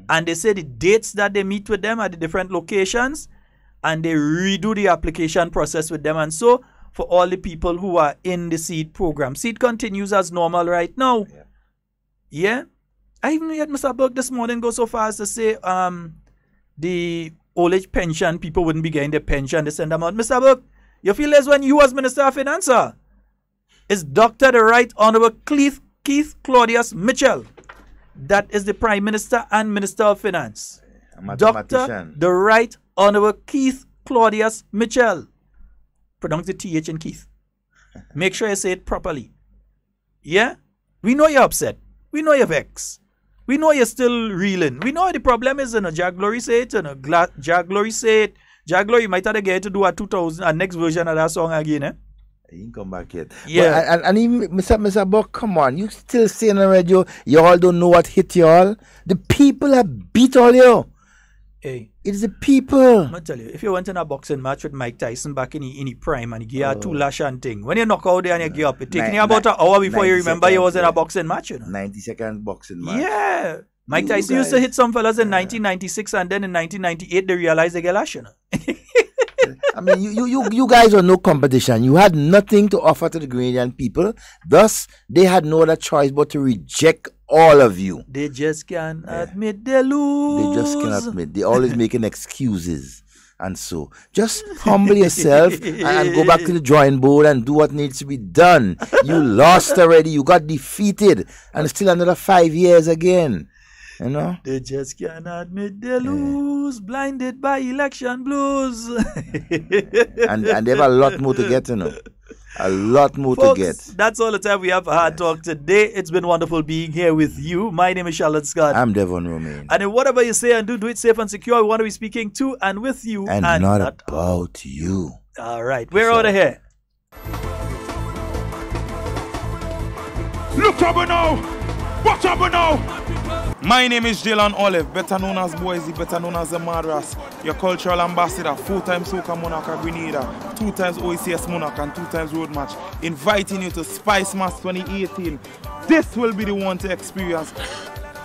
and they say the dates that they meet with them at the different locations, and they redo the application process with them. And so for all the people who are in the seed program, seed continues as normal right now. Yeah. I even heard Mr. Burke this morning go so far as to say the old age pension, people wouldn't be getting their pension. They send them out. Mr. Burke, you feel as when you was Minister of Finance, is Dr. the Right Honorable Keith Claudius Mitchell. That is the Prime Minister and Minister of Finance. Dr. the Right Honorable Keith Claudius Mitchell. Pronounce the TH in Keith. Make sure you say it properly. Yeah? We know you're upset. We know you're vexed. We know you're still reeling. We know the problem is, Jack Glory say it, Jack Glory say it. Jack Glory might have to get to do a 2000, a next version of that song again, He didn't come back yet. Yeah. But, and even, Mr. Buck, come on. You still saying on the radio, you all don't know what hit you all? The people have beat all you. Hey. It's the people. I'm going to tell you, if you went in a boxing match with Mike Tyson back in the prime and you get 2 lash and thing, when you knock out there and you get up, it taking you about an hour before you remember you was in a boxing match, 90 seconds boxing match. Yeah. Mike Tyson used to hit some fellas in 1996, and then in 1998 they realized they get lash, I mean, you guys were no competition. You had nothing to offer to the Grenadian people. Thus, they had no other choice but to reject all of you. They just can't admit they lose. They just cannot admit. They always making excuses. and so. Just humble yourself and go back to the drawing board and do what needs to be done. You lost already. You got defeated. And still another 5 years again. You know? They just can't admit they lose, blinded by election blues. and they have a lot more to get, you know. A lot more Folks, to get. That's all the time we have for Hard Talk today. It's been wonderful being here with you. My name is Sheldon Scott. I'm Devon Romain. And in whatever you say and do it safe and secure. We want to be speaking to and with you. And not about you. All right. We're out of here. Look up now. Watch up now. My name is Jalen Olive, better known as Boise, better known as the Madras, your cultural ambassador, 4-time Soca Monarch of Grenada, 2 times OECS Monarch and 2 times Road Match, inviting you to Spice Mass 2018. This will be the one to experience.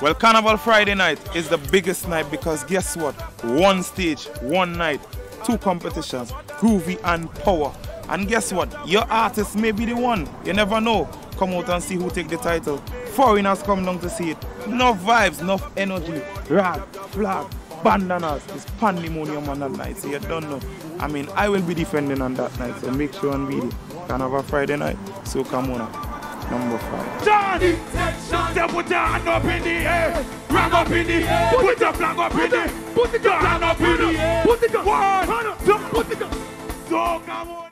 Well, Carnival Friday night is the biggest night because guess what? 1 stage, 1 night, 2 competitions, groovy and power. And guess what? Your artist may be the one. You never know. Come out and see who take the title. Foreigners come down to see it. Enough vibes, enough energy. Rag, flag, bandanas. It's pandemonium on that night, so you don't know. I mean, I will be defending on that night, so make sure and be there. Carnival Friday night, so come on. Number 5. Johnny! Say put your hand up in the air. Rag up in the air. Put your flag up in the air. Put your hand up in the air. Put the gun. 1, 2, put the gun. So come on.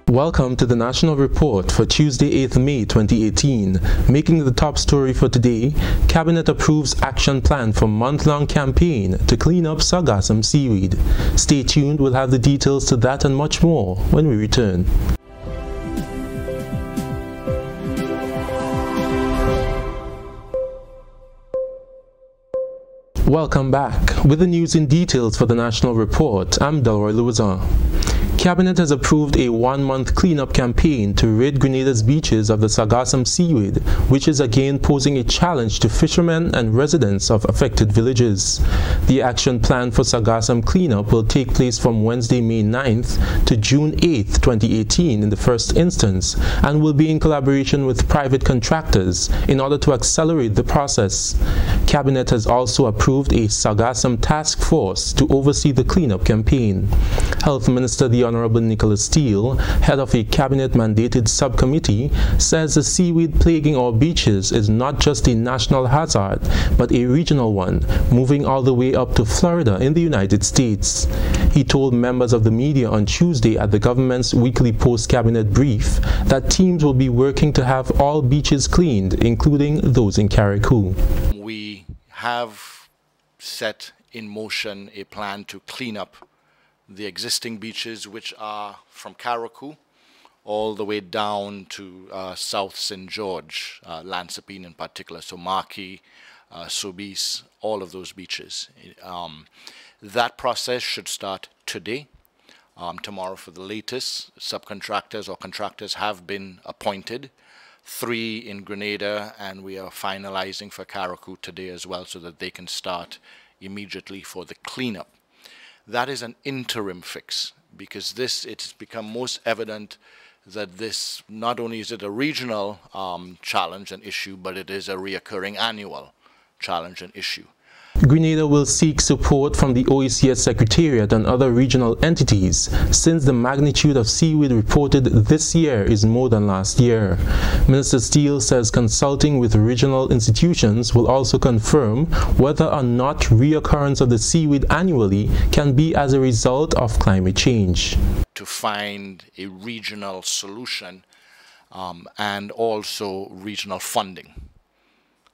Welcome to the National Report for Tuesday, 8th May 2018. Making the top story for today, Cabinet approves action plan for month-long campaign to clean up sargassum seaweed. Stay tuned, we'll have the details to that and much more when we return. Welcome back. With the news in details for the National Report, I'm Delroy Louison. Cabinet has approved a 1-month cleanup campaign to rid Grenada's beaches of the sargassum seaweed, which is again posing a challenge to fishermen and residents of affected villages. The action plan for sargassum cleanup will take place from Wednesday, May 9th to June 8th, 2018 in the first instance, and will be in collaboration with private contractors in order to accelerate the process. Cabinet has also approved a sargassum task force to oversee the cleanup campaign. Health Minister the Honorable Nicholas Steele, head of a cabinet-mandated subcommittee, says the seaweed plaguing our beaches is not just a national hazard, but a regional one, moving all the way up to Florida in the United States. He told members of the media on Tuesday at the government's weekly post-cabinet brief that teams will be working to have all beaches cleaned, including those in Carriacou. We have set in motion a plan to clean up the existing beaches, which are from Carriacou all the way down to South St. George, Lansepine in particular, so Marquis, Soubise, all of those beaches. That process should start today. Tomorrow for the latest. Subcontractors or contractors have been appointed, 3 in Grenada, and we are finalizing for Carriacou today as well so that they can start immediately for the cleanup. That is an interim fix because it's become most evident that this, not only is it a regional challenge and issue, but it is a reoccurring annual challenge and issue. Grenada will seek support from the OECS Secretariat and other regional entities, since the magnitude of seaweed reported this year is more than last year. Minister Steele says consulting with regional institutions will also confirm whether or not reoccurrence of the seaweed annually can be as a result of climate change. To find a regional solution and also regional funding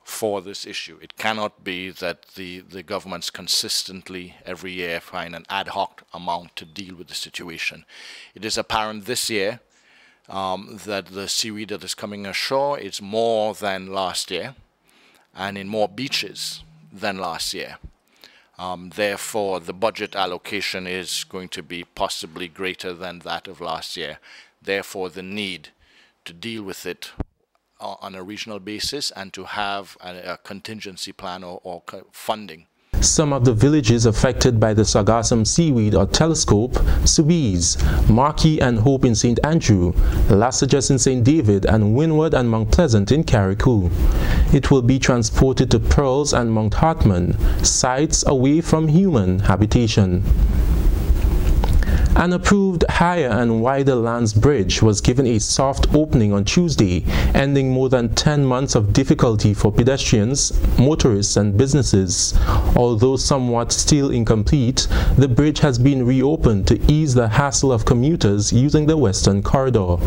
for this issue. It cannot be that the governments consistently every year find an ad hoc amount to deal with the situation. It is apparent this year that the seaweed that is coming ashore is more than last year and in more beaches than last year. Therefore, the budget allocation is going to be possibly greater than that of last year. Therefore, the need to deal with it on a regional basis and to have a contingency plan or funding. Some of the villages affected by the sargassum seaweed are Telescope, Subies, Marquis and Hope in St. Andrew, Lassages in St. David, and Windward and Mount Pleasant in Carriacou. It will be transported to Pearls and Mount Hartman, sites away from human habitation. An approved higher and wider Lands Bridge was given a soft opening on Tuesday, ending more than 10 months of difficulty for pedestrians, motorists and businesses. Although somewhat still incomplete, the bridge has been reopened to ease the hassle of commuters using the Western Corridor.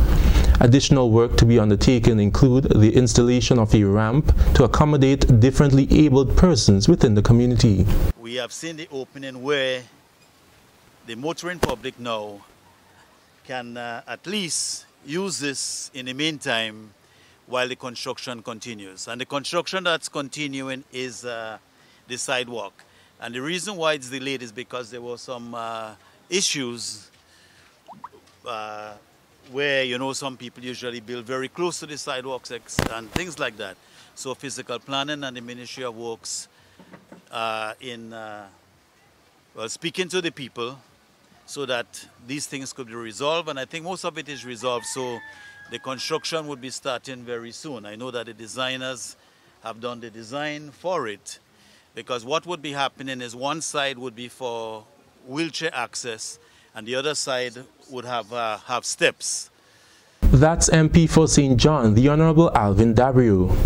Additional work to be undertaken include the installation of a ramp to accommodate differently abled persons within the community. We have seen the opening where the motoring public now can at least use this in the meantime while the construction continues. And the construction that's continuing is the sidewalk. And the reason why it's delayed is because there were some issues where, you know, some people usually build very close to the sidewalks and things like that. So physical planning and the Ministry of Works speaking to the people so that these things could be resolved, and I think most of it is resolved, so the construction would be starting very soon. I know that the designers have done the design for it, because what would be happening is one side would be for wheelchair access and the other side would have steps. That's MP for St. John, the Honorable Alvin Dabrio.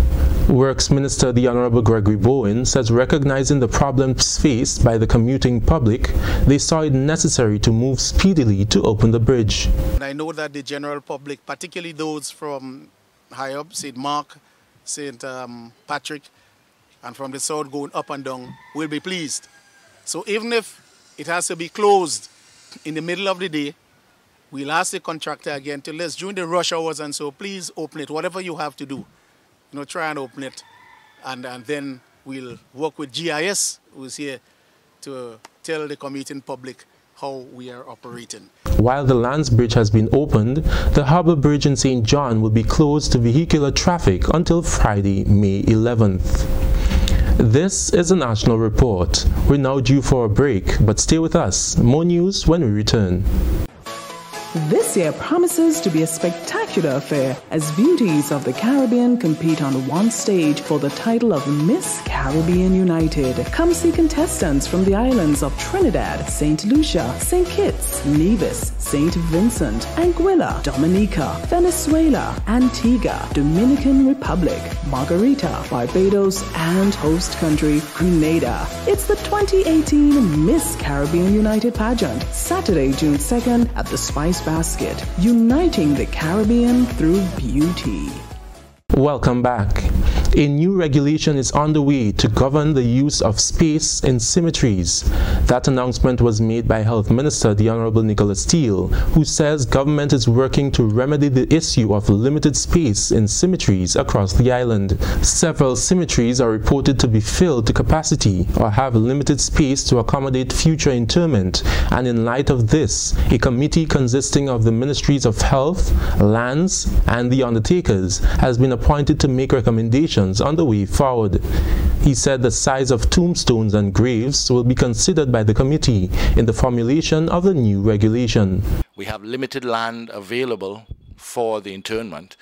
Works Minister the Honorable Gregory Bowen says recognizing the problems faced by the commuting public, they saw it necessary to move speedily to open the bridge. And I know that the general public, particularly those from high up, St. Mark, St. Patrick, and from the south going up and down, will be pleased. So even if it has to be closed in the middle of the day, we'll ask the contractor again to let's during the rush hours and so please open it, whatever you have to do. You know, try and open it, and then we'll work with GIS, who's here to tell the commuting public how we are operating. While the Lands Bridge has been opened, the Harbour Bridge in St. John will be closed to vehicular traffic until Friday, May 11th. This is a national report. We're now due for a break, but stay with us. More news when we return. This year promises to be a spectacular affair as beauties of the Caribbean compete on one stage for the title of Miss Caribbean United. Come see contestants from the islands of Trinidad, St. Lucia, St. Kitts, Nevis, St. Vincent, Anguilla, Dominica, Venezuela, Antigua, Dominican Republic, Margarita, Barbados, and host country Grenada. It's the 2018 Miss Caribbean United pageant, Saturday, June 2nd at the Spice Basket, uniting the Caribbean through beauty. Welcome back. A new regulation is on the way to govern the use of space in cemeteries. That announcement was made by Health Minister the Honorable Nicholas Steele, who says government is working to remedy the issue of limited space in cemeteries across the island. Several cemeteries are reported to be filled to capacity or have limited space to accommodate future interment, and in light of this, a committee consisting of the Ministries of Health, Lands, and the undertakers has been appointed to make recommendations on the way forward. He said the size of tombstones and graves will be considered by the committee in the formulation of the new regulation. We have limited land available for the internment,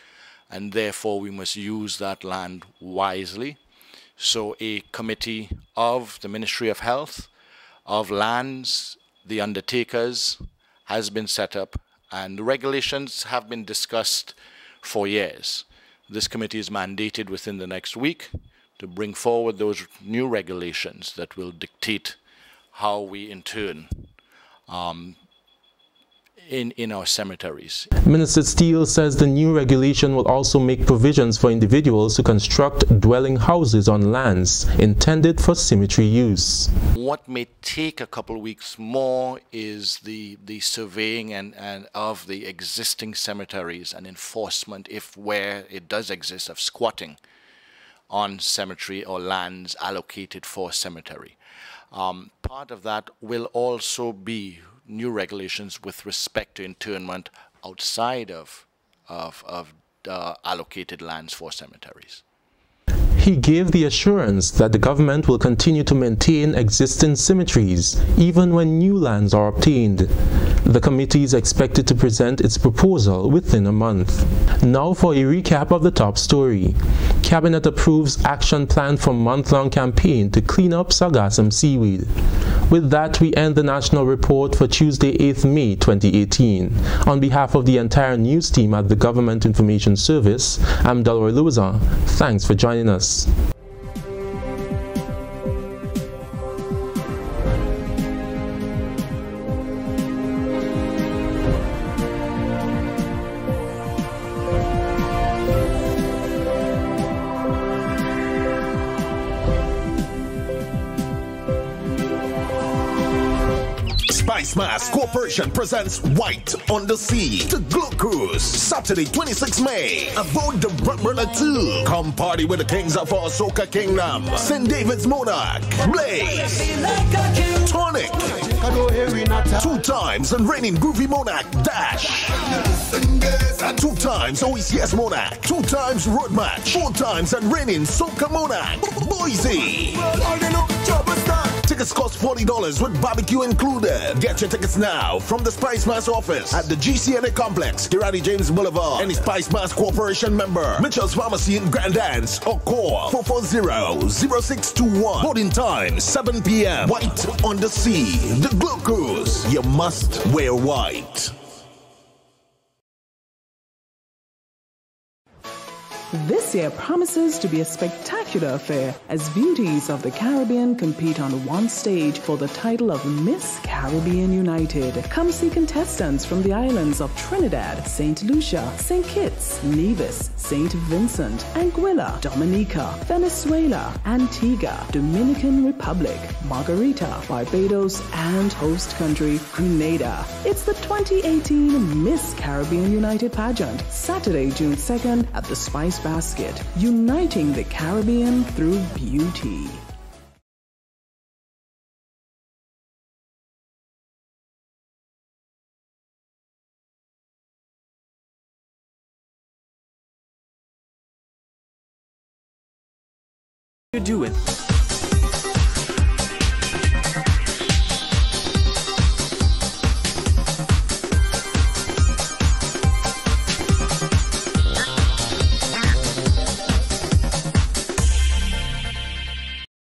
and therefore we must use that land wisely. So a committee of the Ministry of Health, of Lands, the undertakers has been set up, and the regulations have been discussed for years. This committee is mandated within the next week to bring forward those new regulations that will dictate how we intern in our cemeteries. Minister Steele says the new regulation will also make provisions for individuals to construct dwelling houses on lands intended for cemetery use. What may take a couple of weeks more is the surveying and of the existing cemeteries and enforcement, if where it does exist, of squatting on cemetery or lands allocated for cemetery. Part of that will also be new regulations with respect to internment outside of allocated lands for cemeteries. He gave the assurance that the government will continue to maintain existing symmetries even when new lands are obtained. The committee is expected to present its proposal within a month. Now for a recap of the top story. Cabinet approves action plan for month-long campaign to clean up sargassum seaweed. With that, we end the national report for Tuesday, 8th May 2018. On behalf of the entire news team at the Government Information Service, I'm Delroy Louison. Thanks for joining us. Spice Mass Corporation presents White on the Sea, the Glow Cruise, Saturday 26 May, aboard the Brother 2. Come party with the kings of our Soca Kingdom, St. David's Monarch, Blaze, Tonic, 2 times and reigning Groovy Monarch, Dash, 2 times OECS Monarch, 2 times Road Match, 4 times and reigning Soca Monarch, Boise. Tickets cost $40 with barbecue included. Get your tickets now from the Spice Mass office at the GCNA Complex, Kirati James Boulevard. Any Spice Mass Corporation member, Mitchell's Pharmacy in Grand Anse, or call 440-0621. Boarding time 7 p.m. White on the Sea, the Glow Cruise. You must wear white. This year promises to be a spectacular affair as beauties of the Caribbean compete on one stage for the title of Miss Caribbean United. Come see contestants from the islands of Trinidad, St. Lucia, St. Kitts, Nevis, St. Vincent, Anguilla, Dominica, Venezuela, Antigua, Dominican Republic, Margarita, Barbados, and host country Grenada. It's the 2018 Miss Caribbean United pageant, Saturday, June 2nd at the Spice Basket, uniting the Caribbean through beauty. You do it.